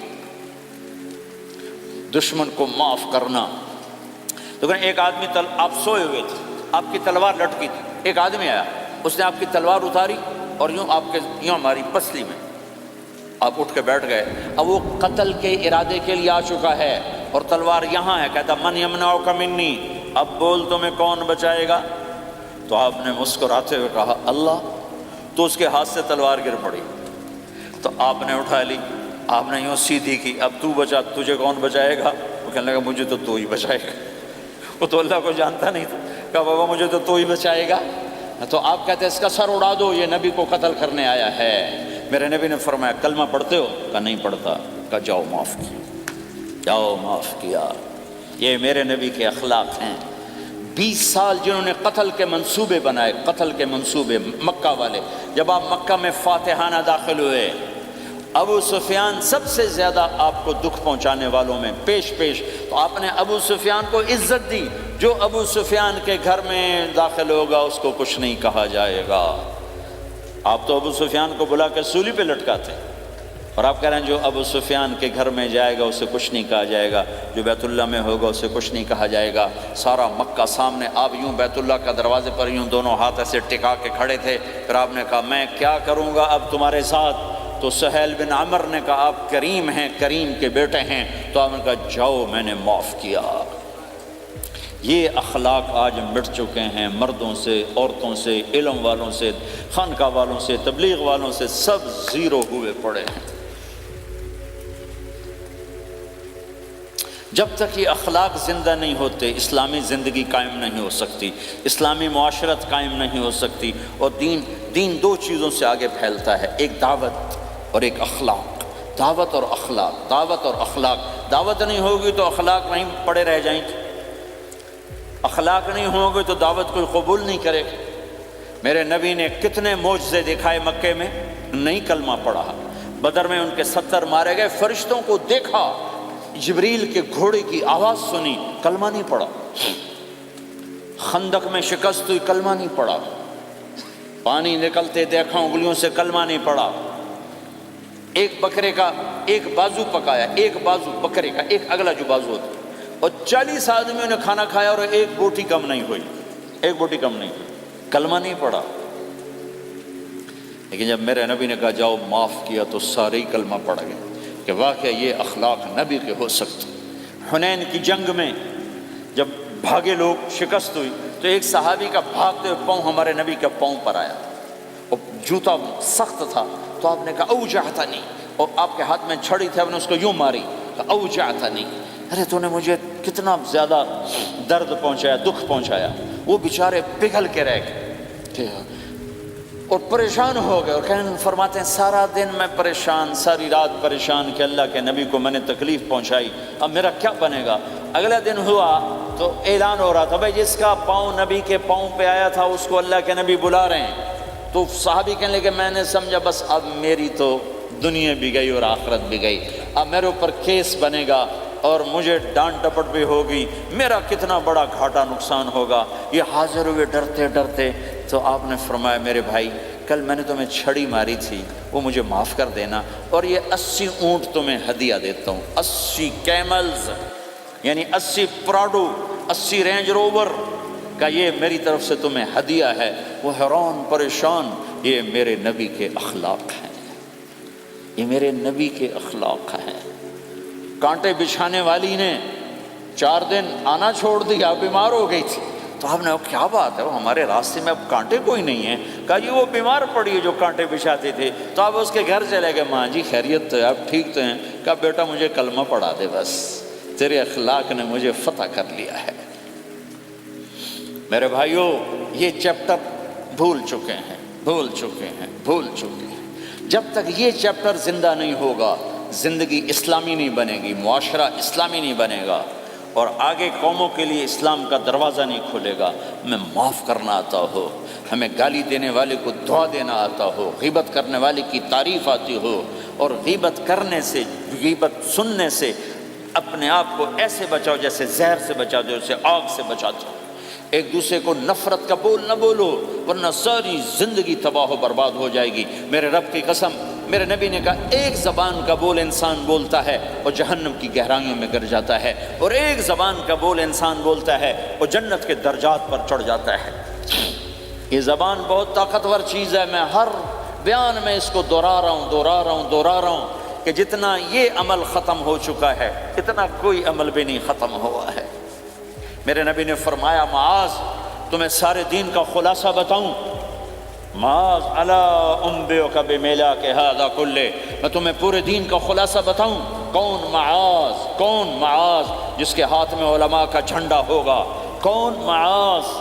دشمن کو معاف کرنا، لیکن ایک آدمی آپ سوئے ہوئے تھے، آپ کی تلوار لٹکی تھی، ایک آدمی آیا، اس نے آپ کی تلوار اتاری اور یوں ہماری پسلی میں، آپ اٹھ کے بیٹھ گئے۔ اب وہ قتل کے ارادے کے لیے آ چکا ہے اور تلوار یہاں ہے، کہتا من یمنعک منی، اب بول تمہیں کون بچائے گا؟ تو آپ نے مسکراتے ہوئے کہا اللہ، تو اس کے ہاتھ سے تلوار گر پڑی، تو آپ نے اٹھا لی، آپ نے یوں سیدھی کی، اب تو بچا، تجھے کون بچائے گا؟ وہ کہنے لگا مجھے تو ہی بچائے گا، وہ تو اللہ کو جانتا نہیں تھا، کہا بابا مجھے تو ہی بچائے گا۔ تو آپ کہتے ہیں اس کا سر اڑا دو، یہ نبی کو قتل کرنے آیا ہے۔ میرے نبی نے فرمایا کلمہ پڑھتے ہو؟ کہا نہیں پڑھتا۔ کہا جاؤ معاف کیا۔ یہ میرے نبی کے اخلاق ہیں۔ 20 سال جنہوں نے قتل کے منصوبے بنائے، قتل کے منصوبے، مکہ والے، جب آپ مکہ میں فاتحانہ داخل ہوئے، ابو سفیان سب سے زیادہ آپ کو دکھ پہنچانے والوں میں پیش، تو آپ نے ابو سفیان کو عزت دی۔ جو ابو سفیان کے گھر میں داخل ہوگا اس کو کچھ نہیں کہا جائے گا۔ آپ تو ابو سفیان کو بلا کے سولی پہ لٹکاتے، اور آپ کہہ رہے ہیں جو ابو سفیان کے گھر میں جائے گا اسے کچھ نہیں کہا جائے گا، جو بیت اللہ میں ہوگا اسے کچھ نہیں کہا جائے گا۔ سارا مکہ سامنے، آپ یوں بیت اللہ کا دروازے پر یوں دونوں ہاتھ ایسے ٹکا کے کھڑے تھے۔ پھر آپ نے کہا میں کیا کروں گا اب تمہارے ساتھ؟ تو سہیل بن عمر نے کہا آپ کریم ہیں، کریم کے بیٹے ہیں، تو آپ نے کہا جاؤ میں نے معاف کیا۔ یہ اخلاق آج مٹ چکے ہیں، مردوں سے، عورتوں سے، علم والوں سے، خانقاہ والوں سے، تبلیغ والوں سے، سب زیرو ہوئے پڑے ہیں۔ جب تک یہ اخلاق زندہ نہیں ہوتے اسلامی زندگی قائم نہیں ہو سکتی، اسلامی معاشرت قائم نہیں ہو سکتی۔ اور دین دو چیزوں سے آگے پھیلتا ہے، ایک دعوت اور ایک اخلاق۔ دعوت اور اخلاق، دعوت نہیں ہوگی تو اخلاق نہیں پڑے رہ جائیں گے، اخلاق نہیں ہوں گے تو دعوت کوئی قبول نہیں کرے گا۔ میرے نبی نے کتنے معجزے دکھائے مکے میں، نہیں کلمہ پڑھا۔ بدر میں ان کے 70 مارے گئے، فرشتوں کو دیکھا، جبریل کے گھوڑے کی آواز سنی، کلمہ نہیں پڑھا۔ خندق میں شکست ہوئی، کلمہ نہیں پڑھا۔ پانی نکلتے دیکھا انگلیوں سے، کلمہ نہیں پڑھا۔ ایک بکرے کا ایک بازو پکایا، ایک بازو بکرے کا، ایک اگلا جو بازو ہوتا، اور 40 آدمیوں نے کھانا کھایا اور ایک بوٹی کم نہیں ہوئی، کلمہ نہیں پڑھا۔ لیکن جب میرے نبی نے کہا جاؤ معاف کیا تو سارے ہی کلمہ پڑھ گئے کہ واقعہ یہ اخلاق نبی کے ہو سکتے۔ حنین کی جنگ میں جب بھاگے لوگ، شکست ہوئی، تو ایک صحابی کا بھاگتے ہوئے پاؤں ہمارے نبی کے پاؤں پر آیا، اور جوتا سخت تھا، تو آپ نے کہا اوجعتنی، اور آپ کے ہاتھ میں چھڑی تھی، آپ نے اس کو یوں ماری، اوجعتنی، ارے تو نے مجھے کتنا زیادہ درد پہنچایا، دکھ پہنچایا۔ وہ بیچارے پگھل کے رہ گئے اور پریشان ہو گئے، اور فرماتے ہیں سارا دن میں پریشان، ساری رات پریشان کہ اللہ کے نبی کو میں نے تکلیف پہنچائی، اب میرا کیا بنے گا؟ اگلا دن ہوا تو اعلان ہو رہا تھا بھائی جس کا پاؤں نبی کے پاؤں پہ آیا تھا اس کو اللہ کے نبی بلا رہے ہیں۔ تو صحابی کہنے لگے میں نے سمجھا بس اب میری تو دنیا بھی گئی اور آخرت بھی گئی، اب میرے اوپر کیس بنے گا، اور مجھے ڈانٹ ڈپٹ بھی ہوگی، میرا کتنا بڑا گھاٹا نقصان ہوگا۔ یہ حاضر ہوئے ڈرتے ڈرتے، تو آپ نے فرمایا میرے بھائی کل میں نے تمہیں چھڑی ماری تھی، وہ مجھے معاف کر دینا، اور یہ 80 اونٹ تمہیں ہدیہ دیتا ہوں، 80 کیملز یعنی 80 پراڈو، 80 رینج روور کا یہ میری طرف سے تمہیں ہدیہ ہے۔ وہ حیران پریشان، یہ میرے نبی کے اخلاق ہیں، یہ میرے نبی کے اخلاق ہیں۔ کانٹے بچھانے والی نے 4 دن آنا چھوڑ دیا، بیمار ہو گئی تھی، تو آپ نے کہا کیا بات ہے، وہ ہمارے راستے میں اب کانٹے کوئی نہیں ہیں؟ کہا جی وہ بیمار پڑی ہے جو کانٹے بچھاتی تھی۔ تو آپ اس کے گھر چلے گئے، ماں جی خیریت تو ہے، آپ ٹھیک تو ہیں؟ کہا بیٹا مجھے کلمہ پڑھا دے، بس تیرے اخلاق نے مجھے فتح کر لیا ہے۔ میرے بھائیوں یہ چیپٹر بھول چکے ہیں، بھول چکے ہیں، بھول چکے ہیں۔ جب تک یہ چیپٹر زندہ نہیں ہوگا، زندگی اسلامی نہیں بنے گی، معاشرہ اسلامی نہیں بنے گا، اور آگے قوموں کے لیے اسلام کا دروازہ نہیں کھلے گا۔ ہمیں معاف کرنا آتا ہو، ہمیں گالی دینے والے کو دعا دینا آتا ہو، غیبت کرنے والے کی تعریف آتی ہو، اور غیبت کرنے سے، غیبت سننے سے اپنے آپ کو ایسے بچاؤ جیسے زہر سے بچا دو، جیسے آگ سے بچاتے ہو۔ ایک دوسرے کو نفرت کا بول نہ بولو، ورنہ ساری زندگی تباہ و برباد ہو جائے گی۔ میرے رب کی قسم، میرے نبی نے کہا ایک زبان کا بول انسان بولتا ہے اور جہنم کی گہرائیوں میں گر جاتا ہے، اور ایک زبان کا بول انسان بولتا ہے اور جنت کے درجات پر چڑھ جاتا ہے۔ یہ زبان بہت طاقتور چیز ہے، میں ہر بیان میں اس کو دہرا رہا ہوں کہ جتنا یہ عمل ختم ہو چکا ہے اتنا کوئی عمل بھی نہیں ختم ہوا ہے۔ میرے نبی نے فرمایا معاذ تمہیں سارے دین کا خلاصہ بتاؤں؟ معاذ الا انبئک بمیلاک ھذا کلہ، میں تمہیں پورے دین کا خلاصہ بتاؤں؟ کون معاذ؟ کون معاذ جس کے ہاتھ میں علماء کا جھنڈا ہوگا؟ کون معاذ؟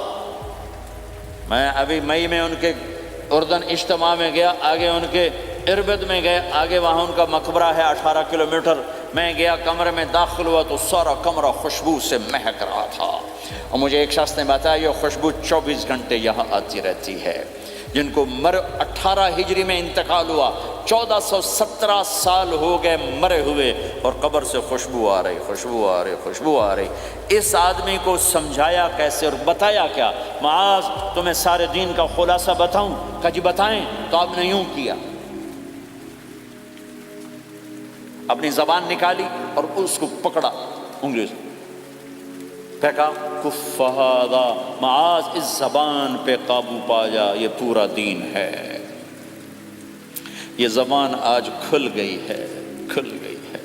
میں ابھی مئی میں ان کے اردن اجتماع میں گیا، آگے ان کے اربد میں گئے، آگے وہاں ان کا مقبرہ ہے 18 کلومیٹر۔ میں گیا کمرے میں داخل ہوا تو سارا کمرہ خوشبو سے مہک رہا تھا، اور مجھے ایک شخص نے بتایا یہ خوشبو 24 گھنٹے یہاں آتی رہتی ہے۔ جن کو 18 ہجری میں انتقال ہوا، 1417 سال ہو گئے مرے ہوئے، اور قبر سے خوشبو آ رہی، خوشبو آ رہی، خوشبو آ رہی۔ اس آدمی کو سمجھایا کیسے اور بتایا کیا؟ معاذ تمہیں سارے دین کا خلاصہ بتاؤں؟ کہا جی بتائیں۔ تو آپ نے یوں کیا، اپنی زبان نکالی اور اس کو پکڑا انگلی سے، کہا کف ھذا، معاذ اس زبان پہ قابو پا جا، یہ پورا دین ہے۔ یہ زبان آج کھل گئی ہے، کھل گئی ہے۔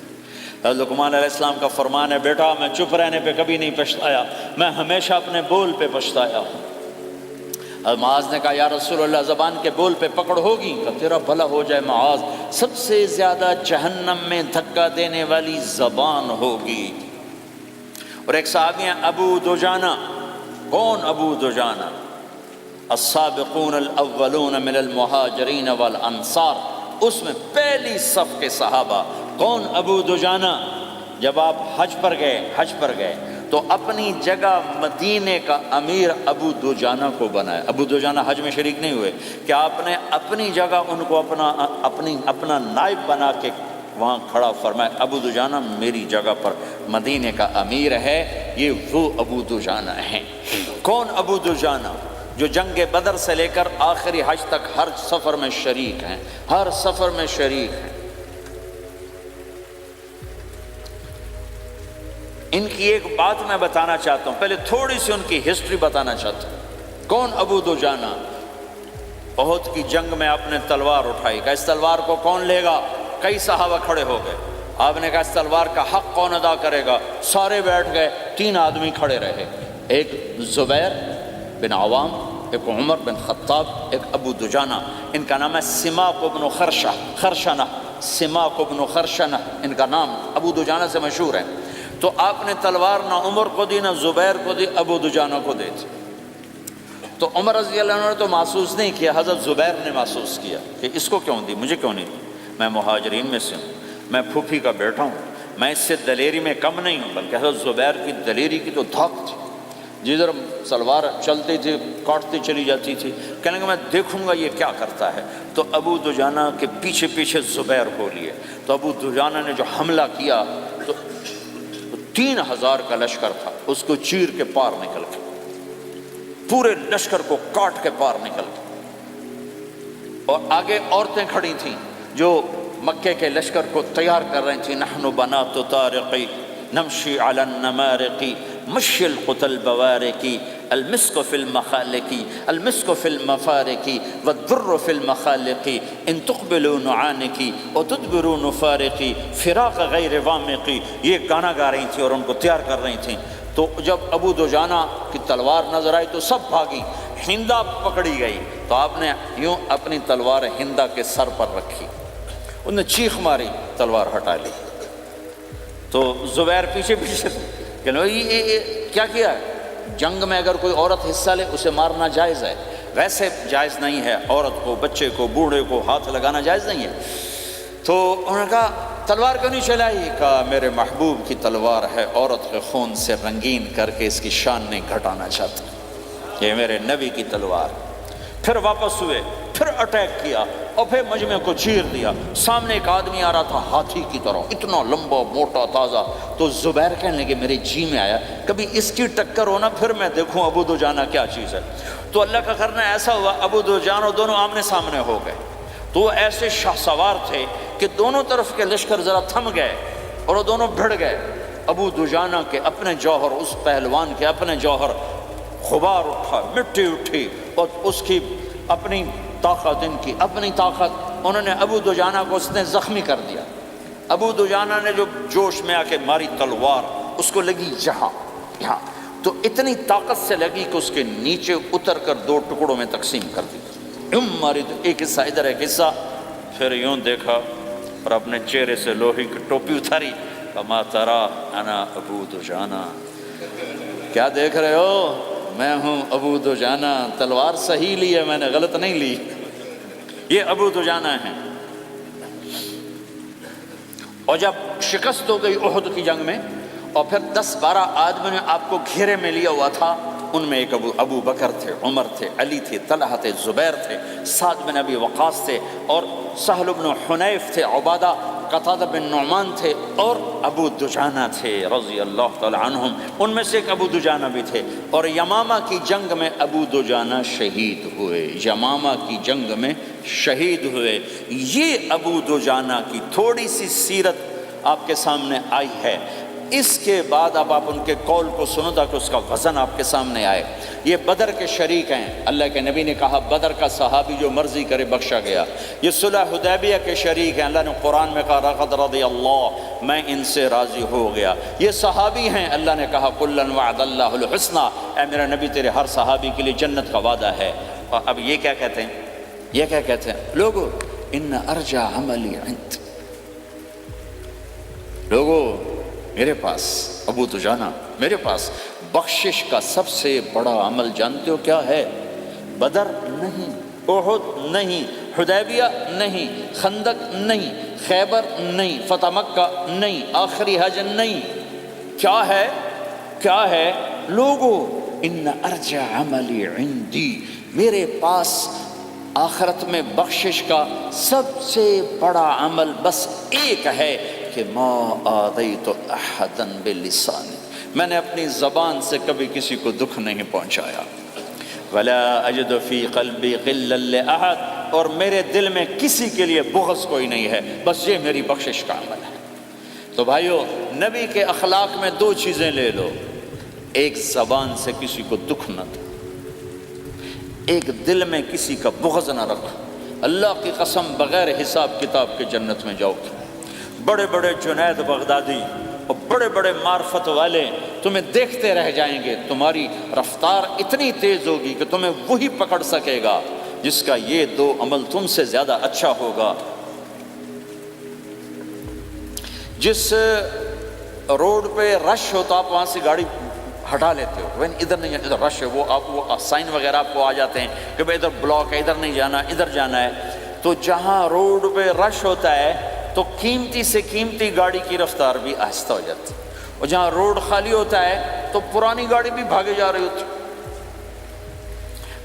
حضرت لقمان علیہ السلام کا فرمان ہے بیٹا میں چپ رہنے پہ کبھی نہیں پچھتایا، میں ہمیشہ اپنے بول پہ پچھتایا ہوں۔ معاذ نے کہا یا رسول اللہ زبان کے بول پہ پکڑ ہوگی؟ کہ تیرا بھلا ہو جائے معاذ، سب سے زیادہ جہنم میں دھکا دینے والی زبان ہوگی۔ اور ایک صحابی ہیں ابو دجانہ۔ کون ابو دجانہ؟ السابقون الاولون من المہاجرین والانصار، اس میں پہلی صف کے صحابہ۔ کون ابو دجانہ؟ جب آپ حج پر گئے تو اپنی جگہ مدینے کا امیر ابو دجانہ کو بنایا۔ ابو دجانہ حج میں شریک نہیں ہوئے، کہ آپ نے اپنی جگہ ان کو اپنا نائب بنا کے وہاں کھڑا فرمایا ابو دجانہ میری جگہ پر مدینے کا امیر ہے، یہ وہ ابو دجانہ ہیں۔ کون ابو دجانہ؟ جو جنگ بدر سے لے کر آخری حج تک ہر سفر میں شریک ہیں، ہر سفر میں شریک ہیں۔ ان کی ایک بات میں بتانا چاہتا ہوں، پہلے تھوڑی سی ان کی ہسٹری بتانا چاہتا ہوں۔ کون ابو دجانہ؟ احد کی جنگ میں آپ نے تلوار اٹھائی، کہ اس تلوار کو کون لے گا؟ کئی صحابہ کھڑے ہو گئے۔ آپ نے کہا اس تلوار کا حق کون ادا کرے گا؟ سارے بیٹھ گئے، 3 آدمی کھڑے رہے، ایک زبیر بن عوام، ایک عمر بن خطاب، ایک ابو دجانہ۔ ان کا نام ہے سماک بن خرشنہ، سماک بن خرشنہ ان کا نام، ابو دجانہ سے مشہور ہے۔ تو آپ نے تلوار نہ عمر کو دی، نہ زبیر کو دی، ابو دجانہ کو دی تھی۔ تو عمر رضی اللہ عنہ نے تو محسوس نہیں کیا، حضرت زبیر نے محسوس کیا کہ اس کو کیوں دی، مجھے کیوں نہیں دی؟ میں مہاجرین میں سے ہوں، میں پھوپھی کا بیٹا ہوں، میں اس سے دلیری میں کم نہیں ہوں۔ بلکہ حضرت زبیر کی دلیری کی تو دھاک تھی، جدھر سلوار چلتی تھی کاٹتی چلی جاتی تھی، کہنے کہ میں دیکھوں گا یہ کیا کرتا ہے۔ تو ابو دجانہ کے پیچھے پیچھے زبیر ہو لیے۔ تو ابو دجانہ نے جو حملہ کیا تو 3,000 کا لشکر تھا، اس کو چیر کے پار نکل گئے، پورے لشکر کو کاٹ کے پار نکل گئے۔ اور آگے عورتیں کھڑی تھیں جو مکے کے لشکر کو تیار کر رہی تھیں، نحن بنات طارقی نمشی علی النمارق مشی القتل بوارقی المسک فی المخالق المسک فی المفارق والدر فی المخالق ان تقبلوا نعانقی وتدبروا نفارقی فراق غیر وامقی، یہ گانا گا رہی تھیں اور ان کو تیار کر رہی تھیں۔ تو جب ابو دجانہ کی تلوار نظر آئی تو سب بھاگی، ہندا پکڑی گئی تو آپ نے یوں اپنی تلوار ہندا کے سر پر رکھی، انہوں نے چیخ ماری، تلوار ہٹا لی۔ تو زبیر پیچھے پیچھے کہ یہ کیا کیا ہے؟ جنگ میں اگر کوئی عورت حصہ لے اسے مارنا جائز ہے، ویسے جائز نہیں ہے، عورت کو، بچے کو، بوڑھے کو ہاتھ لگانا جائز نہیں ہے۔ تو انہوں نے کہا تلوار کیوں نہیں چلائی؟ کہا میرے محبوب کی تلوار ہے، عورت کے خون سے رنگین کر کے اس کی شان نہیں گھٹانا چاہتا، یہ میرے نبی کی تلوار۔ پھر واپس ہوئے، پھر اٹیک کیا اور پھر مجمع کو چیر دیا۔ سامنے ایک آدمی آ رہا تھا ہاتھی کی طرح، اتنا لمبا موٹا تازہ۔ تو زبیر کہنے لگے میرے جی میں آیا کبھی اس کی ٹکر ہونا پھر میں دیکھوں ابو دجانہ کیا چیز ہے۔ تو اللہ کا کرنا ایسا ہوا، ابو دجانہ دونوں آمنے سامنے ہو گئے۔ تو وہ ایسے شاہ سوار تھے کہ دونوں طرف کے لشکر ذرا تھم گئے اور وہ دونوں بھڑ گئے۔ ابو دجانہ کے اپنے جوہر، اس پہلوان کے اپنے جوہر، غبار اٹھا، مٹی اٹھی، اور اس کی اپنی طاقت، ان کی اپنی طاقت، انہوں نے ابو دجانہ کو اس نے زخمی کر دیا۔ ابو دجانہ نے جو جوش میں آ کے ماری تلوار، اس کو لگی یہاں، تو اتنی طاقت سے لگی کہ اس کے نیچے اتر کر 2 ٹکڑوں میں تقسیم کر دی۔ ماری تو ایک حصہ ادھر، ایک حصہ، پھر یوں دیکھا اور اپنے چہرے سے لوہی کی ٹوپی اتاری، کما ترا انا ابو دجانہ، کیا دیکھ رہے ہو؟ میں ہوں ابو دجانہ، تلوار صحیح لی ہے میں نے، غلط نہیں لی۔ یہ ابو دجانہ ہیں۔ اور جب شکست ہو گئی احد کی جنگ میں، اور پھر 10-12 آدمی نے آپ کو گھیرے میں لیا ہوا تھا، ان میں ایک ابو بکر تھے، عمر تھے، علی تھے، طلحہ تھے، زبیر تھے، سعد بن ابی وقاص تھے، اور سہل بن حنیف تھے، عبادہ قتادہ بن نعمان تھے، اور ابو دجانہ تھے رضی اللہ تعالی عنہم۔ ان میں سے ایک ابو دجانہ بھی تھے، اور یمامہ کی جنگ میں ابو دجانہ شہید ہوئے، یمامہ کی جنگ میں شہید ہوئے۔ یہ ابو دجانہ کی تھوڑی سی سیرت آپ کے سامنے آئی ہے۔ اس کے بعد اب آپ ان کے قول کو سنو تاکہ اس کا وزن آپ کے سامنے آئے۔ یہ بدر کے شریک ہیں، اللہ کے نبی نے کہا بدر کا صحابی جو مرضی کرے بخشا گیا۔ یہ صلح حدیبیہ کے شریک ہیں، اللہ نے قرآن میں کہا لقد رضی اللہ، میں ان سے راضی ہو گیا۔ یہ صحابی ہیں، اللہ نے کہا کلا وعد اللہ الحسنی، اے میرا نبی تیرے ہر صحابی کے لیے جنت کا وعدہ ہے۔ اور اب یہ کیا کہتے ہیں؟ یہ کیا کہتے ہیں لوگو؟ ان ارجع عملی عند، لوگو میرے پاس، ابو دجانہ میرے پاس بخشش کا سب سے بڑا عمل جانتے ہو کیا ہے؟ بدر نہیں، احد نہیں، حدیبیہ نہیں، خندق نہیں، خیبر نہیں، فتح مکہ نہیں، آخری حج نہیں۔ کیا ہے؟ کیا ہے لوگو؟ ان ارجع عملی عندی، میرے پاس آخرت میں بخشش کا سب سے بڑا عمل بس ایک ہے کہ ما آذیت احدا بلسانی، میں نے اپنی زبان سے کبھی کسی کو دکھ نہیں پہنچایا۔ ولا اجد فی قلبی غلا لاحد، اور میرے دل میں کسی کے لیے بغض کوئی نہیں ہے، بس یہ میری بخشش کا عمل ہے۔ تو بھائیو، نبی کے اخلاق میں 2 چیزیں لے لو، ایک زبان سے کسی کو دکھ نہ دو، ایک دل میں کسی کا بغض نہ رکھو۔ اللہ کی قسم بغیر حساب کتاب کے جنت میں جاؤ گے۔ بڑے بڑے جنید بغدادی اور بڑے بڑے معرفت والے تمہیں دیکھتے رہ جائیں گے، تمہاری رفتار اتنی تیز ہوگی کہ تمہیں وہی پکڑ سکے گا جس کا یہ 2 عمل تم سے زیادہ اچھا ہوگا۔ جس روڈ پہ رش ہوتا آپ وہاں سے گاڑی ہٹا لیتے ہو، ادھر نہیں جانا، ادھر رش ہے، وہ سائن وغیرہ آپ کو آ جاتے ہیں کہ بھائی ادھر بلاک ہے، ادھر نہیں جانا، ادھر جانا ہے۔ تو جہاں روڈ پہ رش ہوتا ہے تو قیمتی سے قیمتی گاڑی کی رفتار بھی آہستہ ہو جاتی ہے، اور جہاں روڈ خالی ہوتا ہے تو پرانی گاڑی بھی بھاگے جا رہی ہوتی۔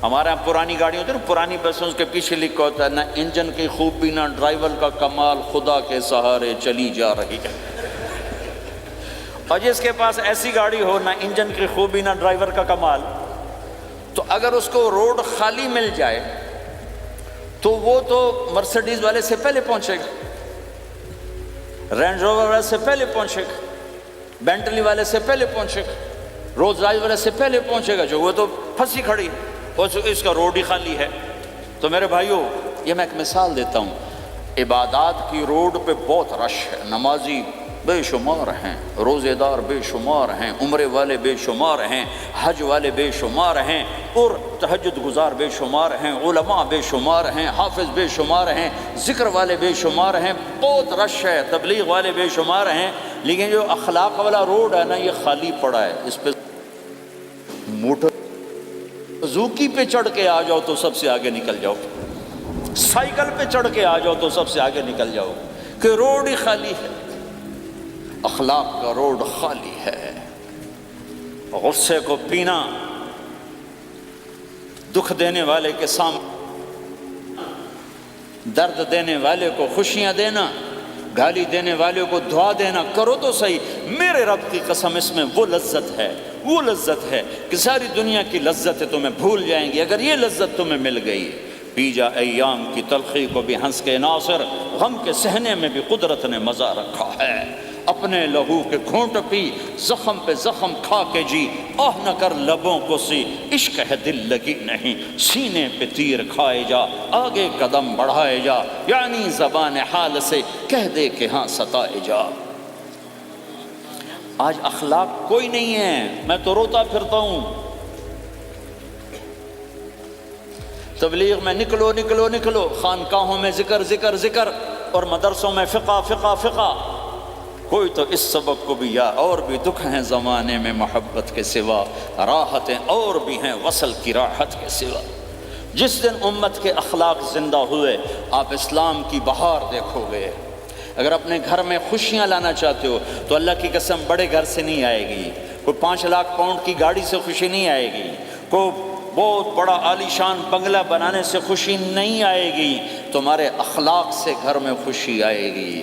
ہمارے یہاں پرانی گاڑی ہوتی ہے نا، پرانی بسوں کے پیچھے لکھا ہوتا ہے نہ انجن کی خوبی نہ ڈرائیور کا کمال، خدا کے سہارے چلی جا رہی ہے۔ اور جس کے پاس ایسی گاڑی ہو، نہ انجن کی خوبی نہ ڈرائیور کا کمال، تو اگر اس کو روڈ خالی مل جائے تو وہ تو مرسیڈیز والے سے پہلے پہنچے گا، رینج روور والے سے پہلے پہنچے گا، بینٹلی والے سے پہلے پہنچے گا، رولز رائس والے سے پہلے پہنچے گا، جو وہ تو پھنسی کھڑی، اس کا روڈ ہی خالی ہے۔ تو میرے بھائیوں، یہ میں ایک مثال دیتا ہوں، عبادات کی روڈ پہ بہت رش ہے، نمازی بے شمار ہیں، روزے دار بے شمار ہیں، عمرے والے بے شمار ہیں، حج والے بے شمار ہیں، اور تہجد گزار بے شمار ہیں، علماء بے شمار ہیں، حافظ بے شمار ہیں، ذکر والے بے شمار ہیں، بہت رش ہے، تبلیغ والے بے شمار ہیں، لیکن جو اخلاق والا روڈ ہے نا، یہ خالی پڑا ہے۔ اس پہ موٹر زوکی پہ چڑھ کے آ جاؤ تو سب سے آگے نکل جاؤ، سائیکل پہ چڑھ کے آ جاؤ تو سب سے آگے نکل جاؤ، کہ روڈ ہی خالی ہے۔ اخلاق کا روڈ خالی ہے۔ غصے کو پینا، دکھ دینے والے کے سامنے، درد دینے والے کو خوشیاں دینا، گالی دینے والے کو دعا دینا، کرو تو صحیح۔ میرے رب کی قسم، اس میں وہ لذت ہے، وہ لذت ہے کہ ساری دنیا کی لذتیں تمہیں بھول جائیں گی اگر یہ لذت تمہیں مل گئی۔ پی جا ایام کی تلخی کو بھی ہنس کے ناصر، غم کے سہنے میں بھی قدرت نے مزہ رکھا ہے۔ اپنے لہو کے گھونٹ پی، زخم پہ زخم کھا کے جی، آہ نہ کر لبوں کو سی، عشق ہے دل لگی نہیں، سینے پہ تیر کھائے جا، آگے قدم بڑھائے جا، یعنی زبان حال سے کہہ دے کہ ہاں ستائے جا۔ آج اخلاق کوئی نہیں ہے، میں تو روتا پھرتا ہوں۔ تبلیغ میں نکلو نکلو نکلو، خانقاہوں میں ذکر ذکر ذکر، اور مدرسوں میں فقہ فقہ فقہ، کوئی تو اس سبق کو بھی، یا اور بھی دکھ ہیں زمانے میں محبت کے سوا، راحتیں اور بھی ہیں وصل کی راحت کے سوا۔ جس دن امت کے اخلاق زندہ ہوئے، آپ اسلام کی بہار دیکھو گے۔ اگر اپنے گھر میں خوشیاں لانا چاہتے ہو تو اللہ کی قسم بڑے گھر سے نہیں آئے گی، کوئی 5 لاکھ پاؤنڈ کی گاڑی سے خوشی نہیں آئے گی، کوئی بہت بڑا عالی شان بنگلہ بنانے سے خوشی نہیں آئے گی، تمہارے اخلاق سے گھر میں خوشی آئے گی۔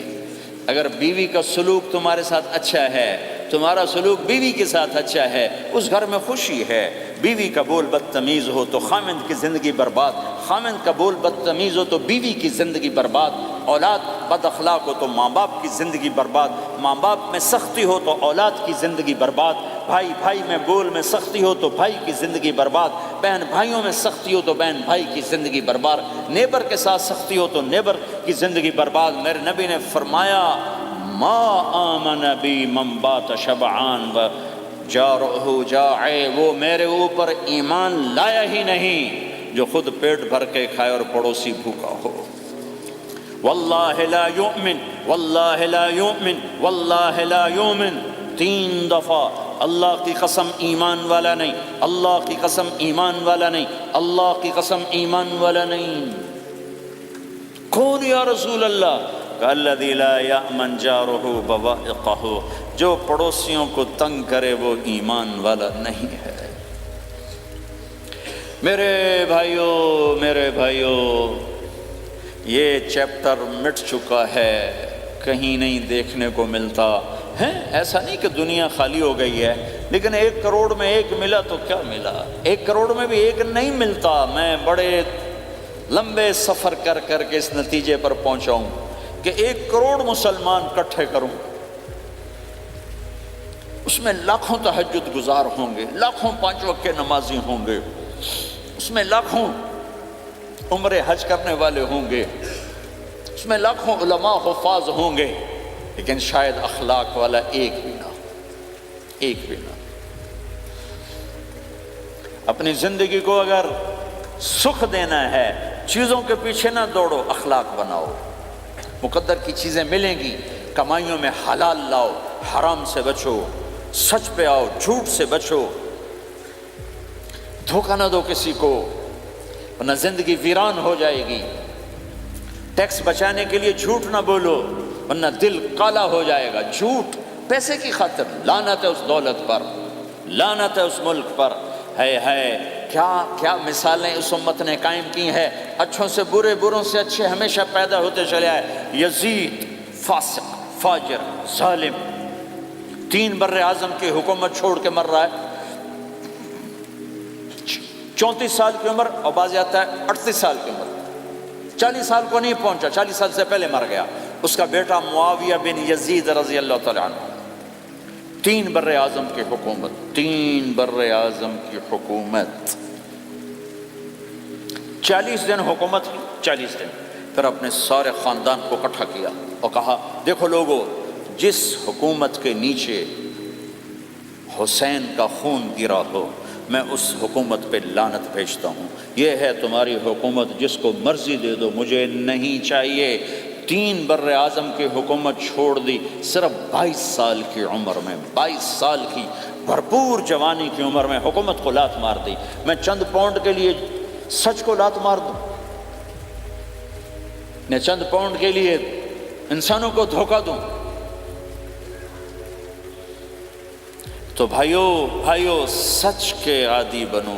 اگر بیوی کا سلوک تمہارے ساتھ اچھا ہے، تمہارا سلوک بیوی کے ساتھ اچھا ہے، اس گھر میں خوشی ہے۔ بیوی کا بول بدتمیز ہو تو خامند کی زندگی برباد، خامند کا بول بدتمیز ہو تو بیوی کی زندگی برباد، اولاد بد اخلاق ہو تو ماں باپ کی زندگی برباد، ماں باپ میں سختی ہو تو اولاد کی زندگی برباد، بھائی بھائی میں بول میں سختی ہو تو بھائی کی زندگی برباد، بہن بھائیوں میں سختی ہو تو بہن بھائی کی زندگی برباد، نیبر کے ساتھ سختی ہو تو نیبر کی زندگی برباد۔ میرے نبی نے فرمایا، ما آمن بی من بات شبعان و جارہ جائع، وہ میرے اوپر ایمان لایا ہی نہیں جو خود پیٹ بھر کے کھائے اور پڑوسی بھوکا ہو۔ واللہ لا یؤمن، واللہ لا یؤمن، واللہ لا یؤمن، 3 دفعہ اللہ کی قسم ایمان والا نہیں، اللہ کی قسم ایمان والا نہیں، اللہ کی قسم ایمان والا نہیں۔ کون یا رسول اللہ؟ الذی لا یأمن جارہ بوائقہ، جو پڑوسیوں کو تنگ کرے وہ ایمان والا نہیں ہے۔ میرے بھائیوں، یہ چیپٹر مٹ چکا ہے، کہیں نہیں دیکھنے کو ملتا ہے۔ ایسا نہیں کہ دنیا خالی ہو گئی ہے، لیکن 1 کروڑ میں 1 ملا تو کیا ملا، 1 کروڑ میں بھی 1 نہیں ملتا۔ میں بڑے لمبے سفر کر کر کے اس نتیجے پر پہنچا ہوں کہ 1 کروڑ مسلمان اکٹھے کروں، اس میں لاکھوں تہجد گزار ہوں گے، لاکھوں 5 وقت کے نمازی ہوں گے، اس میں لاکھوں عمرے حج کرنے والے ہوں گے، اس میں لاکھوں علماء حفاظ ہوں گے، لیکن شاید اخلاق والا ایک بھی نہ۔ اپنی زندگی کو اگر سکھ دینا ہے، چیزوں کے پیچھے نہ دوڑو، اخلاق بناؤ۔ مقدر کی چیزیں ملیں گی، کمائیوں میں حلال لاؤ، حرام سے بچو، سچ پہ آؤ، جھوٹ سے بچو، دھوکہ نہ دو کسی کو، ورنہ زندگی ویران ہو جائے گی۔ ٹیکس بچانے کے لیے جھوٹ نہ بولو، ورنہ دل کالا ہو جائے گا۔ جھوٹ پیسے کی خاطر، لعنت ہے اس دولت پر، لعنت ہے اس ملک پر۔ ہے کیا مثالیں اس امت نے قائم کی ہیں، اچھوں سے برے، بروں سے اچھے ہمیشہ پیدا ہوتے چلے آئے۔ یزید فاسق، فاجر، ظالم، 3 بر اعظم کی حکومت چھوڑ کے مر رہا ہے، 34 سال کی عمر، اور بعض آتا ہے 38 سال کی عمر، 40 سال کو نہیں پہنچا، 40 سال سے پہلے مر گیا۔ اس کا بیٹا معاویہ بن یزید رضی اللہ تعالیٰ عنہ، 3 بر اعظم کی حکومت، 3 بر اعظم کی حکومت، 40 دن حکومت کی، 40 دن۔ پھر اپنے سارے خاندان کو اکٹھا کیا اور کہا دیکھو لوگو، جس حکومت کے نیچے حسین کا خون گرا ہو میں اس حکومت پہ لعنت بھیجتا ہوں۔ یہ ہے تمہاری حکومت، جس کو مرضی دے دو، مجھے نہیں چاہیے۔ 3 بر اعظم کی حکومت چھوڑ دی، صرف 22 سال کی عمر میں، 22 سال کی بھرپور جوانی کی عمر میں حکومت کو لات مار دی۔ میں چند پاؤنڈ کے لیے سچ کو لات مار دوں، میں چند پاؤنڈ کے لیے انسانوں کو دھوکہ دوں؟ تو بھائیو سچ کے عادی بنو۔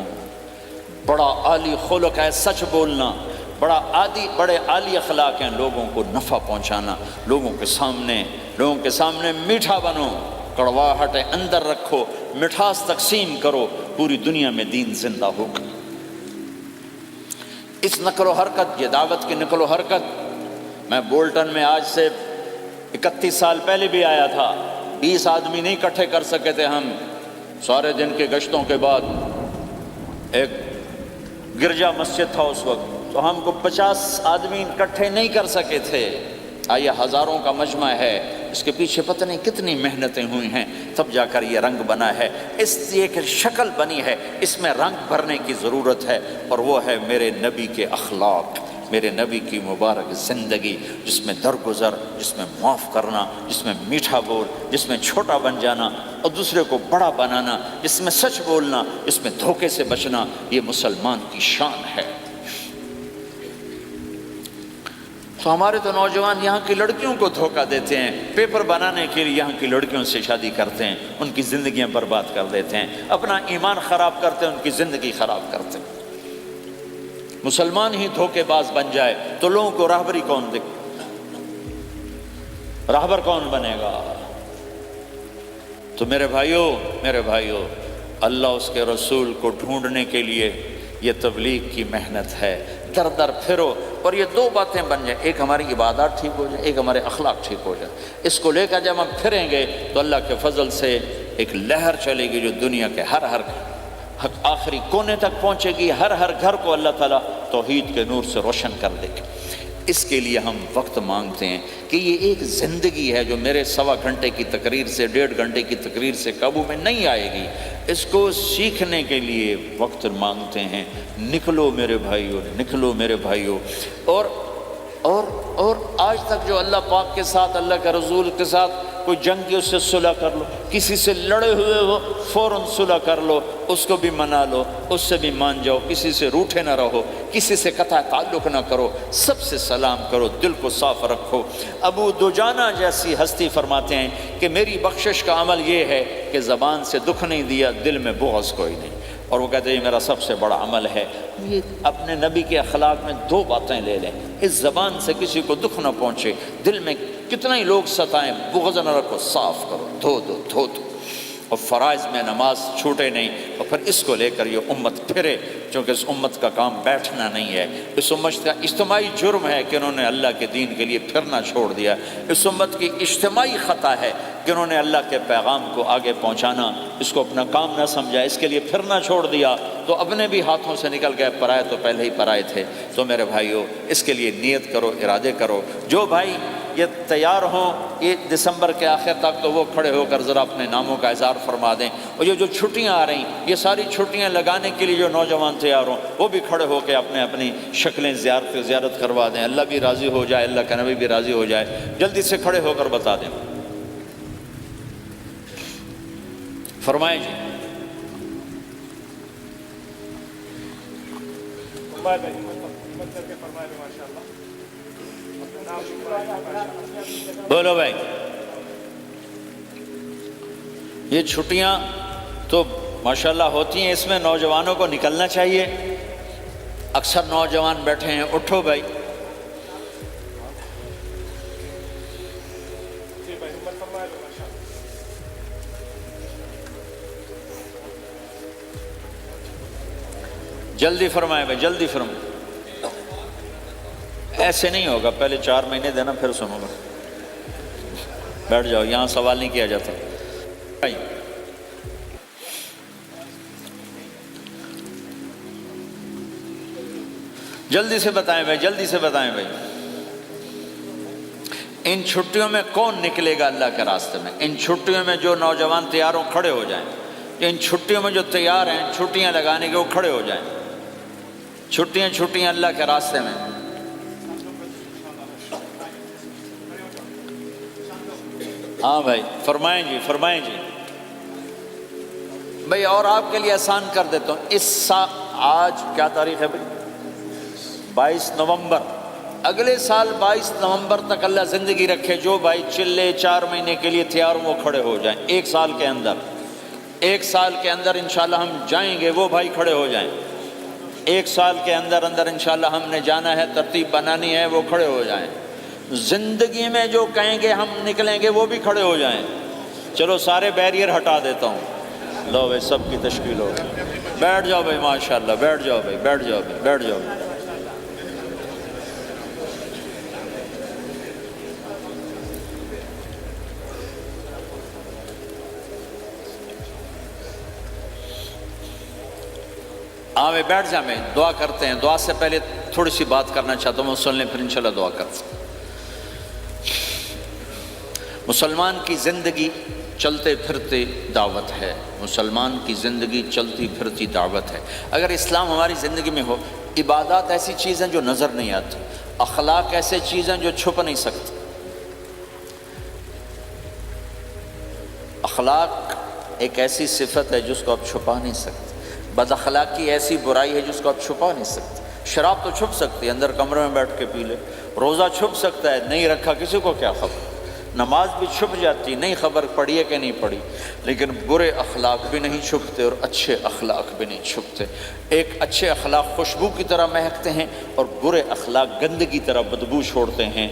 بڑا عالی خلق ہے سچ بولنا، بڑے عالی اخلاق ہیں لوگوں کو نفع پہنچانا، لوگوں کے سامنے میٹھا بنو، کڑواہٹ اندر رکھو، مٹھاس تقسیم کرو، پوری دنیا میں دین زندہ ہوگا۔ اس نقل و حرکت، یہ دعوت کی نقل و حرکت، میں بولٹن میں آج سے 31 سال پہلے بھی آیا تھا، 20 آدمی نہیں اکٹھے کر سکے تھے ہم، سارے دن کے گشتوں کے بعد۔ ایک گرجا مسجد تھا اس وقت، تو ہم کو 50 آدمی اکٹھے نہیں کر سکے تھے۔ آئیے ہزاروں کا مجمع ہے، اس کے پیچھے پتہ نہیں کتنی محنتیں ہوئی ہیں، تب جا کر یہ رنگ بنا ہے، اس ایک شکل بنی ہے، اس میں رنگ بھرنے کی ضرورت ہے، اور وہ ہے میرے نبی کے اخلاق، میرے نبی کی مبارک زندگی، جس میں درگزر، جس میں معاف کرنا، جس میں میٹھا بول، جس میں چھوٹا بن جانا اور دوسرے کو بڑا بنانا، جس میں سچ بولنا، جس میں دھوکے سے بچنا، یہ مسلمان کی شان ہے۔ تو ہمارے تو نوجوان یہاں کی لڑکیوں کو دھوکہ دیتے ہیں، پیپر بنانے کے لیے یہاں کی لڑکیوں سے شادی کرتے ہیں، ان کی زندگیاں برباد کر دیتے ہیں، اپنا ایمان خراب کرتے ہیں، ان کی زندگی خراب کرتے ہیں۔ مسلمان ہی دھوکے باز بن جائے تو لوگوں کو راہبری کون دے؟ راہبر کون بنے گا؟ تو میرے بھائیو، اللہ اس کے رسول کو ڈھونڈنے کے لیے یہ تبلیغ کی محنت ہے، در در پھرو، اور یہ 2 باتیں بن جائیں، ایک ہماری عبادات ٹھیک ہو جائے، ایک ہمارے اخلاق ٹھیک ہو جائے۔ اس کو لے کر جب ہم پھریں گے تو اللہ کے فضل سے ایک لہر چلے گی جو دنیا کے ہر آخری کونے تک پہنچے گی، ہر گھر کو اللہ تعالیٰ توحید کے نور سے روشن کر دے گا۔ اس کے لیے ہم وقت مانگتے ہیں کہ یہ ایک زندگی ہے جو میرے 1.25 گھنٹے کی تقریر سے 1.5 گھنٹے کی تقریر سے قابو میں نہیں آئے گی، اس کو سیکھنے کے لیے وقت مانگتے ہیں۔ نکلو میرے بھائیو، اور آج تک جو اللہ پاک کے ساتھ، اللہ کے رسول کے ساتھ کوئی جنگ کی، اس سے صلح کر لو، کسی سے لڑے ہوئے ہو فوراً صلح کر لو، اس کو بھی منا لو، اس سے بھی مان جاؤ، کسی سے روٹھے نہ رہو، کسی سے قطع تعلق نہ کرو، سب سے سلام کرو، دل کو صاف رکھو۔ ابو دجانہ جیسی ہستی فرماتے ہیں کہ میری بخشش کا عمل یہ ہے کہ زبان سے دکھ نہیں دیا، دل میں بغض کوئی نہیں، اور وہ کہتے ہیں یہ میرا سب سے بڑا عمل ہے۔ یہ اپنے نبی کے اخلاق میں 2 باتیں لے لیں، اس زبان سے کسی کو دکھ نہ پہنچے، دل میں کتنا ہی لوگ ستائیں، بغض نہ رکھو، صاف کرو، دھو دو، اور فرائض میں نماز چھوٹے نہیں، اور پھر اس کو لے کر یہ امت پھرے، چونکہ اس امت کا کام بیٹھنا نہیں ہے، اس امت کا اجتماعی جرم ہے کہ انہوں نے اللہ کے دین کے لیے پھرنا چھوڑ دیا، اس امت کی اجتماعی خطا ہے کہ انہوں نے اللہ کے پیغام کو آگے پہنچانا اس کو اپنا کام نہ سمجھا، اس کے لیے پھرنا چھوڑ دیا تو اپنے بھی ہاتھوں سے نکل گئے، پرائے تو پہلے ہی پرائے تھے۔ تو میرے بھائیو، اس کے لیے نیت کرو، ارادے کرو۔ جو بھائی یہ تیار ہوں 1 دسمبر کے آخر تک تو وہ کھڑے ہو کر ذرا اپنے ناموں کا اظہار فرما دیں، اور یہ جو چھٹیاں آ رہی ہیں، یہ ساری چھٹیاں لگانے کے لیے جو نوجوان تیار ہوں وہ بھی کھڑے ہو کے اپنی شکلیں زیارت کروا دیں، اللہ بھی راضی ہو جائے، اللہ کا نبی بھی راضی ہو جائے، جلدی سے کھڑے ہو کر بتا دیں۔ فرمائیں جی۔ بولو بھائی، یہ چھٹیاں تو ماشاءاللہ ہوتی ہیں، اس میں نوجوانوں کو نکلنا چاہیے۔ اکثر نوجوان بیٹھے ہیں، اٹھو بھائی۔ جلدی فرمائیں بھائی، جلدی فرمائیں. ایسے نہیں ہوگا، پہلے 4 مہینے دینا پھر سنو گا. بیٹھ جاؤ، یہاں سوال نہیں کیا جاتا. جلدی سے بتائیں بھائی، جلدی سے بتائیں بھائی. ان چھٹیوں میں کون نکلے گا اللہ کے راستے میں؟ ان چھٹیوں میں جو نوجوان تیار ہوں کھڑے ہو جائیں. ان چھٹیوں میں جو تیار ہیں چھٹیاں لگانے کے وہ کھڑے ہو جائیں. چھٹیاں اللہ کے راستے میں. ہاں بھائی فرمائیں جی، فرمائیں جی بھائی. اور آپ کے لیے آسان کر دیتا ہوں. اس سال آج کیا تاریخ ہے بھائی؟ 22 نومبر. اگلے سال 22 نومبر تک اللہ زندگی رکھے، جو بھائی چلے 4 مہینے کے لیے تیار ہوں وہ کھڑے ہو جائیں. 1 سال کے اندر، 1 سال کے اندر انشاءاللہ ہم جائیں گے، وہ بھائی کھڑے ہو جائیں. 1 سال کے اندر انشاءاللہ ہم نے جانا ہے، ترتیب بنانی ہے، وہ کھڑے ہو جائیں. زندگی میں جو کہیں گے ہم نکلیں گے وہ بھی کھڑے ہو جائیں. چلو سارے بیریئر ہٹا دیتا ہوں. لو بھائی سب کی تشکیل ہو گئی. بیٹھ جاؤ بھائی، ماشاءاللہ بیٹھ جاؤ بھائی، بیٹھ جاؤ بھائی، بیٹھ جاؤ. ہاں بھائی بیٹھ جائیں. میں دعا کرتے ہیں. دعا سے پہلے تھوڑی سی بات کرنا چاہتا ہوں، سن لیں پھر انشاءاللہ دعا کرتے ہیں. مسلمان کی زندگی چلتے پھرتے دعوت ہے. مسلمان کی زندگی چلتی پھرتی دعوت ہے. اگر اسلام ہماری زندگی میں ہو، عبادات ایسی چیزیں جو نظر نہیں آتی، اخلاق ایسے چیزیں جو چھپ نہیں سکتی. اخلاق ایک ایسی صفت ہے جس کو آپ چھپا نہیں سکتے. بد اخلاقی ایسی برائی ہے جس کو آپ چھپا نہیں سکتے. شراب تو چھپ سکتی ہے، اندر کمرے میں بیٹھ کے پی لے. روزہ چھپ سکتا ہے، نہیں رکھا کسی کو کیا خبر. نماز بھی چھپ جاتی، نہیں خبر پڑھی ہے کہ نہیں پڑھی. لیکن برے اخلاق بھی نہیں چھپتے اور اچھے اخلاق بھی نہیں چھپتے. ایک اچھے اخلاق خوشبو کی طرح مہکتے ہیں اور برے اخلاق گندگی کی طرح بدبو چھوڑتے ہیں.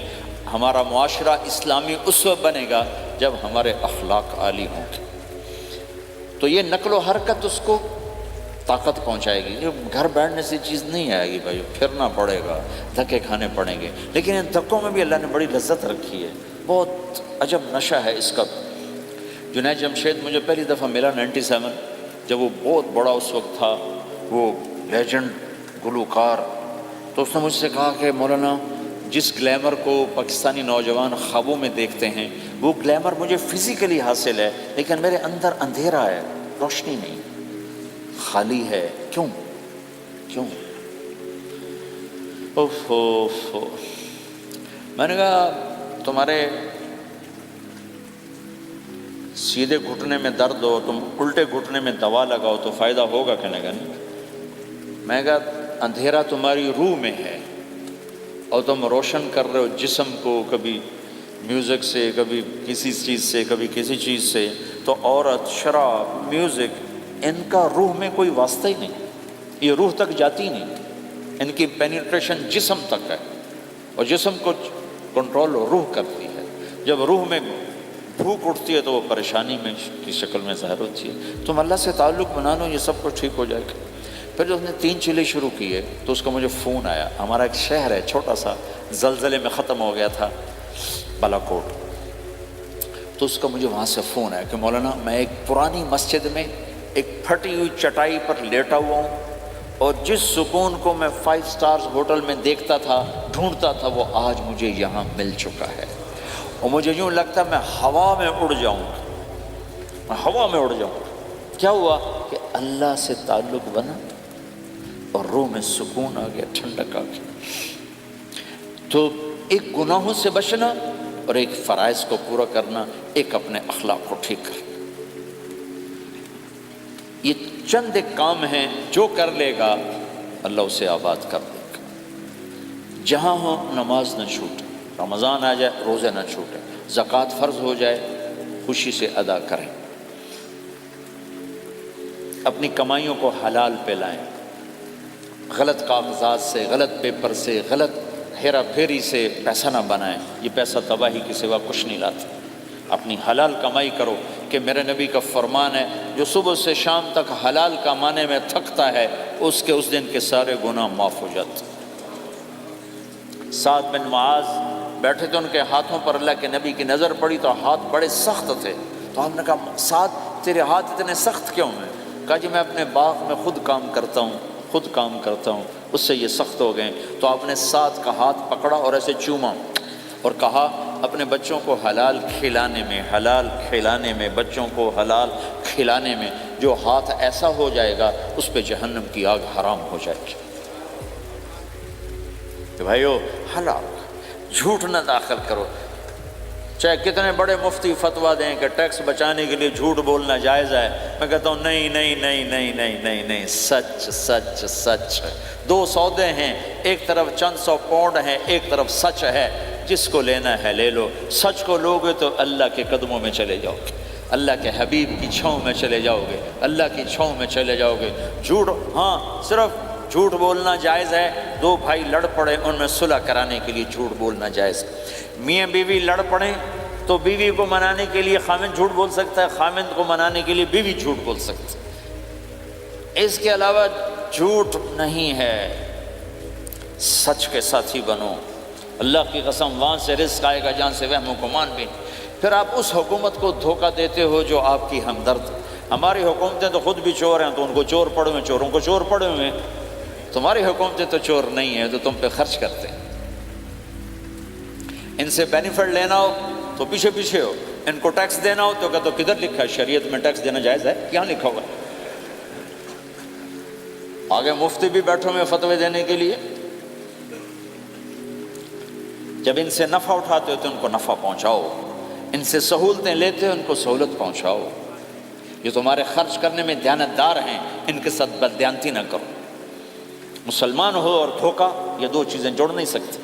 ہمارا معاشرہ اسلامی اس وقت بنے گا جب ہمارے اخلاق عالی ہوں گے. تو یہ نقل و حرکت اس کو طاقت پہنچائے گی. یہ گھر بیٹھنے سے چیز نہیں آئے گی بھائی، پھرنا پڑے گا، دھکے کھانے پڑیں گے. لیکن ان دھکوں میں بھی اللہ نے بڑی لذت رکھی ہے. بہت عجب نشہ ہے اس کا. جنید جمشید مجھے پہلی دفعہ ملا 97، جب وہ بہت بڑا اس وقت تھا، وہ لیجنڈ گلوکار. تو اس نے مجھ سے کہا کہ مولانا جس گلیمر کو پاکستانی نوجوان خوابوں میں دیکھتے ہیں وہ گلیمر مجھے فزیکلی حاصل ہے، لیکن میرے اندر اندھیرا ہے، روشنی نہیں، خالی ہے. کیوں؟ میں نے کہا تمہارے سیدھے گھٹنے میں درد ہو، تم الٹے گھٹنے میں دوا لگاؤ تو فائدہ ہوگا کہ نہیں. میں نے کہا اندھیرا تمہاری روح میں ہے اور تم روشن کر رہے ہو جسم کو، کبھی میوزک سے، کبھی کسی چیز سے، کبھی کسی چیز سے. تو عورت، شراب، میوزک، ان کا روح میں کوئی واسطہ ہی نہیں. یہ روح تک جاتی نہیں. ان کی پینیٹریشن جسم تک ہے اور جسم کو کنٹرول روح کرتی ہے. جب روح میں بھوک اٹھتی ہے تو وہ پریشانی میں کی شکل میں ظاہر ہوتی ہے. تم اللہ سے تعلق بنا لو، یہ سب کچھ ٹھیک ہو جائے گا. پھر جب اس نے 3 چیلے شروع کیے تو اس کا مجھے فون آیا. ہمارا ایک شہر ہے چھوٹا سا، زلزلے میں ختم ہو گیا تھا، بالا کوٹ. تو اس کا مجھے وہاں سے فون آیا کہ مولانا میں ایک پرانی مسجد میں ایک پھٹی ہوئی چٹائی پر لیٹا ہوا ہوں اور جس سکون کو میں 5 سٹارز ہوٹل میں دیکھتا تھا، ڈھونڈتا تھا، وہ آج مجھے یہاں مل چکا ہے. اور مجھے یوں لگتا میں ہوا میں اڑ جاؤں، میں ہوا میں اڑ جاؤں. کیا ہوا کہ اللہ سے تعلق بنا اور روح میں سکون آ گیا، ٹھنڈک آ گئی. تو ایک گناہوں سے بچنا اور ایک فرائض کو پورا کرنا، ایک اپنے اخلاق کو ٹھیک کرنا، یہ چند ایک کام ہیں جو کر لے گا اللہ اسے آباد کر دے گا. جہاں ہو نماز نہ چھوٹے، رمضان آ جائے روزے نہ چھوٹے، زکوٰۃ فرض ہو جائے خوشی سے ادا کریں، اپنی کمائیوں کو حلال پہ لائیں، غلط کاغذات سے، غلط پیپر سے، غلط ہیرا پھیری سے پیسہ نہ بنائیں. یہ پیسہ تباہی کے سوا کچھ نہیں لاتا. اپنی حلال کمائی کرو، کہ میرے نبی کا فرمان ہے جو صبح سے شام تک حلال کمانے میں تھکتا ہے اس کے اس دن کے سارے گناہ معاف ہو جاتے۔ سعد بن معاذ بیٹھے تھے، ان کے ہاتھوں پر اللہ کے نبی کی نظر پڑی تو ہاتھ بڑے سخت تھے، تو ہم نے کہا سعد تیرے ہاتھ اتنے سخت کیوں ہیں؟ کہا جی میں اپنے باغ میں خود کام کرتا ہوں، اس سے یہ سخت ہو گئے۔ تو آپ نے سعد کا ہاتھ پکڑا اور ایسے چوما اور کہا اپنے بچوں کو حلال کھلانے میں بچوں کو حلال کھلانے میں جو ہاتھ ایسا ہو جائے گا اس پہ جہنم کی آگ حرام ہو جائے گی۔ کہ بھائیو حلال، جھوٹ نہ داخل کرو، چاہے کتنے بڑے مفتی فتویٰ دیں کہ ٹیکس بچانے کے لیے جھوٹ بولنا جائز ہے، میں کہتا ہوں نہیں، سچ ہے۔ دو سودے ہیں، ایک طرف چند سو پاؤنڈ ہیں، ایک طرف سچ ہے، جس کو لینا ہے لے لو۔ سچ کو لوگے تو اللہ کے قدموں میں چلے جاؤ گے، اللہ کے حبیب کی چھاؤں میں چلے جاؤ گے، اللہ کی چھاؤں میں چلے جاؤ گے۔ جھوٹ، ہاں صرف جھوٹ بولنا جائز ہے، دو بھائی لڑ پڑے ان میں صلح کرانے کے لیے جھوٹ بولنا جائز ہے۔ میاں بیوی لڑ پڑیں تو بیوی کو منانے کے لیے خامند جھوٹ بول سکتا ہے، خامند کو منانے کے لیے بیوی جھوٹ بول سکتی ہے۔ اس کے علاوہ جھوٹ نہیں ہے، سچ کے ساتھی بنو۔ اللہ کی قسم وہاں سے رزق آئے گا جہاں سے وہم و گمان بھی نہیں۔ پھر آپ اس حکومت کو دھوکہ دیتے ہو جو آپ کی ہمدرد۔ ہماری حکومتیں تو خود بھی چور ہیں تو ان کو چور پڑے ہوئے، چوروں کو چور پڑے ہوئے۔ تمہاری حکومتیں تو چور نہیں ہیں تو تم پہ خرچ کرتے ہیں۔ ان سے بینیفٹ لینا ہو تو پیچھے ہو، ان کو ٹیکس دینا ہو تو کہتے ہو کدھر لکھا ہے شریعت میں ٹیکس دینا جائز ہے؟ کہاں لکھا ہوا؟ آگے مفتی بھی بیٹھو میں فتوے دینے کے لیے۔ جب ان سے نفع اٹھاتے ہو تو ان کو نفع پہنچاؤ، ان سے سہولتیں لیتے ہو ان کو سہولت پہنچاؤ۔ یہ تمہارے خرچ کرنے میں دیانتدار ہیں، ان کے ساتھ بددیانتی نہ کرو۔ مسلمان ہو اور دھوکہ، یہ دو چیزیں جوڑ نہیں سکتی۔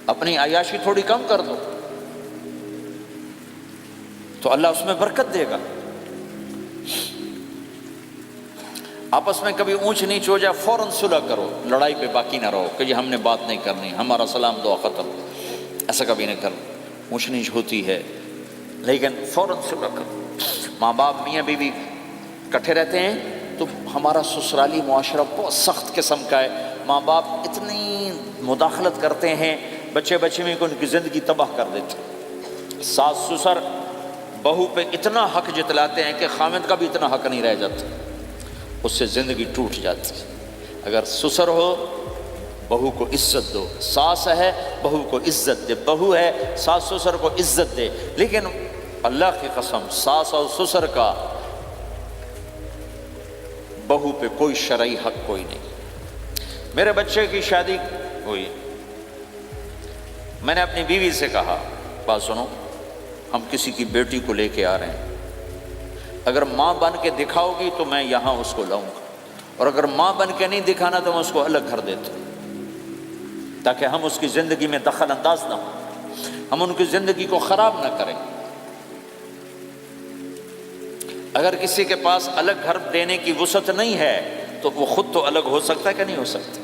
اپنی عیاشی تھوڑی کم کر دو تو اللہ اس میں برکت دے گا۔ آپس میں کبھی اونچ نیچ ہو جائے فوراً صلح کرو، لڑائی پہ باقی نہ رہو کہ یہ ہم نے بات نہیں کرنی، ہمارا سلام دعا ختم، ایسا کبھی نہیں کرو۔ اونچ نیچ ہوتی ہے لیکن فوراً صلح کرو۔ ماں باپ میاں بیوی کٹھے رہتے ہیں تو ہمارا سسرالی معاشرہ بہت سخت قسم کا ہے، ماں باپ اتنی مداخلت کرتے ہیں بچے میں کو ان کی زندگی تباہ کر دیتے۔ ساس سسر بہو پہ اتنا حق جتلاتے ہیں کہ خامد کا بھی اتنا حق نہیں رہ جاتا، اس سے زندگی ٹوٹ جاتی ہے۔ اگر سسر ہو بہو کو عزت دو، ساس ہے بہو کو عزت دے، بہو ہے ساس سسر کو عزت دے، لیکن اللہ کی قسم ساس اور سسر کا بہو پہ کوئی شرعی حق کوئی نہیں۔ میرے بچے کی شادی ہوئی، میں نے اپنی بیوی سے کہا بات سنو، ہم کسی کی بیٹی کو لے کے آ رہے ہیں، اگر ماں بن کے دکھاؤ گی تو میں یہاں اس کو لاؤں گا، اور اگر ماں بن کے نہیں دکھانا تو میں اس کو الگ گھر دیتا ہوں، تاکہ ہم اس کی زندگی میں دخل انداز نہ ہوں، ہم ان کی زندگی کو خراب نہ کریں۔ اگر کسی کے پاس الگ گھر دینے کی وسعت نہیں ہے تو وہ خود تو الگ ہو سکتا ہے کہ نہیں ہو سکتا؟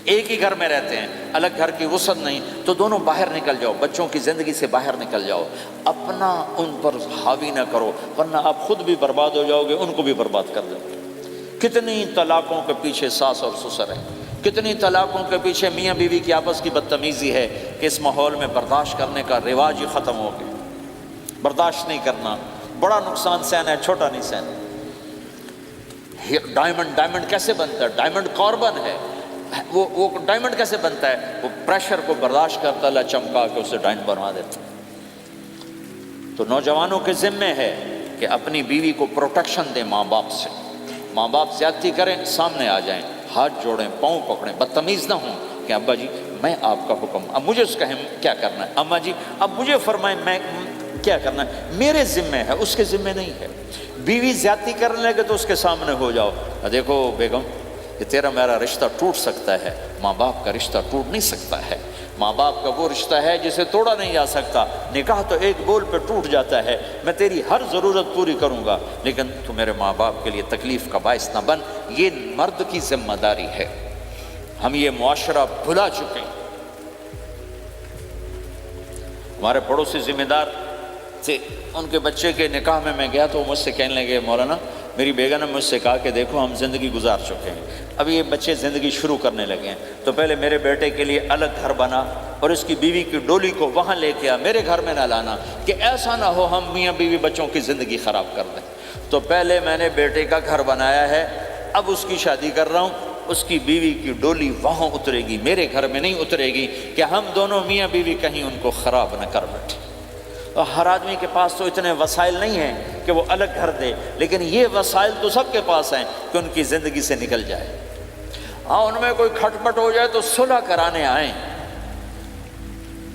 ایک ہی گھر میں رہتے ہیں، الگ گھر کی وسعت نہیں تو دونوں باہر نکل جاؤ، بچوں کی زندگی سے باہر نکل جاؤ، اپنا ان پر حاوی نہ کرو ورنہ آپ خود بھی برباد ہو جاؤ گے، ان کو بھی برباد کر دو گے۔ کتنی طلاقوں کے پیچھے ساس اور سسر ہیں، کتنی طلاقوں کے پیچھے میاں بیوی کی آپس کی بدتمیزی ہے کہ اس ماحول میں برداشت کرنے کا رواج ہی ختم ہو گیا۔ برداشت نہیں کرنا، بڑا نقصان سہنا ہے، چھوٹا نہیں سہنا۔ ڈائمنڈ کیسے بنتا ہے؟ ڈائمنڈ کاربن ہے، وہ ڈائمنڈ کیسے بنتا ہے؟ وہ پریشر کو برداشت کرتا اللہ چمکا کے اسے ڈائمنڈ بنوا دیتا۔ تو نوجوانوں کے ذمے ہے کہ اپنی بیوی کو پروٹیکشن دیں ماں باپ سے، ماں باپ زیادتی کریں سامنے آ جائیں، ہاتھ جوڑیں، پاؤں پکڑیں، بدتمیز نہ ہوں کہ ابا جی میں آپ کا حکم، اب مجھے اس کا کیا کرنا ہے، اماں جی اب مجھے فرمائیں میں کیا کرنا ہے، میرے ذمے ہے، اس کے ذمے نہیں ہے۔ بیوی زیادتی کرنے لگے تو اس کے سامنے ہو جاؤ، دیکھو بیگم کہ تیرا میرا رشتہ ٹوٹ سکتا ہے، ماں باپ کا رشتہ ٹوٹ نہیں سکتا ہے۔ ماں باپ کا وہ رشتہ ہے جسے توڑا نہیں جا سکتا، نکاح تو ایک بول پہ ٹوٹ جاتا ہے، میں تیری ہر ضرورت پوری کروں گا لیکن تو میرے ماں باپ کے لیے تکلیف کا باعث نہ بن۔ یہ مرد کی ذمہ داری ہے، ہم یہ معاشرہ بھلا چکے ہیں۔ ہمارے پڑوسی ذمہ دار تھے، ان کے بچے کے نکاح میں گیا تو وہ مجھ سے کہنے لگے مولانا میری بیگم نے مجھ سے کہا کہ دیکھو ہم زندگی گزار چکے ہیں، اب یہ بچے زندگی شروع کرنے لگے ہیں، تو پہلے میرے بیٹے کے لیے الگ گھر بنا اور اس کی بیوی کی ڈولی کو وہاں لے کے آ، میرے گھر میں نہ لانا کہ ایسا نہ ہو ہم میاں بیوی بچوں کی زندگی خراب کر دیں۔ تو پہلے میں نے بیٹے کا گھر بنایا ہے، اب اس کی شادی کر رہا ہوں، اس کی بیوی کی ڈولی وہاں اترے گی، میرے گھر میں نہیں اترے گی کہ ہم دونوں میاں بیوی کہیں ان کو خراب نہ کر بیٹھے۔ اور ہر آدمی کے پاس تو اتنے وسائل نہیں ہیں کہ وہ الگ گھر دے، لیکن یہ وسائل تو سب کے پاس ہیں کہ ان کی زندگی سے نکل جائے۔ ہاں ان میں کوئی کھٹ پٹ ہو جائے تو صلح کرانے آئیں،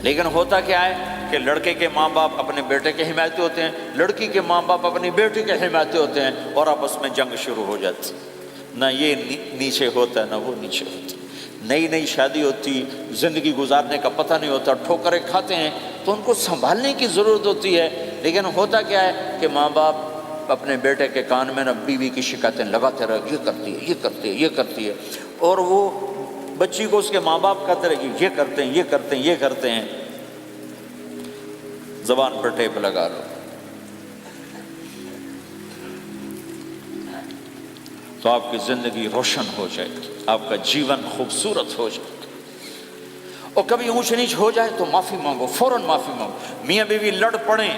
لیکن ہوتا کیا ہے کہ لڑکے کے ماں باپ اپنے بیٹے کے حمایتی ہوتے ہیں، لڑکی کے ماں باپ اپنی بیٹی کے حمایتی ہوتے ہیں، اور آپس میں جنگ شروع ہو جاتی، نہ یہ نیچے ہوتا ہے نہ وہ نیچے ہوتا ہے۔ نئی نئی شادی ہوتی، زندگی گزارنے کا پتہ نہیں ہوتا، ٹھوکریں کھاتے ہیں تو ان کو سنبھالنے کی ضرورت ہوتی ہے، لیکن ہوتا کیا ہے کہ ماں باپ اپنے بیٹے کے کان میں نہ بیوی کی شکایتیں لگاتے رہے، یہ کرتی ہے یہ کرتی ہے یہ کرتی ہے، اور وہ بچی کو اس کے ماں باپ کہتے رہے یہ کرتے ہیں یہ کرتے ہیں یہ کرتے ہیں۔ زبان پر ٹیپ لگا لو تو آپ کی زندگی روشن ہو جائے گی، آپ کا جیون خوبصورت ہو جائے گا۔ اور کبھی اونچ نیچ ہو جائے تو معافی مانگو، فوراً معافی مانگو۔ میاں بیوی لڑ پڑیں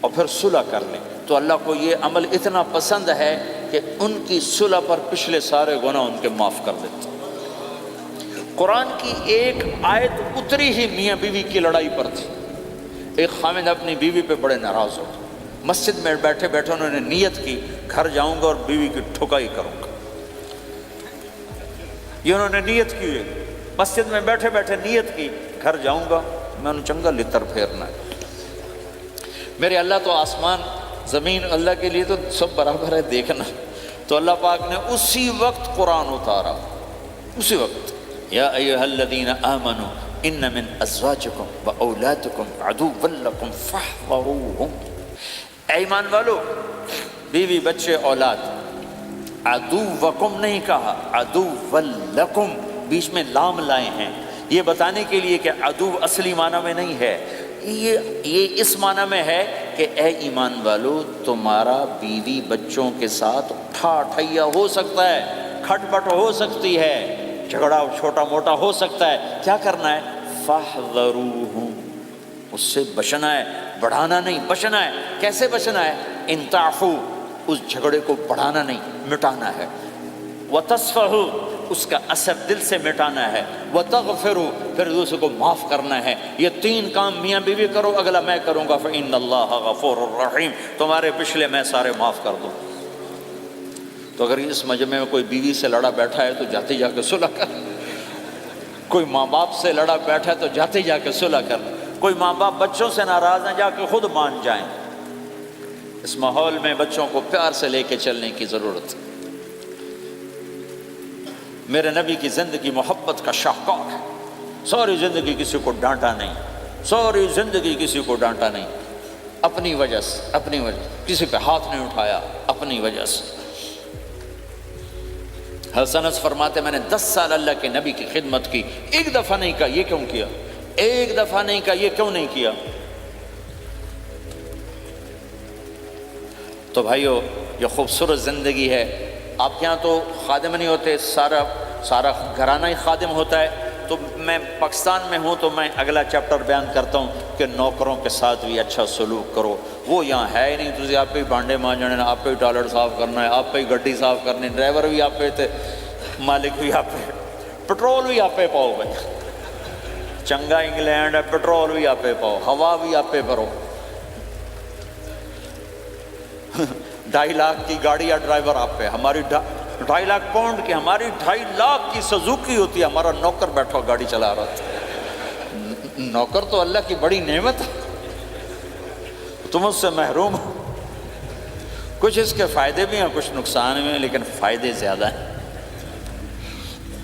اور پھر صلح کر لیں تو اللہ کو یہ عمل اتنا پسند ہے کہ ان کی صلح پر پچھلے سارے گناہ ان کے معاف کر دیتے۔ قرآن کی ایک آیت اتری ہی میاں بیوی کی لڑائی پر تھی۔ ایک خامد اپنی بیوی پہ بڑے ناراض ہو، مسجد میں بیٹھے بیٹھے انہوں نے نیت کی گھر جاؤں گا اور بیوی کی ٹھکائی کروں گا۔ یہ انہوں نے نیت کی ہے، مسجد میں بیٹھے بیٹھے نیت کی گھر جاؤں گا میں انہوں چنگا لتر پھیرنا ہے۔ میرے اللہ تو آسمان زمین اللہ کے لیے تو سب برابر ہے دیکھنا، تو اللہ پاک نے اسی وقت قرآن اتارا، اسی وقت یا ایھا الذین آمنوا ان من ازواجکم و اولادکم عدوا لکم فاحذروہم۔ اے ایمان والو، بیوی بچے اولاد، عدوکم نہیں کہا، عدو لکم، بیچ میں لام لائے ہیں یہ بتانے کے لیے کہ عدو اصلی معنی میں نہیں ہے، یہ اس معنی میں ہے کہ اے ایمان والو تمہارا بیوی بچوں کے ساتھ ٹھیا ہو سکتا ہے، کھٹ پٹ ہو سکتی ہے، جھگڑا چھوٹا موٹا ہو سکتا ہے، کیا کرنا ہے؟ فاحذروہم، اس سے بچنا ہے، بڑھانا نہیں، بچنا ہے۔ کیسے بچنا ہے؟ ان تعفو، اس جھگڑے کو بڑھانا نہیں، مٹانا ہے، وتصفحوا، اس کا اثر دل سے مٹانا ہے، وتغفروا، پھر دوسرے کو معاف کرنا ہے۔ یہ تین کام میاں بیوی کرو، اگلا میں کروں گا، فإن اللہ غفور الرحیم، تمہارے پچھلے میں سارے معاف کر دوں۔ تو اگر اس مجمع میں کوئی بیوی سے لڑا بیٹھا ہے تو جاتے جا کے صلح کر، کوئی ماں باپ سے لڑا بیٹھا ہے تو جاتے جا کے صلح کر، کوئی ماں باپ بچوں سے ناراض ہیں جا کے خود مان جائیں۔ اس ماحول میں بچوں کو پیار سے لے کے چلنے کی ضرورت ہے۔ میرے نبی کی زندگی محبت کا شاہکار ہے، ساری زندگی کسی کو ڈانٹا نہیں، ساری زندگی کسی کو ڈانٹا نہیں، اپنی وجہ سے، اپنی وجہ سے کسی پہ ہاتھ نہیں اٹھایا، اپنی وجہ سے۔ حسن انس فرماتے میں نے 10 سال اللہ کے نبی کی خدمت کی، ایک دفعہ نہیں کہا یہ کیوں کیا، ایک دفعہ نہیں کہا یہ کیوں نہیں کیا۔ تو بھائیو یہ خوبصورت زندگی ہے۔ آپ کے یہاں تو خادم نہیں ہوتے، سارا گھرانہ ہی خادم ہوتا ہے۔ تو میں پاکستان میں ہوں تو میں اگلا چیپٹر بیان کرتا ہوں کہ نوکروں کے ساتھ بھی اچھا سلوک کرو۔ وہ یہاں ہے ہی نہیں، تو آپ پہ ہی بانڈے مانجنے، آپ پہ ہی ٹوائلٹ صاف کرنا ہے، آپ پہ ہی گڈی صاف کرنی، ڈرائیور بھی آپ پہ تھے، مالک بھی آپ پہ، پٹرول بھی آپ پہ پاؤ بھائی، چنگا انگلینڈ ہے، پٹرول بھی آپ پہ پاؤ، ہوا بھی آپ پہ بھرو۔ 2.5 لاکھ کی گاڑی یا ڈرائیور آپ پہ، ہماری 2.5 لاکھ پاؤنڈ کی، ہماری 2.5 لاکھ کی سزوکی ہوتی ہے، ہمارا نوکر بیٹھا گاڑی چلا رہا تھا۔ نوکر تو اللہ کی بڑی نعمت ہے، تم اس سے محروم ہو۔ کچھ اس کے فائدے بھی ہیں، کچھ نقصان بھی ہیں، لیکن فائدے زیادہ ہیں۔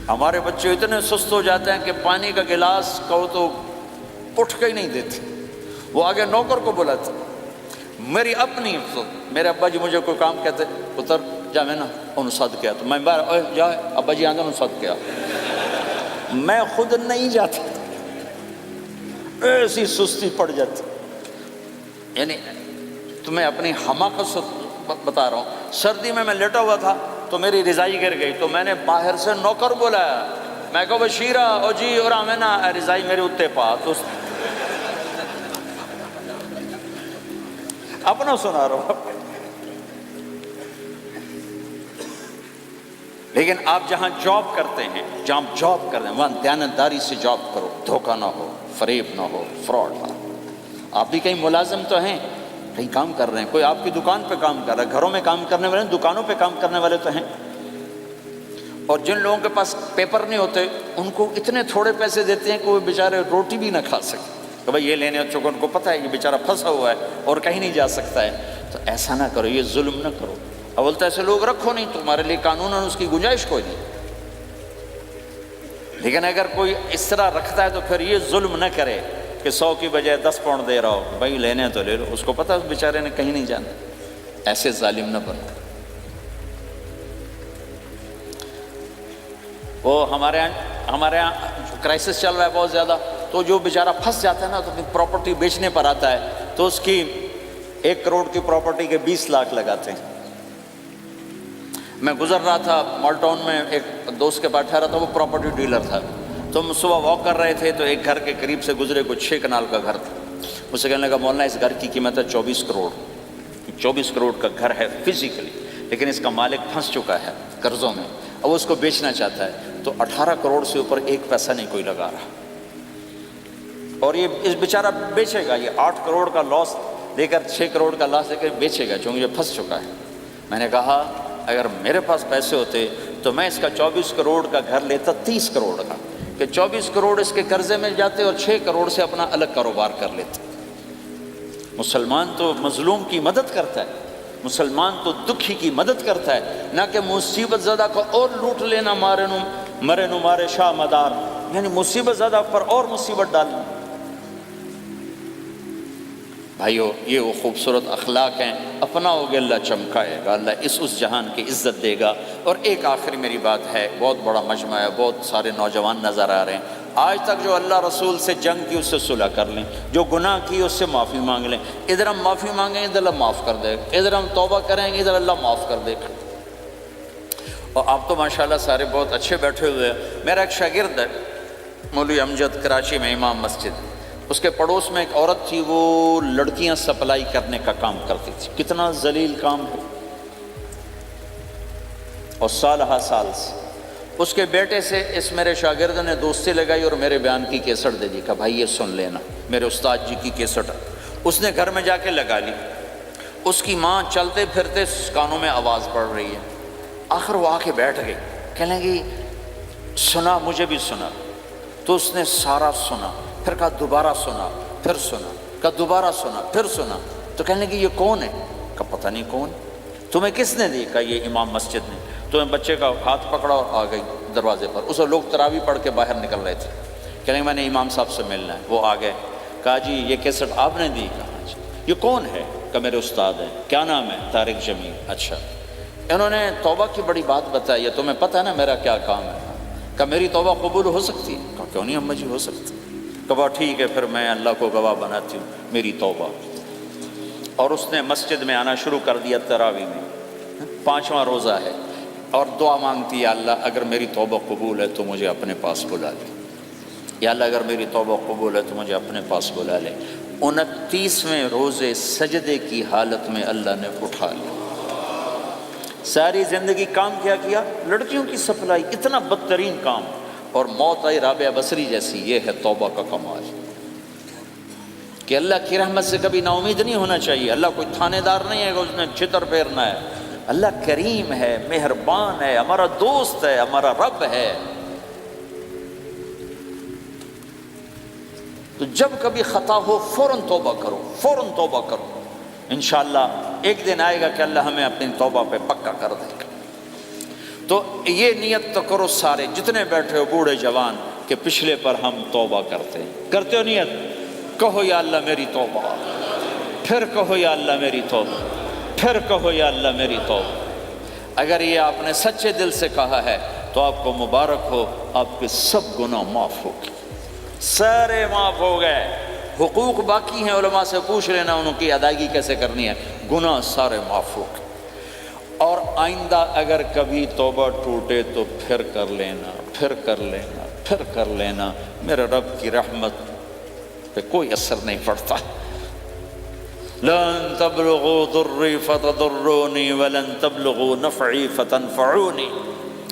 ہمارے بچے اتنے سست ہو جاتے ہیں کہ پانی کا گلاس کہو تو اٹھ کے ہی نہیں دیتے، وہ آگے نوکر کو بلاتے۔ میری اپنی میرے ابا جی مجھے کوئی کام کہتے، پتر جا میں نا انہوں صد کیا، تو میں باہر جا ابا جی آندر انہوں صد کیا، میں خود نہیں جاتا، ایسی سستی پڑ جاتی. یعنی تمہیں اپنی حماقت بتا رہا ہوں. سردی میں لیٹا ہوا تھا تو میری رضائی گر گئی تو میں نے باہر سے نوکر بلایا. میں کہا بشیرہ او جی اور آمینہ رضائی میرے اتنے پا. تو اپنا سنا رہا ہوں. لیکن آپ جہاں جاب کرتے ہیں وہاں دیانتداری سے جاب کرو. دھوکہ نہ ہو، فریب نہ ہو، فراڈ نہ ہو. آپ بھی کہیں ملازم تو ہیں، کہیں کام کر رہے ہیں، کوئی آپ کی دکان پہ کام کر رہا ہے، گھروں میں کام کرنے والے ہیں، دکانوں پہ کام کرنے والے تو ہیں. اور جن لوگوں کے پاس پیپر نہیں ہوتے ان کو اتنے تھوڑے پیسے دیتے ہیں کہ وہ بیچارے روٹی بھی نہ کھا سکتے. کہ بھائی یہ لینے چونکہ ان کو پتہ ہے یہ بیچارہ پھنسا ہوا ہے اور کہیں نہیں جا سکتا ہے. تو ایسا نہ کرو، یہ ظلم نہ کرو. اب بولتا ہے ایسے لوگ رکھو نہیں، تمہارے لیے قانون اس کی گنجائش کوئی نہیں. لیکن اگر کوئی اس طرح رکھتا ہے تو پھر یہ ظلم نہ کرے کہ 100 کی بجائے 10 پاؤنڈ دے رہا ہو. بھائی لینے تو لے لو، اس کو پتہ ہے اس بیچارے نے کہیں نہیں جانا. ایسے ظالم نہ بنو. وہ ہمارے یہاں کرائسس چل رہا ہے بہت زیادہ. تو جو بیچارہ پھنس جاتا ہے نا تو اپنی پراپرٹی بیچنے پر آتا ہے تو اس کی 1 کروڑ کی پراپرٹی کے 20 لاکھ لگاتے ہیں. میں گزر رہا تھا مال ٹاؤن میں، ایک دوست کے پاس ٹھہرا تھا، وہ پراپرٹی ڈیلر تھا. تو ہم صبح واک کر رہے تھے تو ایک گھر کے قریب سے گزرے، کچھ 6 کنال کا گھر تھا. مجھ سے کہنے لگا مولانا اس گھر کی قیمت ہے 24 کروڑ. 24 کروڑ کا گھر ہے فزیکلی، لیکن اس کا مالک پھنس چکا ہے قرضوں میں. اب اس کو بیچنا چاہتا ہے تو 18 کروڑ سے اوپر 1 پیسہ نہیں کوئی لگا رہا. اور یہ اس بیچارہ بیچے گا، یہ 8 کروڑ کا لاس لے کر 6 کروڑ کا لاس لے کر بیچے گا چونکہ یہ پھنس چکا ہے. میں نے کہا اگر میرے پاس پیسے ہوتے تو میں اس کا 24 کروڑ کا گھر لیتا 30 کروڑ کا، کہ 24 کروڑ اس کے قرضے میں جاتے اور 6 کروڑ سے اپنا الگ کاروبار کر لیتے. مسلمان تو مظلوم کی مدد کرتا ہے، مسلمان تو دکھی کی مدد کرتا ہے، نہ کہ مصیبت زدہ کو اور لوٹ لینا. مرے نو مارے شاہ مدار، یعنی مصیبت زدہ پر اور مصیبت ڈالنا. بھائیو یہ وہ خوبصورت اخلاق ہیں، اپناؤ گے اللہ چمکائے گا، اللہ اس جہان کی عزت دے گا. اور ایک آخری میری بات ہے، بہت بڑا مجمع ہے، بہت سارے نوجوان نظر آ رہے ہیں. آج تک جو اللہ رسول سے جنگ کی اس سے صلح کر لیں، جو گناہ کی اس سے معافی مانگ لیں. ادھر ہم معافی مانگیں گے ادھر اللہ معاف کر دے گا، ادھر ہم توبہ کریں گے ادھر اللہ معاف کر دے گا. اور آپ تو ماشاءاللہ سارے بہت اچھے بیٹھے ہوئے ہیں. میرا ایک شاگرد ہے مولوی امجد، کراچی میں امام مسجد. اس کے پڑوس میں ایک عورت تھی، وہ لڑکیاں سپلائی کرنے کا کام کرتی تھی. کتنا ذلیل کام ہے. اور سال سے اس کے بیٹے سے اس میرے شاگرد نے دوستی لگائی اور میرے بیان کی کیسٹ دے دی. کہا بھائی یہ سن لینا، میرے استاد جی کی کیسٹ. اس نے گھر میں جا کے لگا لی. اس کی ماں چلتے پھرتے کانوں میں آواز پڑ رہی ہے. آخر وہ آ کے بیٹھ گئی، کہنے لگی سنا، مجھے بھی سنا. تو اس نے سارا سنا، پھر کہا دوبارہ سنا، پھر سنا، کہا دوبارہ سنا، پھر سنا. تو کہنے لگی یہ کون ہے؟ کہا پتہ نہیں کون. تمہیں کس نے دی؟ کہا یہ امام مسجد نے. تو میں بچے کا ہاتھ پکڑا اور آ گئی دروازے پر. اس وقت لوگ تراویح پڑھ کے باہر نکل رہے تھے. کہنے میں نے امام صاحب سے ملنا ہے. وہ آ گئے. کہا جی یہ کیسٹ آپ نے دی؟ کہا جی. یہ کون ہے؟ کہا میرے استاد ہیں. کیا نام ہے؟ طارق جمیل. اچھا. انہوں نے توبہ کی بڑی بات بتائی ہے، تمہیں پتہ ہے نا میرا کیا کام ہے؟ کہا میری توبہ قبول ہو سکتی ہے؟ کہا کیوں نہیں اماں جی ہو سکتی. کہا ٹھیک ہے پھر میں اللہ کو گواہ بناتی ہوں، میری توبہ. اور اس نے مسجد میں آنا شروع کر دیا تراویح میں. 5واں روزہ ہے اور دعا مانگتی ہے اللہ اگر میری توبہ قبول ہے تو مجھے اپنے پاس بلا لے. یا اللہ اگر میری توبہ قبول ہے تو مجھے اپنے پاس بلا لے. 29ویں روزے سجدے کی حالت میں اللہ نے اٹھا لیا. ساری زندگی کام کیا؟ لڑکیوں کی سپلائی. اتنا بدترین کام. اور موت آئی رابعہ بصری جیسی. یہ ہے توبہ کا کمال کہ اللہ کی رحمت سے کبھی نا امید نہیں ہونا چاہیے. اللہ کوئی تھانے دار نہیں ہے کہ اس نے چھتر پھیرنا ہے. اللہ کریم ہے، مہربان ہے، ہمارا دوست ہے، ہمارا رب ہے. تو جب کبھی خطا ہو فوراً توبہ کرو، فوراً توبہ کرو. انشاءاللہ ایک دن آئے گا کہ اللہ ہمیں اپنی توبہ پہ پکا کر دے گا. تو یہ نیت تو کرو سارے جتنے بیٹھے ہو، بوڑھے جوان، کہ پچھلے پر ہم توبہ کرتے ہو نیت. کہو یا اللہ میری توبہ، پھر کہو یا اللہ میری توبہ، پھر کہو یا اللہ میری توبہ. اگر یہ آپ نے سچے دل سے کہا ہے تو آپ کو مبارک ہو، آپ کے سب گناہ معاف ہو گئے، سارے معاف ہو گئے. حقوق باقی ہیں، علماء سے پوچھ لینا ان کی ادائیگی کیسے کرنی ہے، گناہ سارے معاف ہو گئے۔ اور آئندہ اگر کبھی توبہ ٹوٹے تو پھر کر لینا، پھر کر لینا، پھر کر لینا، میرے رب کی رحمت پہ کوئی اثر نہیں پڑتا۔ لن تبلغوا ضری فتضرونی ولن تبلغوا نفعی فتنفعونی،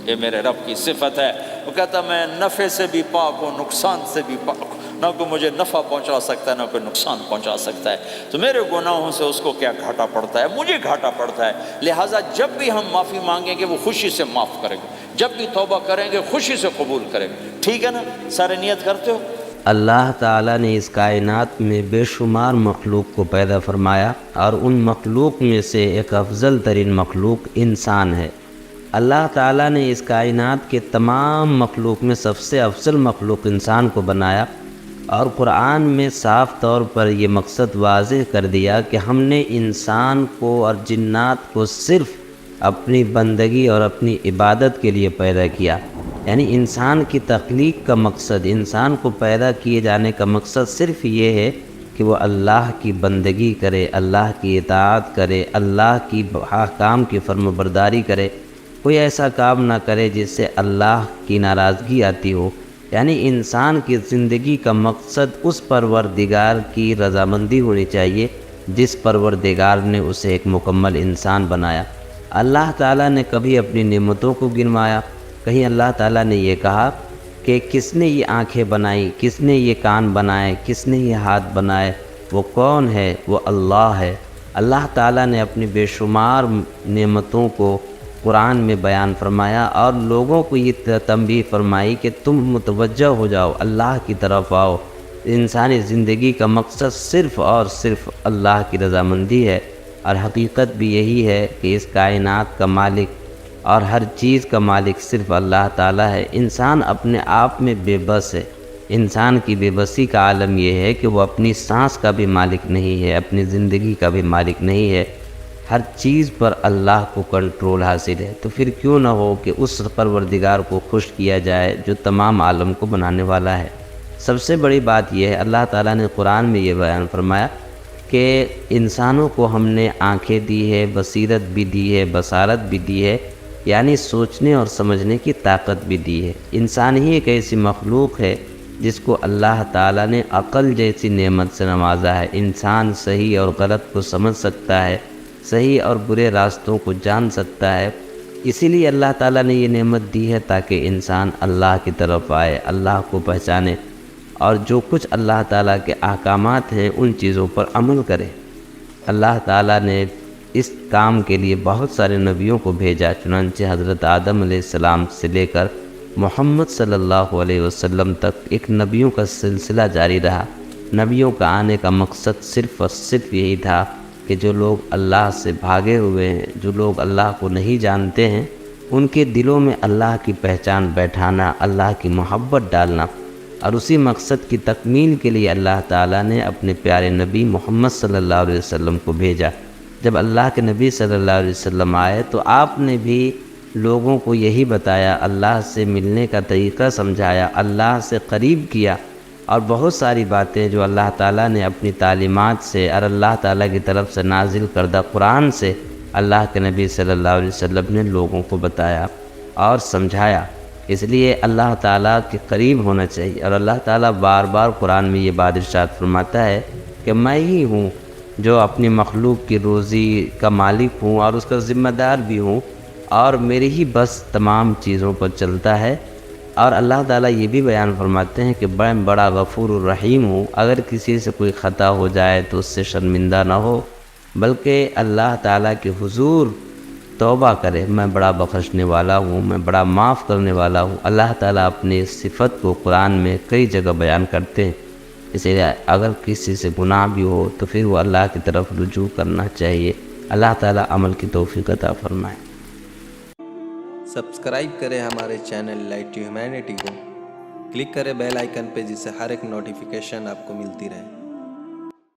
یہ میرے رب کی صفت ہے۔ وہ کہتا میں نفع سے بھی پاک ہوں، نقصان سے بھی پاک ہوں، نہ کوئی مجھے نفع پہنچا سکتا ہے نہ کوئی نقصان پہنچا سکتا ہے۔ تو میرے گناہوں سے اس کو کیا گھاٹا پڑتا ہے، مجھے گھاٹا پڑتا ہے۔ لہٰذا جب بھی ہم معافی مانگیں گے وہ خوشی سے معاف کریں گے، جب بھی توبہ کریں گے خوشی سے قبول کریں گے، ٹھیک ہے نا؟ سارے نیت کرتے ہو؟ اللہ تعالیٰ نے اس کائنات میں بے شمار مخلوق کو پیدا فرمایا، اور ان مخلوق میں سے ایک افضل ترین مخلوق انسان ہے۔ اللہ تعالیٰ نے اس کائنات کے تمام مخلوق میں سب سے افضل مخلوق انسان کو بنایا، اور قرآن میں صاف طور پر یہ مقصد واضح کر دیا کہ ہم نے انسان کو اور جنات کو صرف اپنی بندگی اور اپنی عبادت کے لیے پیدا کیا۔ یعنی انسان کی تخلیق کا مقصد، انسان کو پیدا کیے جانے کا مقصد صرف یہ ہے کہ وہ اللہ کی بندگی کرے، اللہ کی اطاعت کرے، اللہ کی احکام کی فرمانبرداری کرے، کوئی ایسا کام نہ کرے جس سے اللہ کی ناراضگی آتی ہو۔ یعنی انسان کی زندگی کا مقصد اس پروردگار کی رضامندی ہونی چاہیے جس پروردگار نے اسے ایک مکمل انسان بنایا۔ اللہ تعالیٰ نے کبھی اپنی نعمتوں کو گنوایا، کہیں اللہ تعالیٰ نے یہ کہا کہ کس نے یہ آنکھیں بنائی، کس نے یہ کان بنائے، کس نے یہ ہاتھ بنائے، وہ کون ہے؟ وہ اللہ ہے۔ اللہ تعالیٰ نے اپنی بے شمار نعمتوں کو قرآن میں بیان فرمایا، اور لوگوں کو یہ تنبیہ فرمائی کہ تم متوجہ ہو جاؤ، اللہ کی طرف آؤ۔ انسانی زندگی کا مقصد صرف اور صرف اللہ کی رضامندی ہے، اور حقیقت بھی یہی ہے کہ اس کائنات کا مالک اور ہر چیز کا مالک صرف اللہ تعالیٰ ہے۔ انسان اپنے آپ میں بے بس ہے۔ انسان کی بے بسی کا عالم یہ ہے کہ وہ اپنی سانس کا بھی مالک نہیں ہے، اپنی زندگی کا بھی مالک نہیں ہے۔ ہر چیز پر اللہ کو کنٹرول حاصل ہے، تو پھر کیوں نہ ہو کہ اس پروردگار کو خوش کیا جائے جو تمام عالم کو بنانے والا ہے۔ سب سے بڑی بات یہ ہے، اللہ تعالیٰ نے قرآن میں یہ بیان فرمایا کہ انسانوں کو ہم نے آنکھیں دی ہے، بصیرت بھی دی ہے، بصارت بھی دی ہے، یعنی سوچنے اور سمجھنے کی طاقت بھی دی ہے۔ انسان ہی ایک ایسی مخلوق ہے جس کو اللہ تعالیٰ نے عقل جیسی نعمت سے نوازا ہے۔ انسان صحیح اور غلط کو سمجھ سکتا ہے، صحیح اور برے راستوں کو جان سکتا ہے۔ اسی لیے اللہ تعالیٰ نے یہ نعمت دی ہے تاکہ انسان اللہ کی طرف آئے، اللہ کو پہچانے، اور جو کچھ اللہ تعالیٰ کے احکامات ہیں ان چیزوں پر عمل کرے۔ اللہ تعالیٰ نے اس کام کے لیے بہت سارے نبیوں کو بھیجا، چنانچہ حضرت آدم علیہ السلام سے لے کر محمد صلی اللہ علیہ وسلم تک ایک نبیوں کا سلسلہ جاری رہا۔ نبیوں کا آنے کا مقصد صرف اور صرف یہی تھا کہ جو لوگ اللہ سے بھاگے ہوئے ہیں، جو لوگ اللہ کو نہیں جانتے ہیں، ان کے دلوں میں اللہ کی پہچان بیٹھانا، اللہ کی محبت ڈالنا، اور اسی مقصد کی تکمیل کے لیے اللہ تعالیٰ نے اپنے پیارے نبی محمد صلی اللہ علیہ وسلم کو بھیجا۔ جب اللہ کے نبی صلی اللہ علیہ وسلم آئے تو آپ نے بھی لوگوں کو یہی بتایا، اللہ سے ملنے کا طریقہ سمجھایا، اللہ سے قریب کیا، اور بہت ساری باتیں جو اللہ تعالیٰ نے اپنی تعلیمات سے اور اللہ تعالیٰ کی طرف سے نازل کردہ قرآن سے اللہ کے نبی صلی اللہ علیہ وسلم نے لوگوں کو بتایا اور سمجھایا۔ اس لیے اللہ تعالیٰ کے قریب ہونا چاہیے، اور اللہ تعالیٰ بار بار قرآن میں یہ بات ارشاد فرماتا ہے کہ میں ہی ہوں جو اپنی مخلوق کی روزی کا مالک ہوں اور اس کا ذمہ دار بھی ہوں، اور میری ہی بس تمام چیزوں پر چلتا ہے۔ اور اللہ تعالیٰ یہ بھی بیان فرماتے ہیں کہ میں بڑا غفور الرحیم ہوں، اگر کسی سے کوئی خطا ہو جائے تو اس سے شرمندہ نہ ہو، بلکہ اللہ تعالیٰ کے حضور توبہ کرے، میں بڑا بخشنے والا ہوں، میں بڑا معاف کرنے والا ہوں۔ اللہ تعالیٰ اپنی اس صفت کو قرآن میں کئی جگہ بیان کرتے ہیں۔ اس لیے اگر کسی سے گناہ بھی ہو تو پھر وہ اللہ کی طرف رجوع کرنا چاہیے۔ اللہ تعالیٰ عمل کی توفیق عطا فرمائے۔ سبسکرائب کریں ہمارے چینل لائٹ ٹو ہیومینٹی کو، کلک کریں بیل آئیکن پہ جس سے ہر ایک نوٹیفیکیشن آپ کو ملتی رہے۔